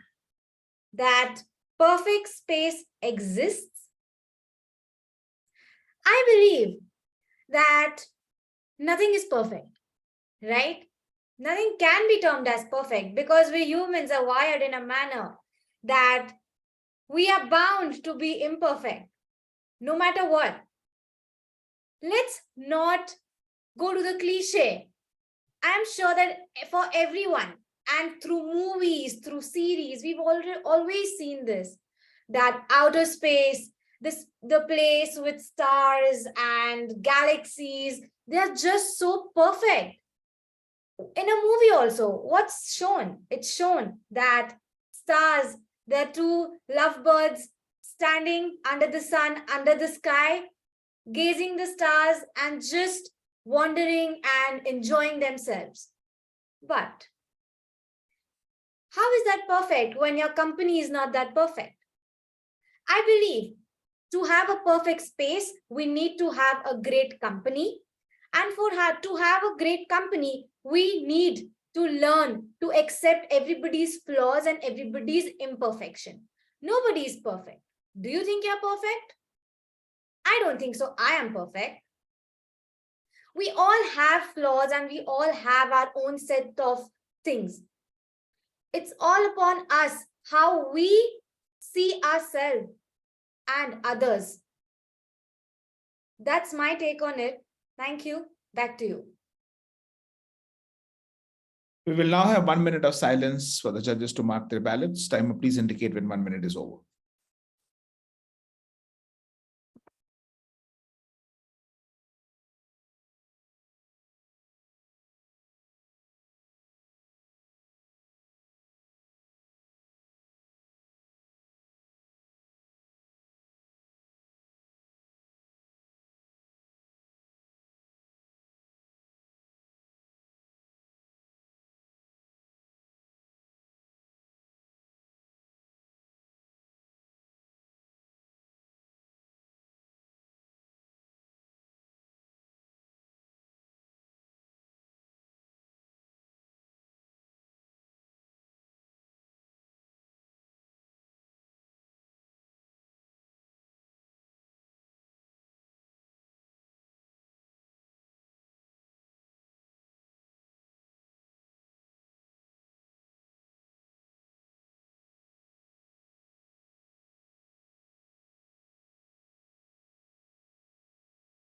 [SPEAKER 18] that perfect space exists? I believe that nothing is perfect, right? Nothing can be termed as perfect because we humans are wired in a manner that we are bound to be imperfect, no matter what. Let's not go to the cliche. I'm sure that for everyone, and through movies, through series, we've always seen this, that outer space, the place with stars and galaxies, they're just so perfect. In a movie also, what's shown? It's shown that stars, there are two lovebirds standing under the sun, under the sky, gazing the stars and just wandering and enjoying themselves. But how is that perfect when your company is not that perfect? I believe to have a perfect space, we need to have a great company. And to have a great company, we need to learn to accept everybody's flaws and everybody's imperfection. Nobody is perfect. Do you think you're perfect? I don't think so. I am perfect. We all have flaws and we all have our own set of things. It's all upon us how we see ourselves and others. That's my take on it. Thank you. Back to you.
[SPEAKER 10] We will now have 1 minute of silence for the judges to mark their ballots. Timer, please indicate when 1 minute is over.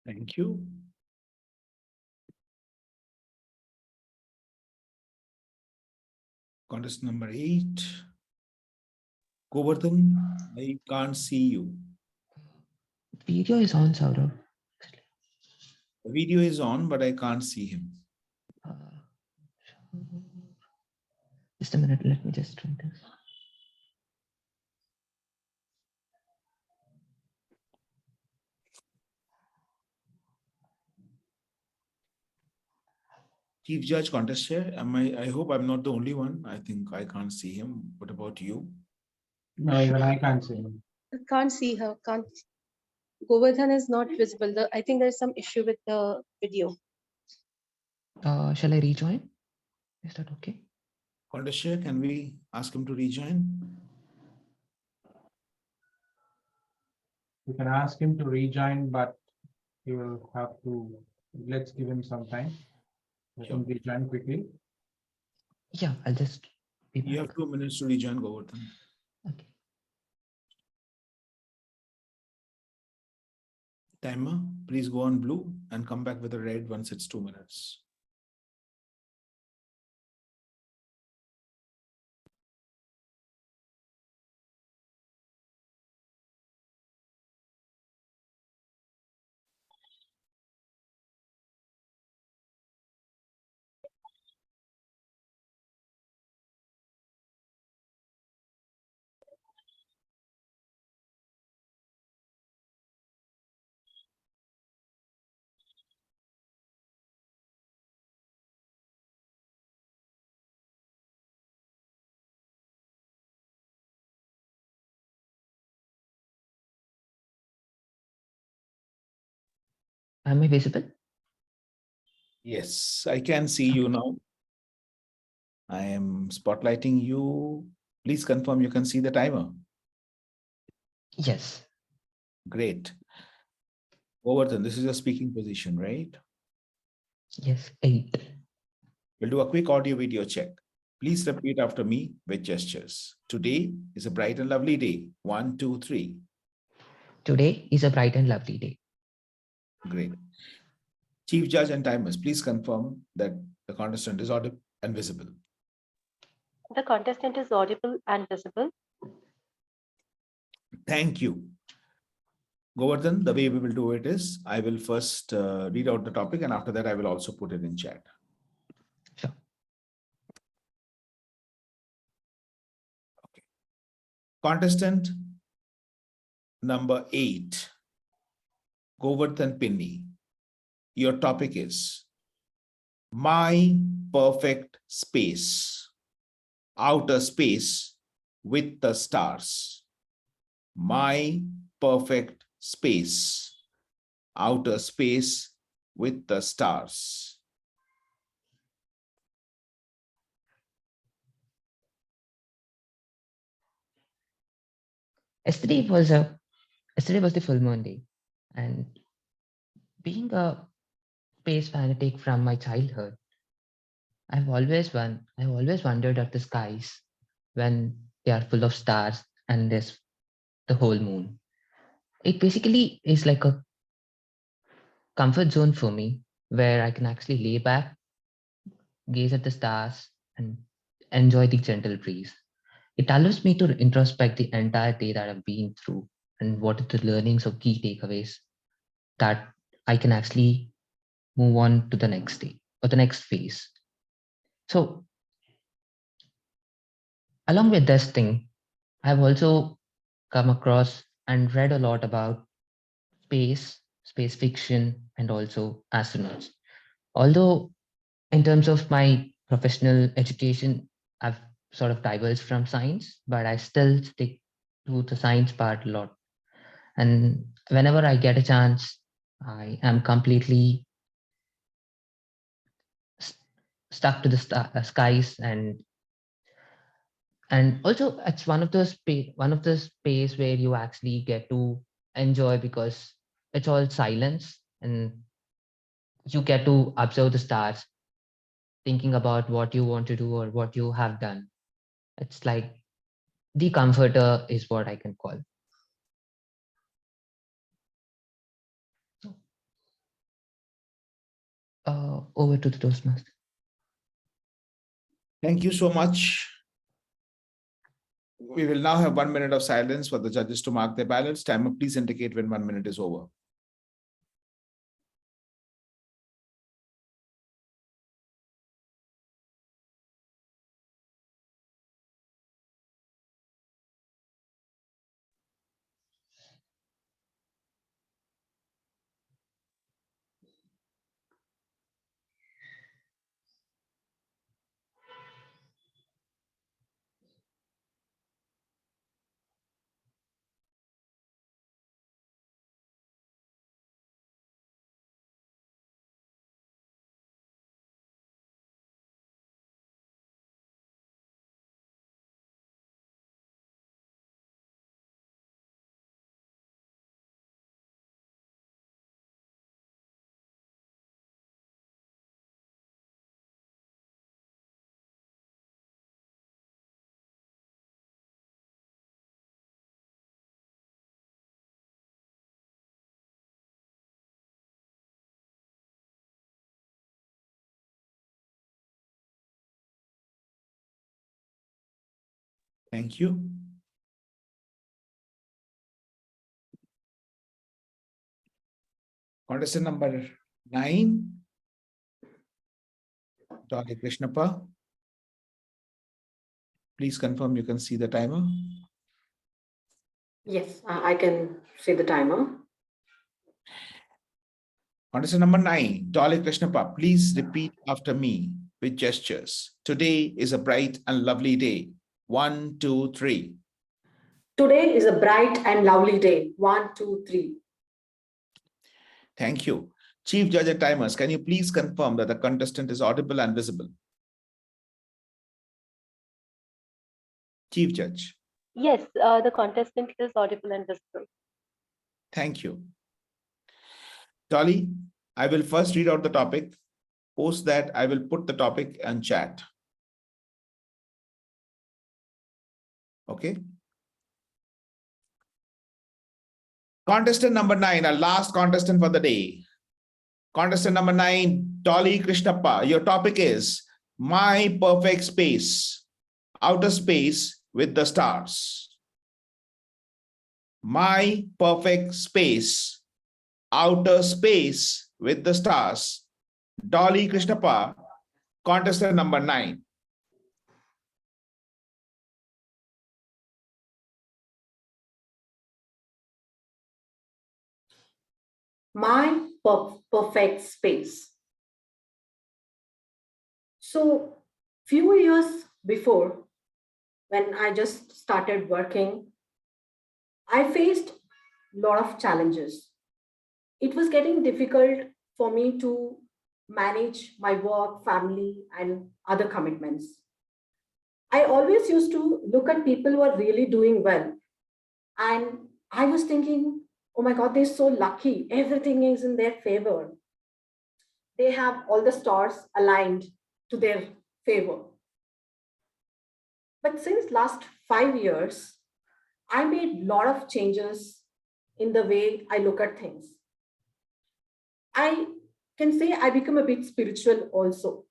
[SPEAKER 10] Thank you. Contest number 8. Govardhan, I can't see you.
[SPEAKER 15] Video is on, Saurav.
[SPEAKER 10] The video is on, but I can't see him.
[SPEAKER 15] Just a minute, let me just try this.
[SPEAKER 10] Chief Judge, Contest Chair, I hope I'm not the only one. I think I can't see him. What about you?
[SPEAKER 2] No, even I can't see him.
[SPEAKER 16] Can't see her. Can't. Govardhan is not visible. I think there's some issue with the video.
[SPEAKER 15] Shall I rejoin? Is that okay?
[SPEAKER 10] Contest, can we ask him to rejoin?
[SPEAKER 2] You can ask him to rejoin, but he will have to, let's give him some time. Let him rejoin quickly.
[SPEAKER 15] Yeah, I'll just be back.
[SPEAKER 10] You have 2 minutes to rejoin, Govardhan.
[SPEAKER 15] Okay.
[SPEAKER 10] Timer, please go on blue and come back with a red once it's 2 minutes.
[SPEAKER 15] Am I visible?
[SPEAKER 10] Yes, I can see you now. I am spotlighting you. Please confirm you can see the timer.
[SPEAKER 15] Yes.
[SPEAKER 10] Great. Govardhan, this is your speaking position, right?
[SPEAKER 15] Yes, 8.
[SPEAKER 10] We'll do a quick audio video check. Please repeat after me with gestures. Today is a bright and lovely day. 1, 2, 3.
[SPEAKER 15] Today is a bright and lovely day.
[SPEAKER 10] Great. Chief Judge and timers, please confirm that the contestant is audible and visible.
[SPEAKER 3] The contestant is audible and visible.
[SPEAKER 10] Thank you. Govardhan, the way we will do it is, I will first read out the topic and after that I will also put it in chat.
[SPEAKER 15] Sure.
[SPEAKER 10] Okay. Contestant number 8, Govardhan Pinney. Your topic is my perfect space, outer space with the stars. My perfect space, outer space with the stars.
[SPEAKER 15] Yesterday was the full moon day, and being a space fanatic from my childhood, I've always wondered at the skies when they are full of stars and there's the whole moon. It basically is like a comfort zone for me where I can actually lay back, gaze at the stars, and enjoy the gentle breeze. It allows me to introspect the entire day that I've been through and what are the learnings or key takeaways that I can actually move on to the next day or the next phase. So along with this thing, I've also come across and read a lot about space fiction, and also astronauts. Although in terms of my professional education, I've sort of diverged from science, but I still stick to the science part a lot. And whenever I get a chance, I am completely stuck to the skies, and also it's one of the space where you actually get to enjoy because it's all silence and you get to observe the stars, thinking about what you want to do or what you have done. It's like the comforter is what I can call. Over to the Toastmaster.
[SPEAKER 10] Thank you so much. We will now have 1 minute of silence for the judges to mark their ballots. Timer, please indicate when 1 minute is over. Thank you. Contestant number 9, Dolly Krishnappa. Please confirm you can see the timer.
[SPEAKER 19] Yes, I can see the timer.
[SPEAKER 10] Contestant number 9, Dolly Krishnappa, please repeat after me with gestures. Today is a bright and lovely day. 1, 2, 3.
[SPEAKER 19] Today is a bright and lovely day. 1, 2, 3.
[SPEAKER 10] Thank you. Chief Judge at Timers, can you please confirm that the contestant is audible and visible? Chief Judge.
[SPEAKER 3] Yes, the contestant is audible and visible.
[SPEAKER 10] Thank you. Dolly, I will first read out the topic. Post that, I will put the topic in chat. Okay. Contestant number 9, our last contestant for the day. Contestant number 9, Dolly Krishnappa. Your topic is My Perfect Space, Outer Space with the Stars. My Perfect Space, Outer Space with the Stars. Dolly Krishnappa, contestant number 9.
[SPEAKER 19] My perfect space. So, few years before, when I just started working, I faced a lot of challenges. It was getting difficult for me to manage my work, family, and other commitments. I always used to look at people who are really doing well. And I was thinking, oh my God, they're so lucky. Everything is in their favor. They have all the stars aligned to their favor. But since last 5 years, I made a lot of changes in the way I look at things. I can say I become a bit spiritual also.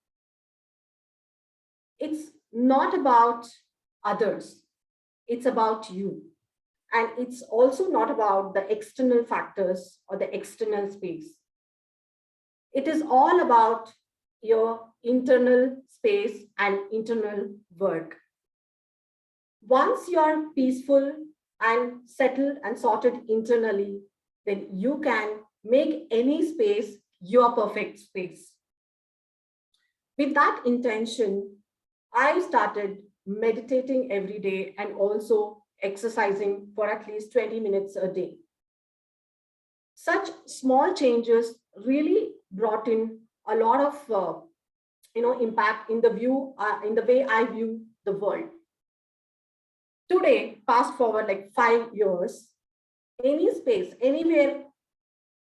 [SPEAKER 19] It's not about others, it's about you. And it's also not about the external factors or the external space. It is all about your internal space and internal work. Once you are peaceful and settled and sorted internally, then you can make any space your perfect space. With that intention, I started meditating every day and also exercising for at least 20 minutes a day. Such small changes really brought in a lot of impact in the way I view the world. Today, fast forward like 5 years, any space, anywhere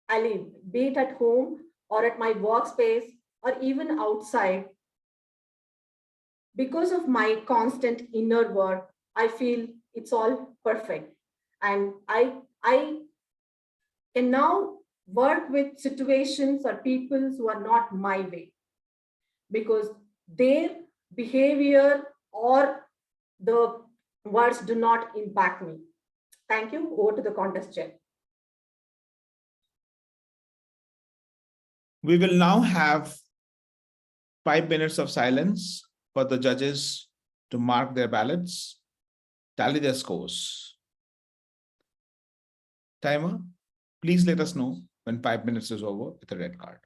[SPEAKER 19] I live, be it at home or at my workspace or even outside, because of my constant inner work, I feel it's all perfect. And I can now work with situations or people who are not my way, because their behavior or the words do not impact me. Thank you. Over to the contest chair.
[SPEAKER 10] We will now have 5 minutes of silence for the judges to mark their ballots, tally their scores. Timer, please let us know when 5 minutes is over with a red card.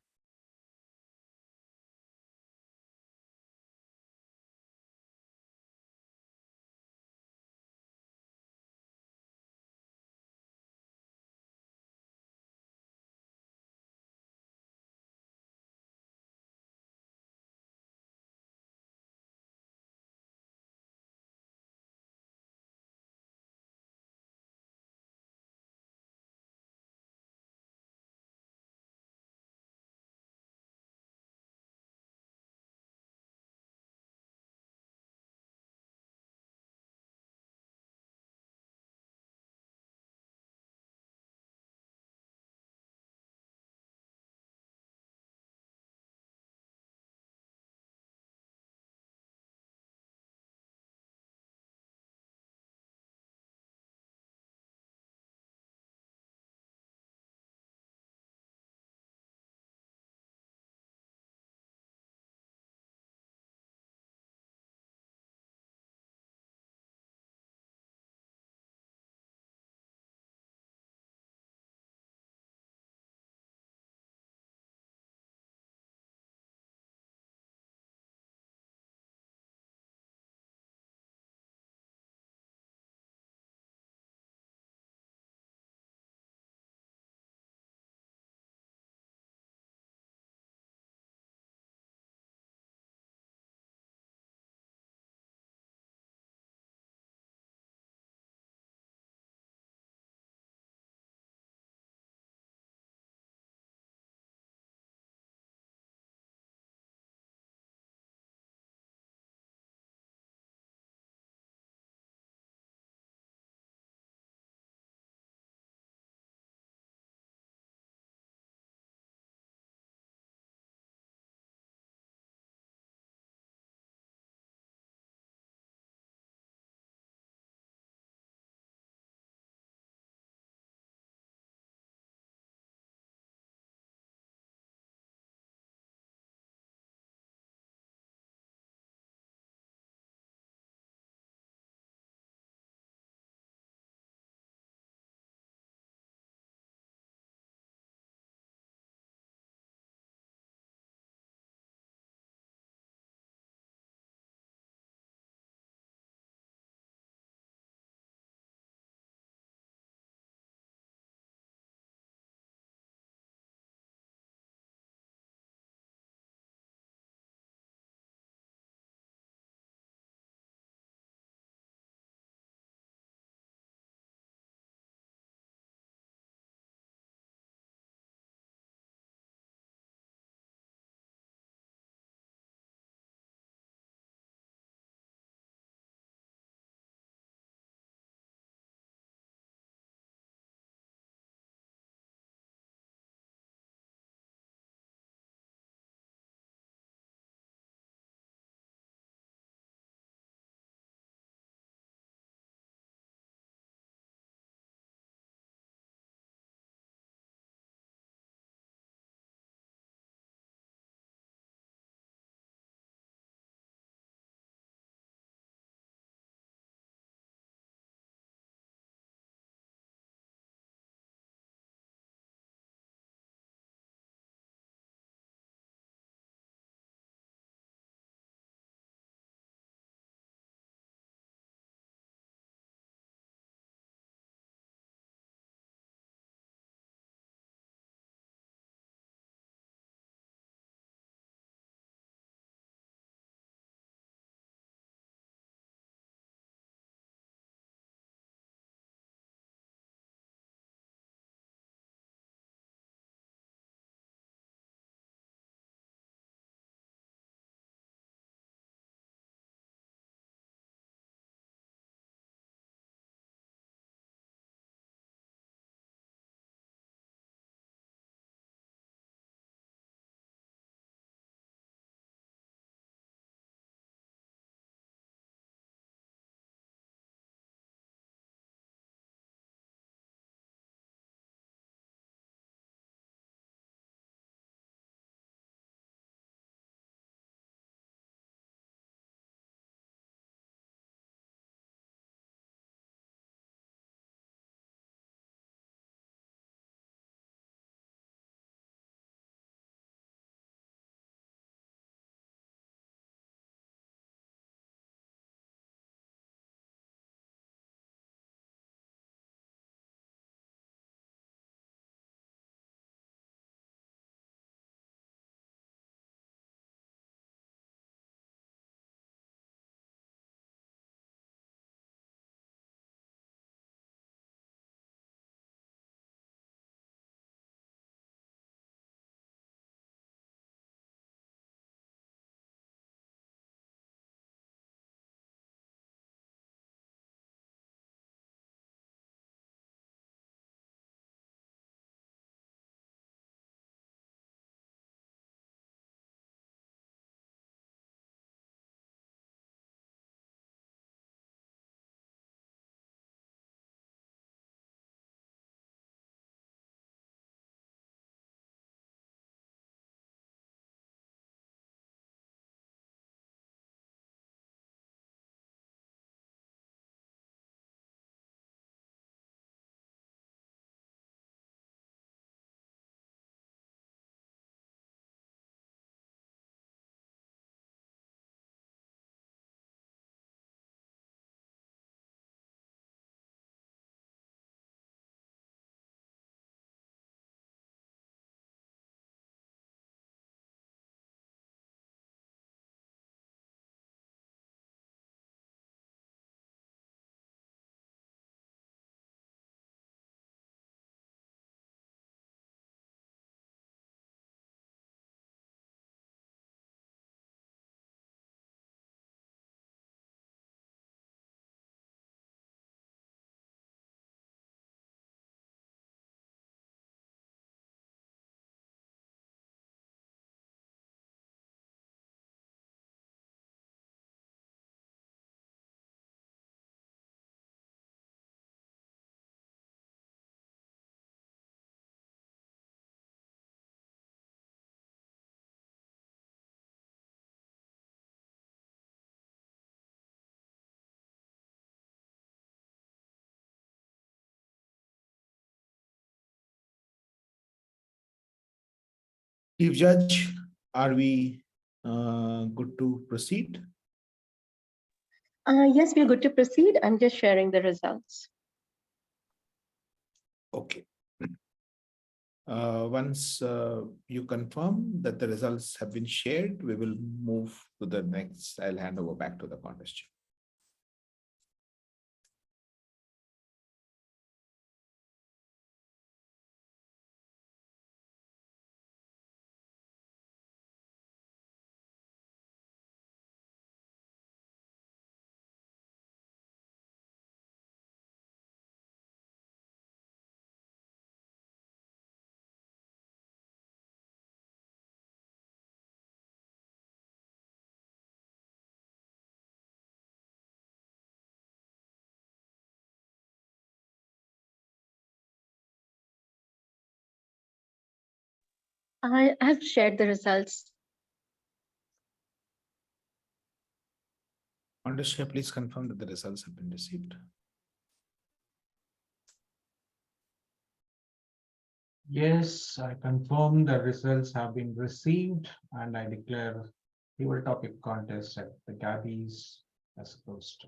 [SPEAKER 10] Chief Judge, are we good to proceed?
[SPEAKER 16] Yes, we're good to proceed. I'm just sharing the results.
[SPEAKER 10] Okay. Once you confirm that the results have been shared, we will move to the next. I'll hand over back to the contest chair.
[SPEAKER 16] I have shared the results.
[SPEAKER 10] Contest chair, please confirm that the results have been received.
[SPEAKER 2] Yes, I confirm the results have been received and I declare table topic contest at the Gabbys as closed.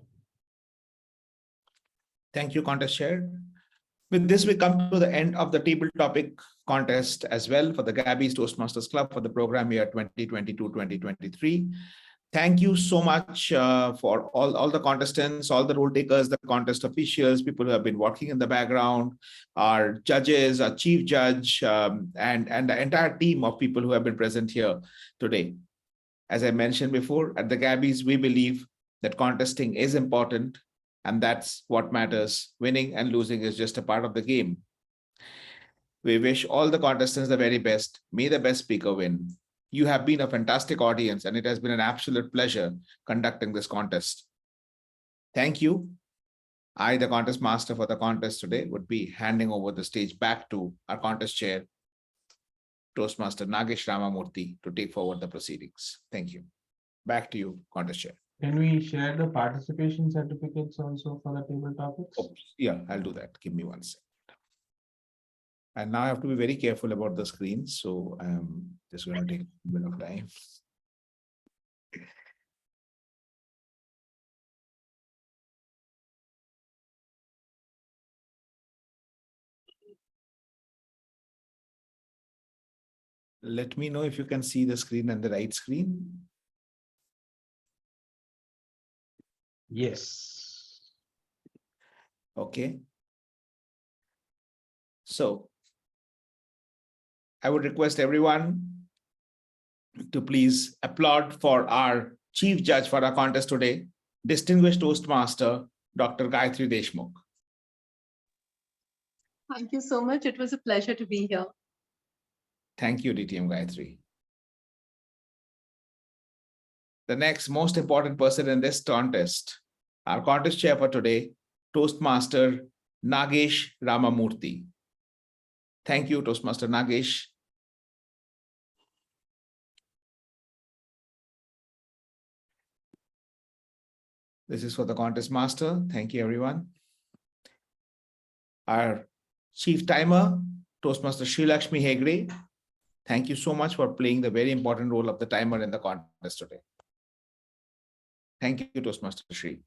[SPEAKER 10] Thank you, contest chair. With this, we come to the end of the table topic contest as well for the Gabbys Toastmasters Club for the program year 2022-2023. Thank you so much for all the contestants, all the role takers, the contest officials, people who have been working in the background, our judges, our chief judge, and the entire team of people who have been present here today. As I mentioned before, at the Gabbys, we believe that contesting is important, and that's what matters. Winning and losing is just a part of the game. We wish all the contestants the very best. May the best speaker win. You have been a fantastic audience, and it has been an absolute pleasure conducting this contest. Thank you. I, the contest master for the contest today, would be handing over the stage back to our contest chair, Toastmaster Nagesh Ramamurthy, to take forward the proceedings. Thank you. Back to you, contest chair.
[SPEAKER 2] Can we share the participation certificates also for the table topics?
[SPEAKER 10] Oh, yeah, I'll do that. Give me 1 second. And now I have to be very careful about the screen. So I'm just going to take a bit of time. Let me know if you can see the screen and the right screen.
[SPEAKER 2] Yes.
[SPEAKER 10] Okay. So I would request everyone to please applaud for our chief judge for our contest today, distinguished Toastmaster, Dr. Gayatri Deshmukh.
[SPEAKER 16] Thank you so much. It was a pleasure to be here.
[SPEAKER 10] Thank you, DTM Gayatri. The next most important person in this contest, our contest chair for today, Toastmaster Nagesh Ramamurthy. Thank you, Toastmaster Nagesh. This is for the contest master. Thank you, everyone. Our chief timer, Toastmaster Srilakshmi Hegde. Thank you so much for playing the very important role of the timer in the contest today. Thank you, Toastmaster Shri.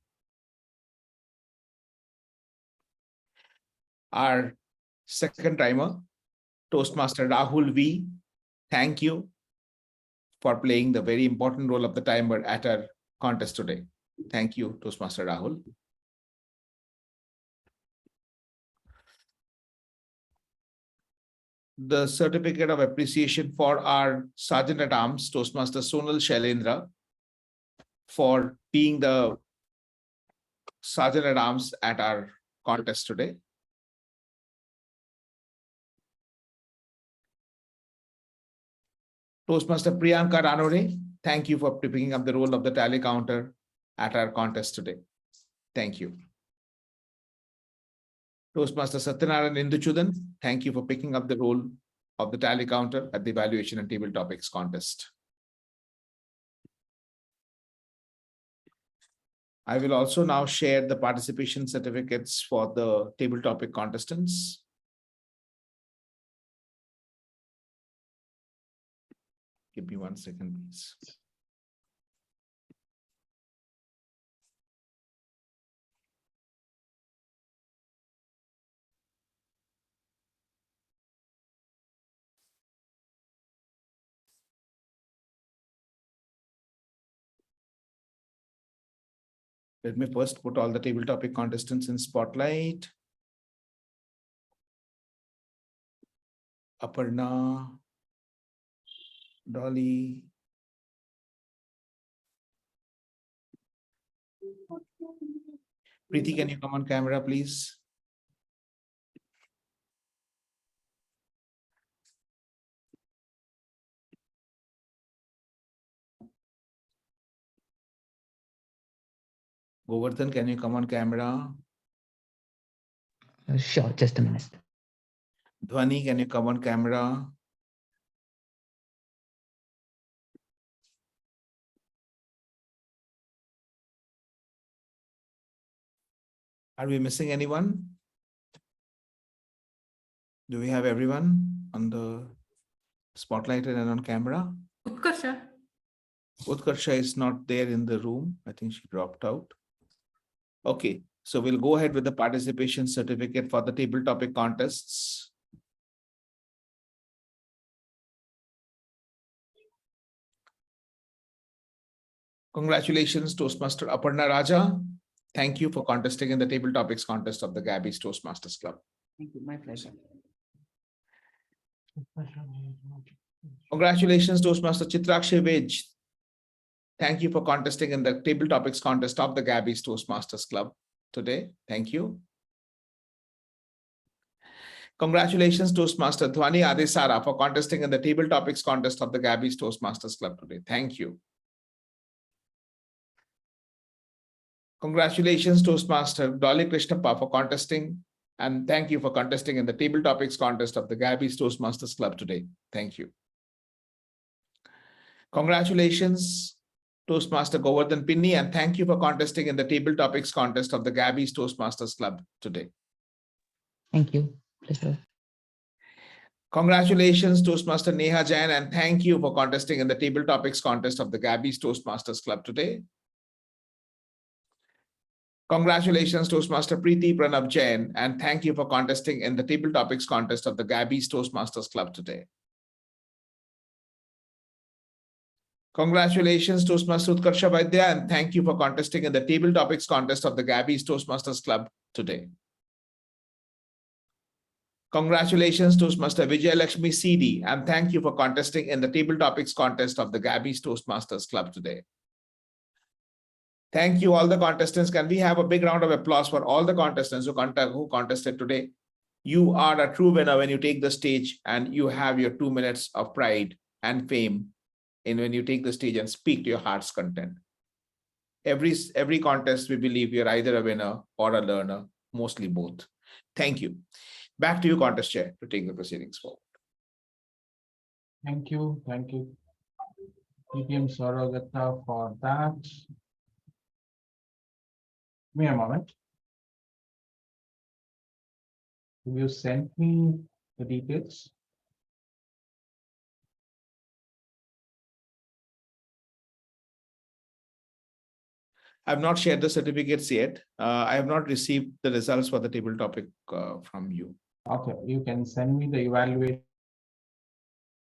[SPEAKER 10] Our second timer, Toastmaster Rahul V. Thank you for playing the very important role of the timer at our contest today. Thank you, Toastmaster Rahul. The certificate of appreciation for our Sergeant at Arms, Toastmaster Sonal Shailendra, for being the Sergeant at Arms at our contest today. Toastmaster Priyanka Ranore, thank you for picking up the role of the tally counter at our contest today. Thank you. Toastmaster Satyanarayan Induchudan, thank you for picking up the role of the tally counter at the evaluation and table topics contest. I will also now share the participation certificates for the table topic contestants. Give me 1 second, please. Let me first put all the table topic contestants in spotlight. Aparna, Dolly. Preeti, can you come on camera, please? Govardhan, can you come on camera?
[SPEAKER 15] Sure, just a minute.
[SPEAKER 10] Dhwani, can you come on camera? Are we missing anyone? Do we have everyone on the spotlighted and on camera?
[SPEAKER 1] Utkarsha.
[SPEAKER 10] Utkarsha is not there in the room. I think she dropped out. Okay, so we'll go ahead with the participation certificate for the table topic contests. Congratulations, Toastmaster Aparna Raja. Thank you for contesting in the table topics contest of the Gabbys Toastmasters Club.
[SPEAKER 7] Thank you. My pleasure.
[SPEAKER 10] Congratulations, Toastmaster Chitrakshi Vij. Thank you for contesting in the table topics contest of the Gabbys Toastmasters Club today. Thank you. Congratulations, Toastmaster Dhwani Adesara, for contesting in the table topics contest of the Gabbys Toastmasters Club today. Thank you. Congratulations, Toastmaster Dolly Krishnappa, for contesting, and thank you for contesting in the table topics contest of the Gabbys Toastmasters Club today. Thank you. Congratulations, Toastmaster Govardhan Pinni, and thank you for contesting in the table topics contest of the Gabbys Toastmasters Club today.
[SPEAKER 15] Thank you. Pleasure.
[SPEAKER 10] Congratulations, Toastmaster Neha Jain, and thank you for contesting in the table topics contest of the Gabbys Toastmasters Club today. Congratulations, Toastmaster Preeti Pranab Jain, and thank you for contesting in the table topics contest of the Gabbys Toastmasters Club today. Congratulations, Toastmaster Utkarsha Vaidya, and thank you for contesting in the table topics contest of the Gabbys Toastmasters Club today. Congratulations, Toastmaster Vijay Lakshmi CD, and thank you for contesting in the table topics contest of the Gabbys Toastmasters Club today. Thank you, all the contestants. Can we have a big round of applause for all the contestants who contested today? You are a true winner when you take the stage and you have your 2 minutes of pride and fame in when you take the stage and speak to your heart's content. Every contest, we believe you're either a winner or a learner, mostly both. Thank you. Back to you, contest chair, to take the proceedings forward.
[SPEAKER 2] Thank you. Thank you, PPM Sauragatta, for that. Give me a moment. Will you send me the details?
[SPEAKER 10] I've not shared the certificates yet. I have not received the results for the table topic from you.
[SPEAKER 2] Okay, you can send me the evaluation.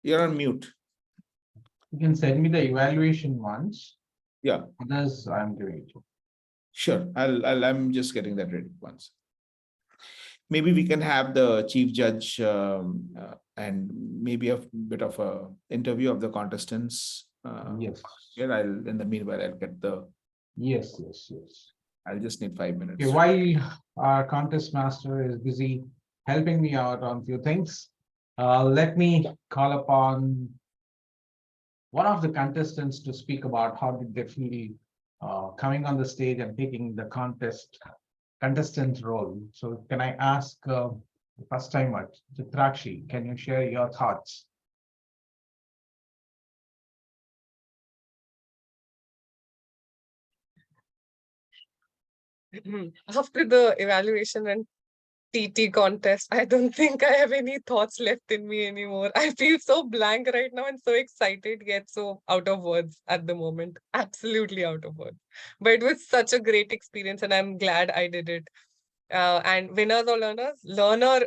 [SPEAKER 10] You're on mute.
[SPEAKER 2] You can send me the evaluation ones.
[SPEAKER 10] Yeah.
[SPEAKER 2] Others I'm doing it.
[SPEAKER 10] Sure. I'm just getting that ready once. Maybe we can have the chief judge and maybe a bit of a interview of the contestants.
[SPEAKER 2] Yes.
[SPEAKER 10] Here in the meanwhile, I'll get the.
[SPEAKER 2] Yes.
[SPEAKER 10] I'll just need 5 minutes.
[SPEAKER 2] Okay, while our contest master is busy helping me out on a few things, let me call upon one of the contestants to speak about how did they feel coming on the stage and taking the contestant role. So can I ask the first timer, Chitrakshi, can you share your thoughts?
[SPEAKER 8] After the evaluation went TT contest. I don't think I have any thoughts left in me anymore. I feel so blank right now and so excited, yet so out of words at the moment. Absolutely out of words. But it was such a great experience and I'm glad I did it. And winners or learners? Learner,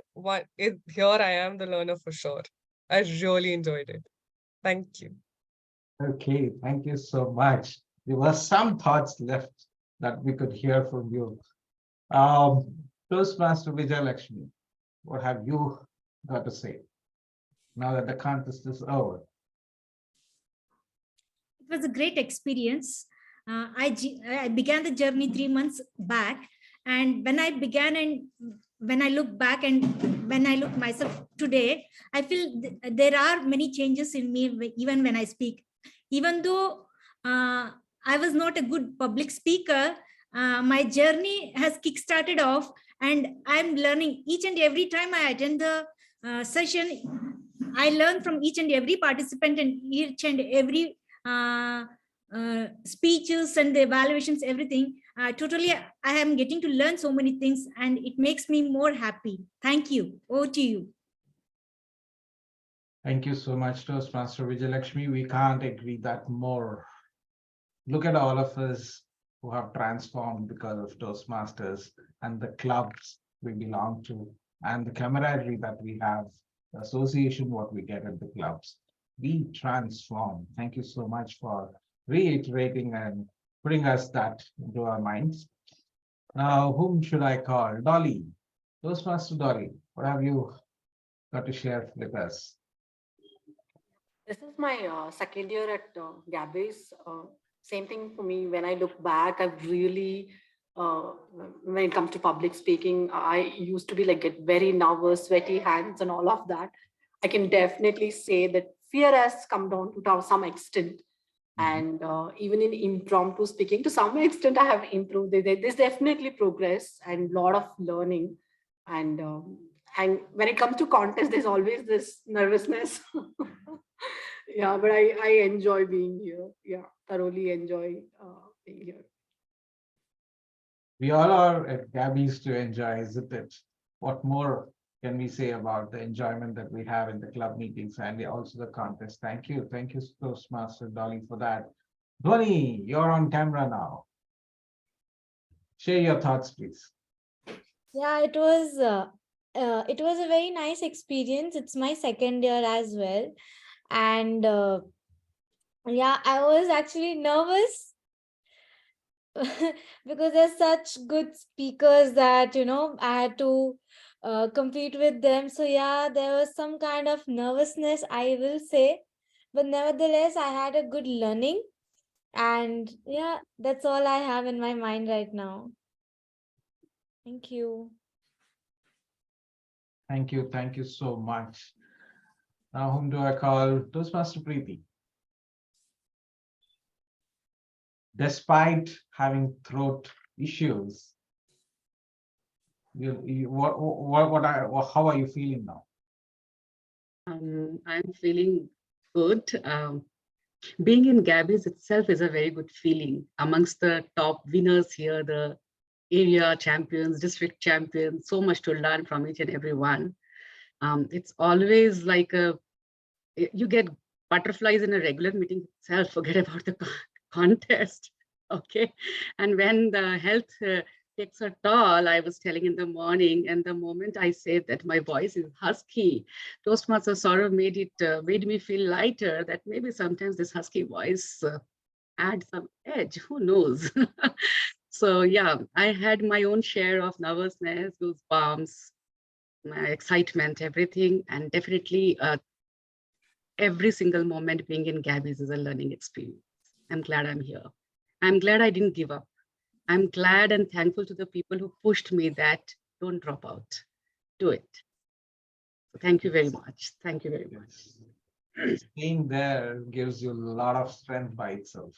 [SPEAKER 8] here I am, the learner for sure. I really enjoyed it. Thank you.
[SPEAKER 2] Okay, thank you so much. There were some thoughts left that we could hear from you. Toastmaster Vijay Lakshmi, what have you got to say now that the contest is over?
[SPEAKER 18] It was a great experience. I began the journey 3 months back, and when I began and when I look back and when I look myself today, I feel there are many changes in me even when I speak. Even though I was not a good public speaker, my journey has kick-started off, and I'm learning each and every time I attend the session. I learn from each and every participant and each and every speeches and the evaluations, everything. Totally, I am getting to learn so many things, and it makes me more happy. Thank you. Over to you.
[SPEAKER 2] Thank you so much, Toastmaster Vijay Lakshmi. We can't agree that more. Look at all of us who have transformed because of Toastmasters and the clubs we belong to and the camaraderie that we have, the association, what we get at the clubs. We transform. Thank you so much for reiterating and putting us that into our minds. Now, whom should I call? Dolly, Toastmaster Dolly, what have you got to share with us?
[SPEAKER 19] This is my second year at Gabbys. Same thing for me. When I look back, I've really, when it comes to public speaking, I used to be like get very nervous, sweaty hands and all of that. I can definitely say that fear has come down to some extent. And even in impromptu speaking, to some extent, I have improved. There's definitely progress and a lot of learning. And when it comes to contest, there's always this nervousness. Yeah, but I enjoy being here. Yeah, thoroughly enjoy being here.
[SPEAKER 2] We all are at Gabbys to enjoy, isn't it? What more can we say about the enjoyment that we have in the club meetings and also the contest? Thank you. Thank you, Toastmaster Dolly, for that. Dhoni, you're on camera now. Share your thoughts, please.
[SPEAKER 12] Yeah, it was a very nice experience. It's my second year as well. And yeah, I was actually nervous because there's such good speakers that, I had to compete with them. So yeah, there was some kind of nervousness, I will say. But nevertheless, I had a good learning. And yeah, that's all I have in my mind right now. Thank you.
[SPEAKER 2] Thank you. Thank you so much. Now, whom do I call? Toastmaster Preeti. Despite having throat issues, how are you feeling now?
[SPEAKER 9] I'm feeling good. Being in Gabbys itself is a very good feeling. Amongst the top winners here, the area champions, district champions, so much to learn from each and every one. It's always like you get butterflies in a regular meeting itself, forget about the contest, okay? And when the health takes a toll, I was telling in the morning, and the moment I said that my voice is husky, Toastmaster sort of made me feel lighter, that maybe sometimes this husky voice adds some edge, who knows? So yeah, I had my own share of nervousness, goosebumps, my excitement, everything, and definitely every single moment being in Gabbys is a learning experience. I'm glad I'm here. I'm glad I didn't give up. I'm glad and thankful to the people who pushed me that don't drop out, do it. So thank you very much. Thank you very much.
[SPEAKER 2] Being there gives you a lot of strength by itself.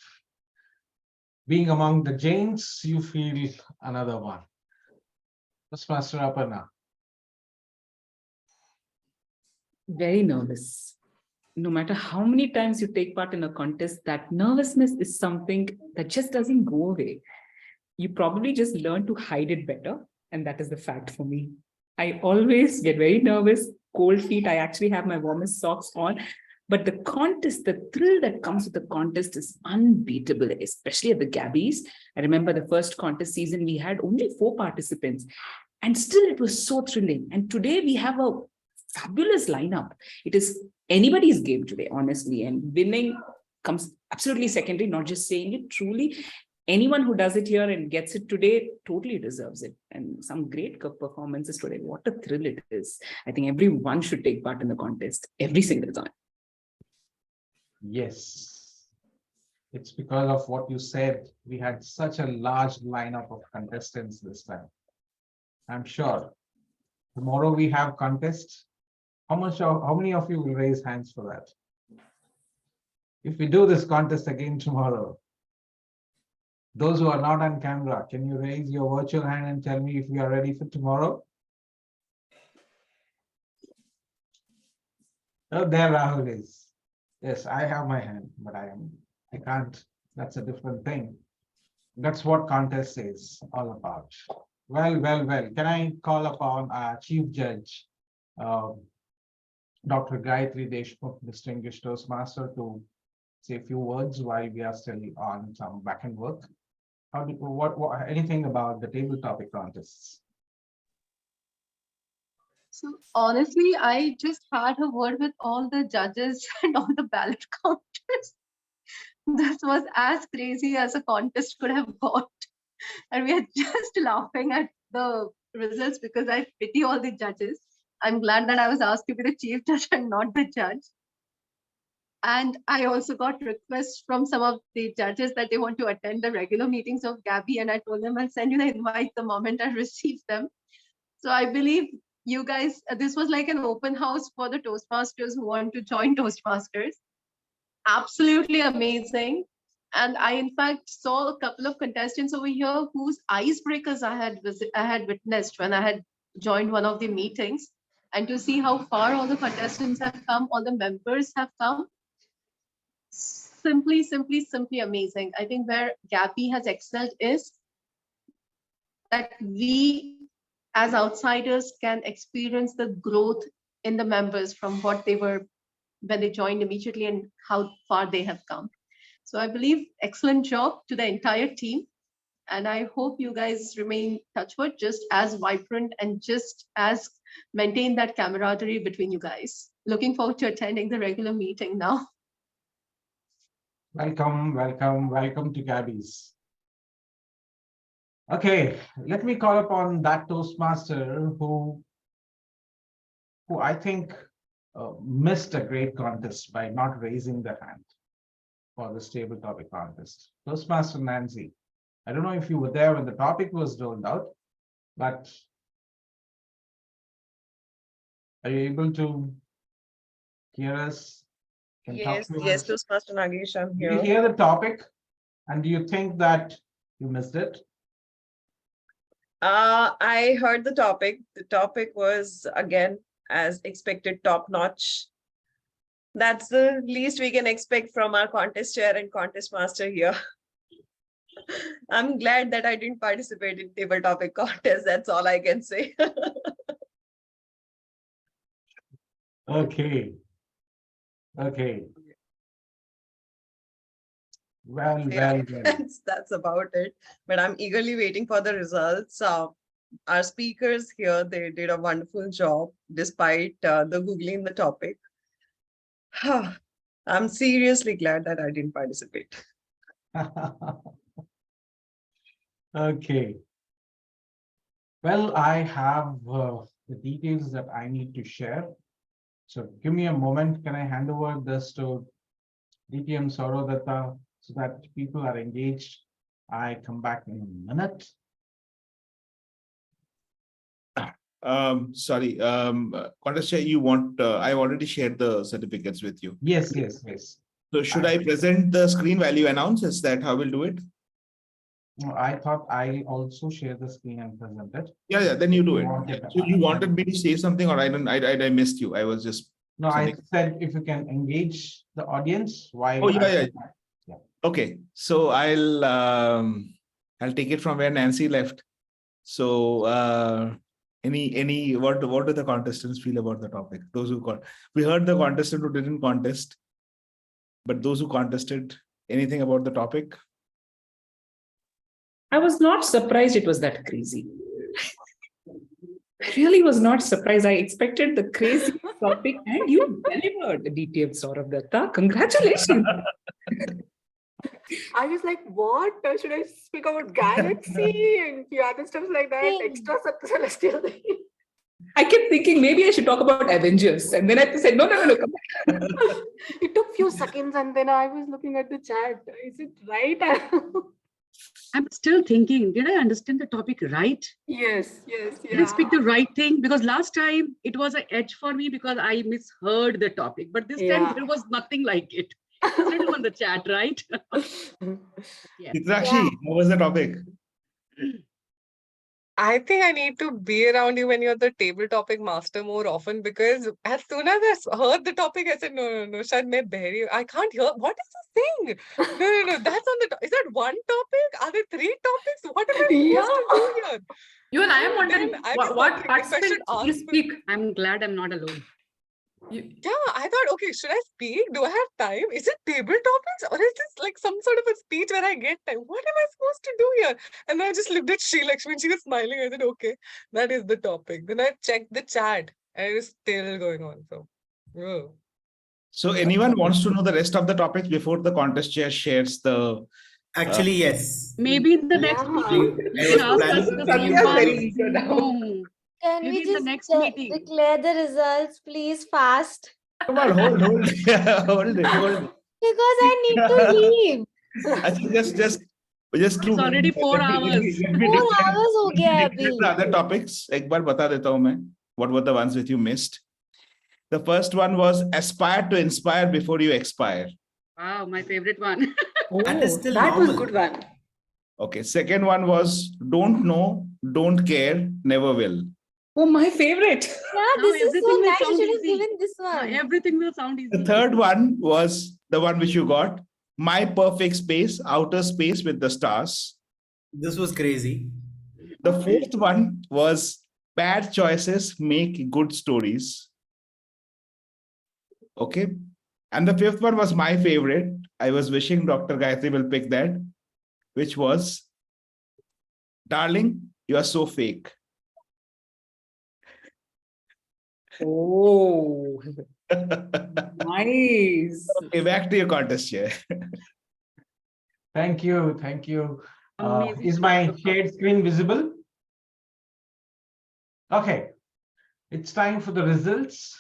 [SPEAKER 2] Being among the Jains, you feel another one. Toastmaster Aparna.
[SPEAKER 7] Very nervous. No matter how many times you take part in a contest, that nervousness is something that just doesn't go away. You probably just learn to hide it better. And that is the fact for me. I always get very nervous, cold feet. I actually have my warmest socks on. But the contest, the thrill that comes with the contest is unbeatable, especially at the Gabbys. I remember the first contest season, we had only 4 participants, and still it was so thrilling. And today we have a fabulous lineup. It is anybody's game today, honestly, and winning comes absolutely secondary, not just saying it. Truly, anyone who does it here and gets it today totally deserves it. And some great performances today. What a thrill it is. I think everyone should take part in the contest every single time.
[SPEAKER 2] Yes, it's because of what you said. We had such a large lineup of contestants this time. I'm sure tomorrow we have contests. How many of you will raise hands for that? If we do this contest again tomorrow, those who are not on camera, can you raise your virtual hand and tell me if we are ready for tomorrow? Oh, there Rahul is. Yes, I have my hand, but I can't. That's a different thing. That's what contest is all about. Well. Can I call upon our Chief Judge, Dr. Gayatri Deshmukh, distinguished Toastmaster, to say a few words while we are still on some back-end work? Anything about the table topic contests?
[SPEAKER 16] So honestly, I just had a word with all the judges and all the ballot counters. This was as crazy as a contest could have got. And we are just laughing at the results because I pity all the judges. I'm glad that I was asked to be the chief judge and not the judge. And I also got requests from some of the judges that they want to attend the regular meetings of Gabby. And I told them I'll send you the invite the moment I receive them. So I believe you guys, this was like an open house for the Toastmasters who want to join Toastmasters. Absolutely amazing. And I, in fact, saw a couple of contestants over here whose icebreakers I had witnessed when I had joined one of the meetings. And to see how far all the contestants have come, all the members have come, simply amazing. I think where Gabby has excelled is that we as outsiders can experience the growth in the members from what they were when they joined immediately and how far they have come. So I believe excellent job to the entire team. And I hope you guys remain touchwood just as vibrant and just as maintain that camaraderie between you guys. Looking forward to attending the regular meeting now.
[SPEAKER 2] Welcome to Gabbys. Okay, let me call upon that Toastmaster who I think missed a great contest by not raising the hand for this table topic contest. Toastmaster Nancy, I don't know if you were there when the topic was rolled out, but are you able to hear us?
[SPEAKER 8] Yes, Toastmaster Nagesh, I'm
[SPEAKER 2] Did
[SPEAKER 8] here.
[SPEAKER 2] you hear the topic? And do you think that you missed it?
[SPEAKER 8] I heard the topic. The topic was, again, as expected, top notch. That's the least we can expect from our contest chair and contest master here. I'm glad that I didn't participate in table topic contest. That's all I can say.
[SPEAKER 2] Okay. Well.
[SPEAKER 8] That's about it. But I'm eagerly waiting for the results. Our speakers here, they did a wonderful job despite the Googling the topic. I'm seriously glad that I didn't participate.
[SPEAKER 2] Okay. Well, I have the details that I need to share. So give me a moment. Can I hand over this to DTM Saurodatta so that people are engaged? I come back in a minute.
[SPEAKER 10] Sorry, contest chair, you want, I've already shared the certificates with you.
[SPEAKER 2] Yes.
[SPEAKER 10] So should I present the screen while you announce? Is that how we'll do it?
[SPEAKER 2] No, I thought I also share the screen and present it.
[SPEAKER 10] Yeah, then you do it. So you wanted me to say something, or I missed you. I was just.
[SPEAKER 2] No, I said if you can engage the audience while.
[SPEAKER 10] Oh, yeah. Okay, so I'll take it from where Nancy left. So What do the contestants feel about the topic? Those who we heard the contestant who didn't contest, but those who contested, anything about the topic?
[SPEAKER 7] I was not surprised it was that crazy. I really was not surprised. I expected the crazy topic, and you delivered the details, Saurabh Datta. Congratulations.
[SPEAKER 20] I was like, what? Should I speak about galaxy and few other stuff like that? Extra celestial thing.
[SPEAKER 7] I kept thinking maybe I should talk about Avengers, and then I said, no, come back.
[SPEAKER 20] It took few seconds, and then I was looking at the chat. Is it right?
[SPEAKER 9] I'm still thinking, did I understand the topic right?
[SPEAKER 20] Yes.
[SPEAKER 9] Did I speak the right thing? Because last time it was an edge for me because I misheard the topic. But this time there was nothing like it. It's written on the chat, right?
[SPEAKER 10] Yes. Chitrakshi, what was the topic?
[SPEAKER 8] I think I need to be around you when you're the table topic master more often, because as soon as I heard the topic, I said, no, Shad, I can't hear. What is this thing? No, that's on the, is that one topic? Are there 3 topics? What am I supposed to do here?
[SPEAKER 9] You and I am wondering what
[SPEAKER 8] participants
[SPEAKER 9] you speak. I'm glad I'm not alone.
[SPEAKER 8] Yeah, I thought, okay, should I speak? Do I have time? Is it table topics, or is this like some sort of a speech where I get time? What am I supposed to do here? And then I just looked at Sri Lakshmi and she was smiling. I said, okay, that is the topic. Then I checked the chat and it is still going on. So,
[SPEAKER 10] So anyone wants to know the rest of the topics before the contest chair shares the...
[SPEAKER 21] Actually, yes.
[SPEAKER 9] Maybe in the next meeting.
[SPEAKER 12] Can
[SPEAKER 9] Maybe
[SPEAKER 12] we
[SPEAKER 9] in the
[SPEAKER 12] just
[SPEAKER 9] next meeting.
[SPEAKER 12] declare the results, please, fast?
[SPEAKER 10] Come on, hold it.
[SPEAKER 12] Because I need to leave.
[SPEAKER 10] I think just
[SPEAKER 9] It's already 4 hours.
[SPEAKER 12] 4 hours हो गया अभी.
[SPEAKER 10] The other topics, एक बार बता देता हूँ मैं. What were the ones which you missed? The first one was aspire to inspire before you expire.
[SPEAKER 9] Wow, my favorite one.
[SPEAKER 21] That is still
[SPEAKER 20] That was
[SPEAKER 21] normal.
[SPEAKER 20] good one.
[SPEAKER 10] Okay, second one was don't know, don't care, never will.
[SPEAKER 7] Oh, my favorite.
[SPEAKER 12] Yeah, this is so nice. You should have given this one.
[SPEAKER 9] Everything will sound easy.
[SPEAKER 10] The third one was the one which you got, my perfect space, outer space with the stars.
[SPEAKER 21] This was crazy.
[SPEAKER 10] The fourth one was bad choices make good stories. Okay. And the fifth one was my favorite. I was wishing Dr. Gayatri will pick that, which was, darling, you are so fake.
[SPEAKER 7] Oh, nice.
[SPEAKER 10] Okay, back to your contest chair.
[SPEAKER 2] Thank you. Is my shade screen visible? Okay, it's time for the results.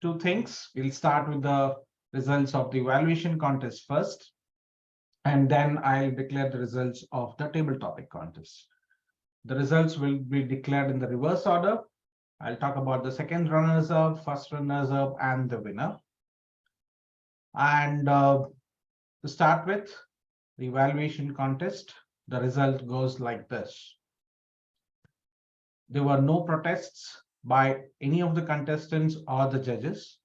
[SPEAKER 2] 2 things. We'll start with the results of the evaluation contest first, and then I'll declare the results of the table topic contest. The results will be declared in the reverse order. I'll talk about the second runners-up, first runners-up, and the winner. And to start with, the evaluation contest, the result goes like this. There were no protests by any of the contestants or the judges,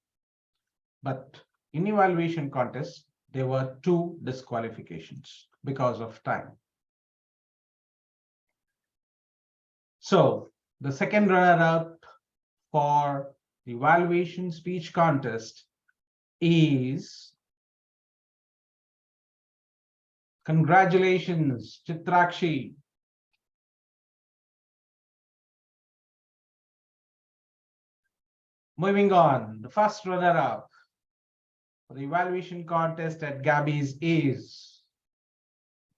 [SPEAKER 2] but in evaluation contest, there were 2 disqualifications because of time. So the second runner-up for the evaluation speech contest is, congratulations, Chitrakshi. Moving on, the first runner-up for the evaluation contest at Gabbys is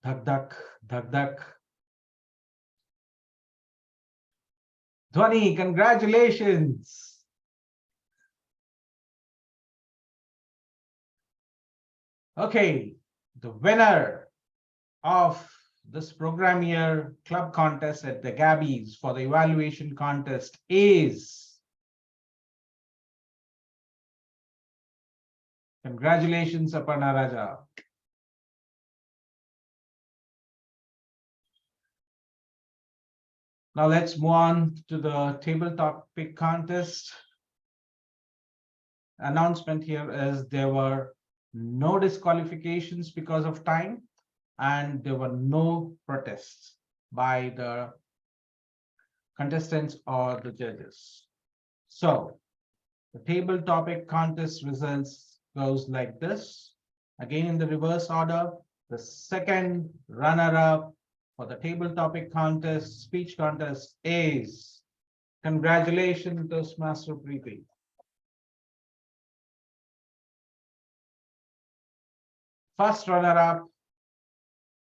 [SPEAKER 2] Dhak Dhak. Dhwani, congratulations. Okay, the winner of this program year club contest at the Gabbys for the evaluation contest is, congratulations, Aparna Raja. Now let's move on to the table topic contest. Announcement here is there were no disqualifications because of time, and there were no protests by the contestants or the judges. So the table topic contest results goes like this. Again, in the reverse order, the second runner-up for the table topic contest, speech contest is, congratulations, Toastmaster Preeti. First runner-up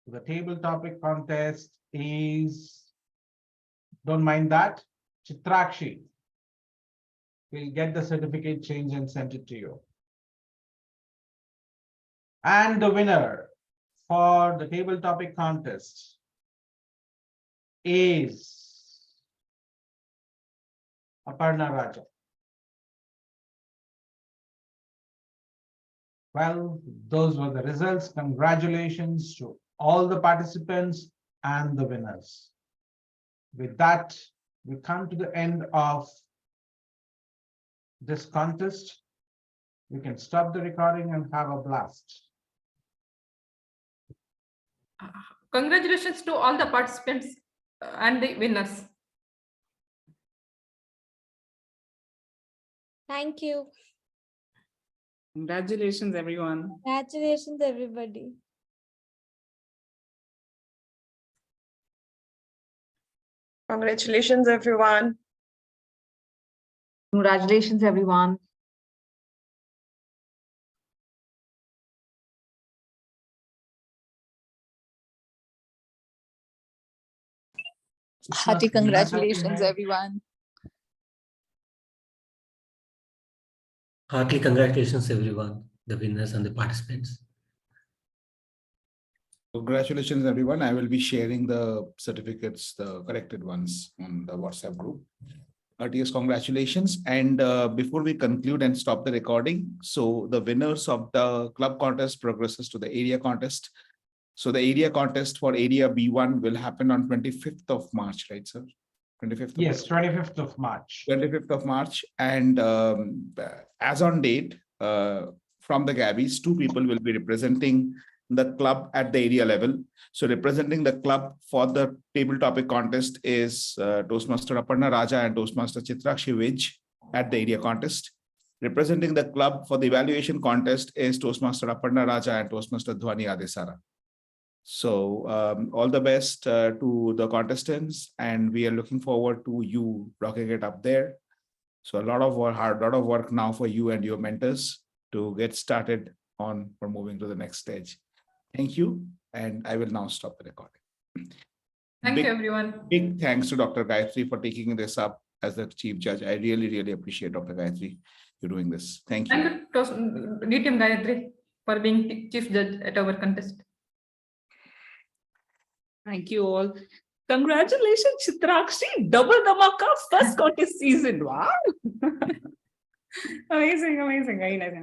[SPEAKER 2] to the table topic contest is, don't mind that, Chitrakshi. We'll get the certificate changed and sent it to you. And the winner for the table topic contest is Aparna Raja. Well, those were the results. Congratulations to all the participants and the winners. With that, we come to the end of this contest. We can stop the recording and have a blast.
[SPEAKER 4] Congratulations to all the participants and the winners.
[SPEAKER 12] Thank you.
[SPEAKER 7] Congratulations, everyone.
[SPEAKER 12] Congratulations, everybody.
[SPEAKER 8] Congratulations, everyone.
[SPEAKER 22] Congratulations, everyone.
[SPEAKER 23] Hearty congratulations, everyone.
[SPEAKER 21] Heartily congratulations, everyone, the winners and the participants.
[SPEAKER 10] Congratulations, everyone. I will be sharing the certificates, the corrected ones, on the WhatsApp group. Heartiest congratulations. And before we conclude and stop the recording, so the winners of the club contest progresses to the area contest. So the area contest for area B1 will happen on 25th of March, right, sir? 25th?
[SPEAKER 2] Yes, 25th of March.
[SPEAKER 10] 25th of March. And as on date, from the Gabbys, 2 people will be representing the club at the area level. So representing the club for the table topic contest is Toastmaster Aparna Raja and Toastmaster Chitrakshi Vij at the area contest. Representing the club for the evaluation contest is Toastmaster Aparna Raja and Toastmaster Dhwani Adesara. So all the best to the contestants, and we are looking forward to you rocking it up there. So a lot of work now for you and your mentors to get started on for moving to the next stage. Thank you, and I will now stop the recording.
[SPEAKER 4] Thank you, everyone.
[SPEAKER 10] Big thanks to Dr. Gayatri for taking this up as the chief judge. I really, really appreciate Dr. Gayatri you doing this. Thank you.
[SPEAKER 4] Thank you to DTM Gayatri for being chief judge at our contest.
[SPEAKER 7] Thank you all. Congratulations, Chitrakshi. Double Dhamaka first contest season. Wow. Amazing, amazing. Very nice.